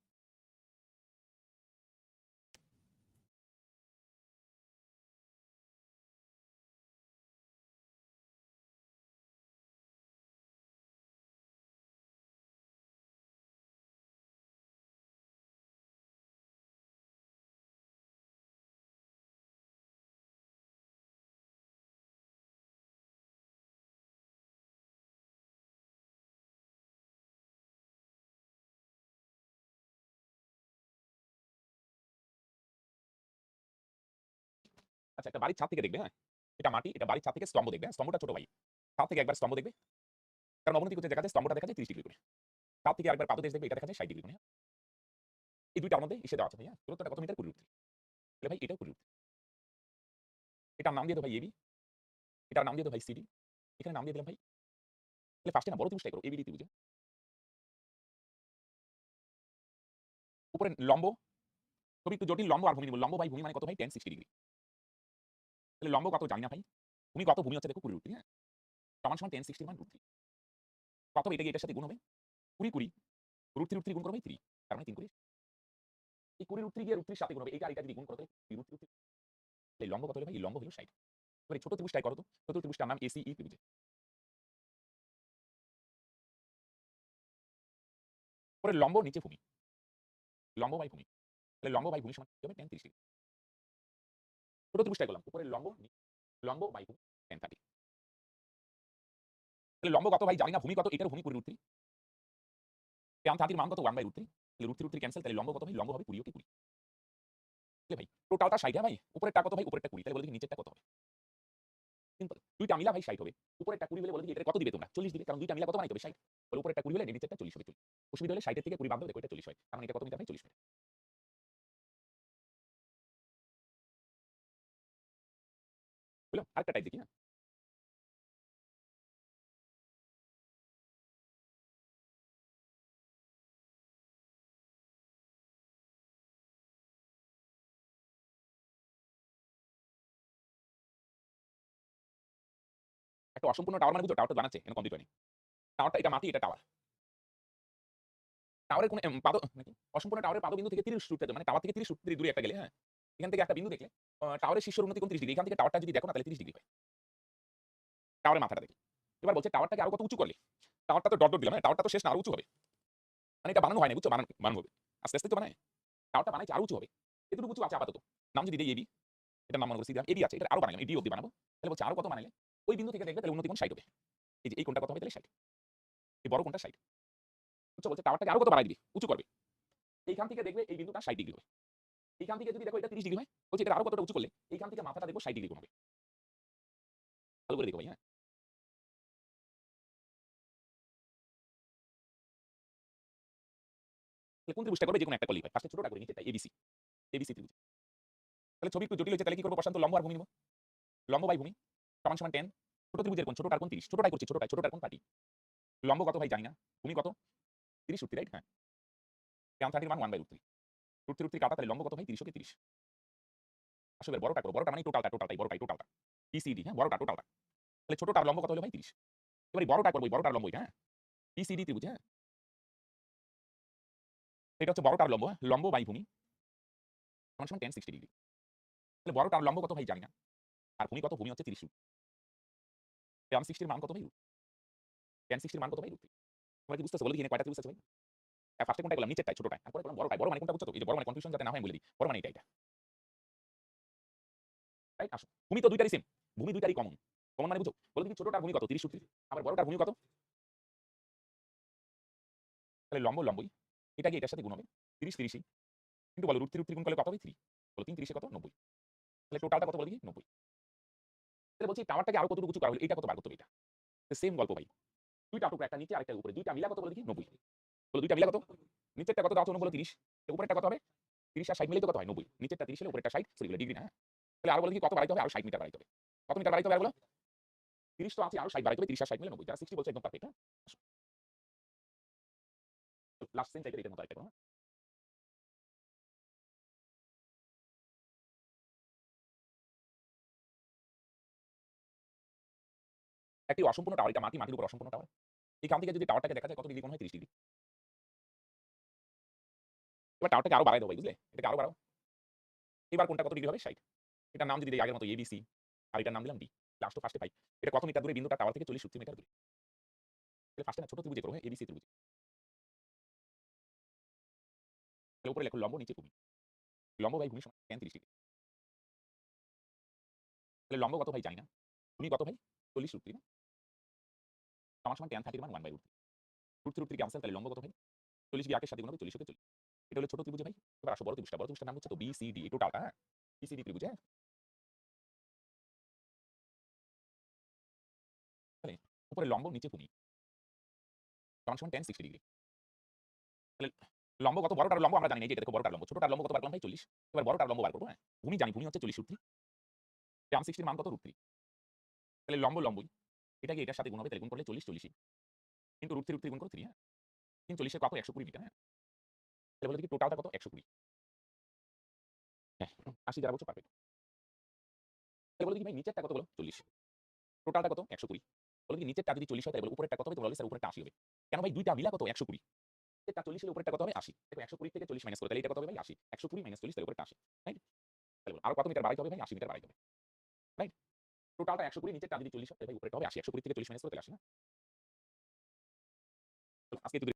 Speaker 1: আচ্ছা একটা বাড়ির ছাদ থেকে দেখবে, হ্যাঁ? এটা মাটি, এটা বাড়ির ছাদ থেকে স্তম্ভ দেখবে, হ্যাঁ? স্তম্ভটা ছোট ভাই। ছাদ থেকে একবার স্তম্ভ দেখবে। কারণ অবনতি করতে দেখা যায় স্তম্ভটা দেখা যায় 30 ডিগ্রি করে। ছাদ থেকে আরেকবার পাদদেশ দেখবে, এটা দেখা যায় 60 ডিগ্রি করে, হ্যাঁ? এই দুইটার মধ্যে ইসে দেওয়া আছে ভাই, হ্যাঁ? দূরত্বটা কত মিটার? 20 √3। তাহলে ভাই এটাও 20 √3। এটার নাম দিয়ে দাও ভাই এবি, এটার নাম দিয়ে দাও ভাই সিডি, এখানে নাম দিয়ে দিলাম ভাই। তাহলে ফার্স্টে না বড় ত্রিভুজটাই করো, এবিডি ত্রিভুজে। উপরে লম্ব, ছবি একটু জটিল, লম্ব আর ভূমি নিব। লম্ব বাই ভূমি মানে কত ভাই? tan 60 degree. তাহলে লম্ব কত জানি না ভাই। ভূমি কত? ভূমি হচ্ছে দেখো 20 √3, হ্যাঁ? সমান tan 60 মান √3। কত হবে? এটা কি এটার সাথে গুণ হবে? 20 20 √3 √3 গুণ করো ভাই 3। তার মানে 3 করে এই 20 √3 গিয়ে √3 সাথে গুণ হবে। এইটা আর এটা যদি গুণ করো তাহলে √3 √3। এই লম্ব কত হলো ভাই? এই লম্ব হলো 60। এবারে ছোট ত্রিভুজটাই করো তো। ছোট ত্রিভুজটার নাম এসিই ত্রিভুজে। উপরে লম্ব, নিচে ভূমি। লম্ব বাই ভূমি। তাহলে লম্ব বাই ভূমি সমান কি হবে? tan 30 degree. ছোট ত্রিভুজটাই করলাম। উপরে লম্ব, লম্ব বাই ভূমি tan 30। তাহলে লম্ব কত ভাই জানি না, ভূমি কত? এটার ভূমি 20 √3। tan 30 এর মান কত? 1/√3। তাহলে √3 √3 ক্যান্সেল। তাহলে লম্ব কত ভাই? লম্ব হবে 20 কে 20। তাহলে ভাই টোটালটা 60, হ্যাঁ ভাই? উপরেরটা কত ভাই? উপরেরটা 20। তাহলে বলে দেখি নিচেরটা কত হবে? সিম্পল। দুইটা মিলা ভাই 60 হবে। উপরেরটা 20 হলে বলে দেখি এটারে কত দিবে তোমরা? 40 দিবে। কারণ দুইটা মিলা কত বানাইতে হবে? 60। তাহলে উপরেরটা 20 হলে নিচেরটা 40 হবে। 40। অসুবিধা হলে 60 এর থেকে 20 বাদ দাও, দেখো এটা 40 হয়। তার মানে এটা কত মিটার ভাই? 40 মিটার। হলো? আরেকটা টাইপ দেখি, হ্যাঁ? একটা অসম্পূর্ণ টাওয়ার মানে বুঝো টাওয়ারটা বানাচ্ছে এখানে কমপ্লিট হয়নি। টাওয়ারটা এটা মাটি, এটা টাওয়ার। টাওয়ারের কোনো নাকি অসম্পূর্ণ টাওয়ারের পাদবিন্দু থেকে 30 ফুট মানে টাওয়ার থেকে 30 ফুট দূরে একটা গেলে, হ্যাঁ? এখান থেকে একটা বিন্দু দেখলে টাওয়ারের শীর্ষের উন্নতি কোণ 30 ডিগ্রি। এখান থেকে টাওয়ারটা যদি দেখো না তাহলে 30 ডিগ্রি হয়। টাওয়ারের মাথাটা দেখে। এবার বলছে টাওয়ারটাকে আরো কত উঁচু করলে? টাওয়ারটা তো ডট দিলাম, হ্যাঁ? টাওয়ারটা তো শেষ না, আরো উঁচু হবে। মানে এটা বানানো হয় নাই বুঝছো? বানানো হবে। আস্তে, আস্তে তো বানায়। টাওয়ারটা বানাইছে আরো উঁচু হবে। এতটুকু উঁচু আছে আপাতত। নাম যদি দেই এবি, এটার নাম মনে করছি দিলাম। এবি আছে। এটা আরো বানাইলাম। এডি অব্দি বানাবো। তাহলে বলছে আরো কত বানাইলে? ওই বিন্দু থেকে দেখবে তাহলে উন্নতি কোণ 60 হবে। এই যে এই কোণটা কত হবে তাহলে 60। এই বড় কোণটা 60। বুঝছো? বলছে টাওয়ারটাকে আরো কত বাড়াই দিবি? উঁচু করবে। এইখান থেকে দেখবে এই বিন্দুটা 60 ডিগ্রি হবে। এইখান থেকে যদি দেখো এটা 30 ডিগ্রি হয়, বলছে এটা আরো কতটা উঁচু করলে এইখান থেকে মাথাটা দেখবো 60 ডিগ্রি কোণ হবে। ভালো করে দেখো ভাই, হ্যাঁ? তাহলে কোন ত্রিভুজটা করবে? যেকোনো একটা করলেই হয়। ফার্স্টে ছোটটা করে নিচেরটা এবিসি। এবিসি ত্রিভুজ। তাহলে ছবি একটু জটিল হয়েছে, তাহলে কি করবো? বসান্ত লম্ব আর ভূমি নিব। লম্ব বাই ভূমি সমান সমান tan। ছোট ত্রিভুজের কোণ, ছোটটার কোণ 30। ছোটটাই করছি, ছোটটার কোণ 30। লম্ব কত ভাই জানি না। ভূমি কত? 30 সূত্র, রাইট? হ্যাঁ। tan 30 এর মান 1/√3। √3 কাটা, তাহলে লম্ব কত ভাই? 30 কে 30। আসলে বড়টা করো। বড়টা মানে টোটালটাই টোটালটা। পিসিডি, হ্যাঁ? টোটালটা। তাহলে ছোটটার লম্ব কত হলো ভাই? 30। এবার এই বড়টা করব, বড়টার লম্ব এটা, হ্যাঁ? পিসিডি ত্রিভুজ, হ্যাঁ? এটা হচ্ছে বড়টার লম্ব, হ্যাঁ? লম্ব বাই ভূমি সমান tan 60 ডিগ্রি। তাহলে বড়টার লম্ব কত ভাই জানি না। আর ভূমি কত? ভূমি হচ্ছে 30 tan 60 এর মান কত ভাই? tan 60 এর মান কত ভাই? √3। তোমরা কি বুঝতেছো? বলো দেখি এখানে কয়টা ত্রিভুজ আছে ভাই? ফার্স্টে কোনটা করলাম? নিচেরটাই, ছোটটায়। তারপরে করলাম বড়টায়। বড় মানে কোনটা বুঝছো তো? এই যে বড় মানে কনফিউশন যাতে না হয় আমি বলে দিই। বড় মানে এটা। রাইট? আসো। ভূমি তো দুইটারই সেম। ভূমি দুইটারই কমন। কমন মানে বুঝো? বলো দেখি ছোটটার ভূমি কত? 30 সূত্রে। আবার বড়টার ভূমি কত? তাহলে লম্ব লম্বই। এটা কি এটার সাথে গুণ হবে? 30 30ই। কিন্তু বলো √3 গুণ করলে কত হবে? 3। বলো 3 30 এ কত? 90। তাহলে টোটালটা কত বলো দেখি? 90। তাহলে বলছি টাওয়ারটাকে আরো কতটুকু উঁচু করা হলো? এটা কত বার করতে হবে এটা? সেম গল্প ভাই। দুইটা টুকরা, একটা নিচে আরেকটা উপরে। দুইটা মিলা কত বলো দেখি? 90। বলো দুইটা মিলা কত? নিচেরটা কত দাও তো? বলো 30। উপরেরটা কত হবে? 30 আর 60 মিলে তো কত হয়? 90। নিচেরটা 30 হলে উপরেরটা 60, সরি এগুলো ডিগ্রি না, হ্যাঁ? তাহলে আরো বলো দেখি কত বাড়াইতে হবে? আরো 60 মিটার বাড়াইতে হবে। কত মিটার বাড়াইতে হবে আর বলো? 30 তো আছে, আরো 60 বাড়াইতে হবে। 30 আর 60 মিলে 90। যারা 60 বলছে একদম পারফেক্ট, হ্যাঁ? লাস্ট সেম টাইপের এটার মতো আরেকটা করো, হ্যাঁ? একটি অসম্পূর্ণ টাওয়ার, এটা মাটির উপর অসম্পূর্ণ টাওয়ার। এখান থেকে যদি টাওয়ারটাকে দেখা যায় কত ডিগ্রি কোণ হয়? 30 ডিগ্রি। এবার টাওয়ারটাকে আরো বাড়াই দাও ভাই, বুঝলে? এটাকে আরো বাড়াও। এবার কোনটা কত ডিগ্রি হবে? 60। এটার নাম যদি দেই আগের মতো এবিসি, আর এটার নাম দিলাম ডি। লাস্ট তো ফার্স্টে পাই। এটা কত মিটার দূরে? বিন্দুটা টাওয়ার থেকে 40 সূত্র মিটার দূরে। তাহলে ফার্স্টে না ছোট ত্রিভুজে করো, হ্যাঁ? এবিসি ত্রিভুজ। তাহলে উপরে লেখো লম্ব, নিচে ভূমি। লম্ব বাই ভূমি সমান tan 30 ডিগ্রি। তাহলে লম্ব কত ভাই জানি না। ভূমি কত ভাই? 40 √3 না? সমান tan 30 এর মান 1/√3। √3 ক্যান্সেল, তাহলে লম্ব কত ভাই? 40 দিয়ে 8 এর সাথে গুণ হবে, 40 কে 40। এটা হলো ছোট ত্রিভুজ ভাই। এবার আসো বড় ত্রিভুজটা। বড় ত্রিভুজটার নাম হচ্ছে তো বিসিডি, এই টোটালটা, হ্যাঁ? বিসিডি ত্রিভুজ, হ্যাঁ? তাহলে উপরে লম্ব, নিচে ভূমি সমান tan 60 ডিগ্রি। তাহলে লম্ব কত? বড়টার লম্ব আমরা জানি না, এই যে এটা দেখো বড়টার লম্ব। ছোটটার লম্ব কত বার করলাম ভাই? 40। এবার বড়টার লম্ব বার করব, হ্যাঁ? ভূমি জানি, ভূমি হচ্ছে 40 √3। tan 60 এর মান কত? √3। তাহলে লম্ব লম্বই। এটা কি এটার সাথে গুণ হবে? তাহলে গুণ করলে 40 40ই। কিন্তু √3 গুণ করো 3, হ্যাঁ? 3 40 এর কত? 120 মিটার, হ্যাঁ? তাহলে বলো দেখি টোটালটা কত? 120। হ্যাঁ, 80 যারা বলছো পারফেক্ট। তাহলে বলো দেখি ভাই নিচেরটা কত বলো? 40। টোটালটা কত? 120। বলো দেখি নিচেরটা যদি 40 হয় তাহলে বলো উপরেরটা কত হবে? তোমরা বলবে স্যার উপরেরটা 80 হবে। কেন ভাই দুইটা মিলা কত? 120। নিচেরটা 40 হলে উপরেরটা কত হবে? 80। দেখো 120 থেকে 40 মাইনাস করো, তাহলে এটা কত হবে ভাই? 80। 120 মাইনাস 40 তাহলে উপরেরটা 80। রাইট? তাহলে বলো আরো কত মিটার বাড়াইতে হবে ভাই? 80 মিটার বাড়াইতে হবে। রাইট? টোটালটা 120, নিচেরটা যদি 40 হয় তাহলে ভাই উপরেরটা হবে 80। 120 থেকে 40 মাইনাস করো তাহলে 80, না? আজকে একটু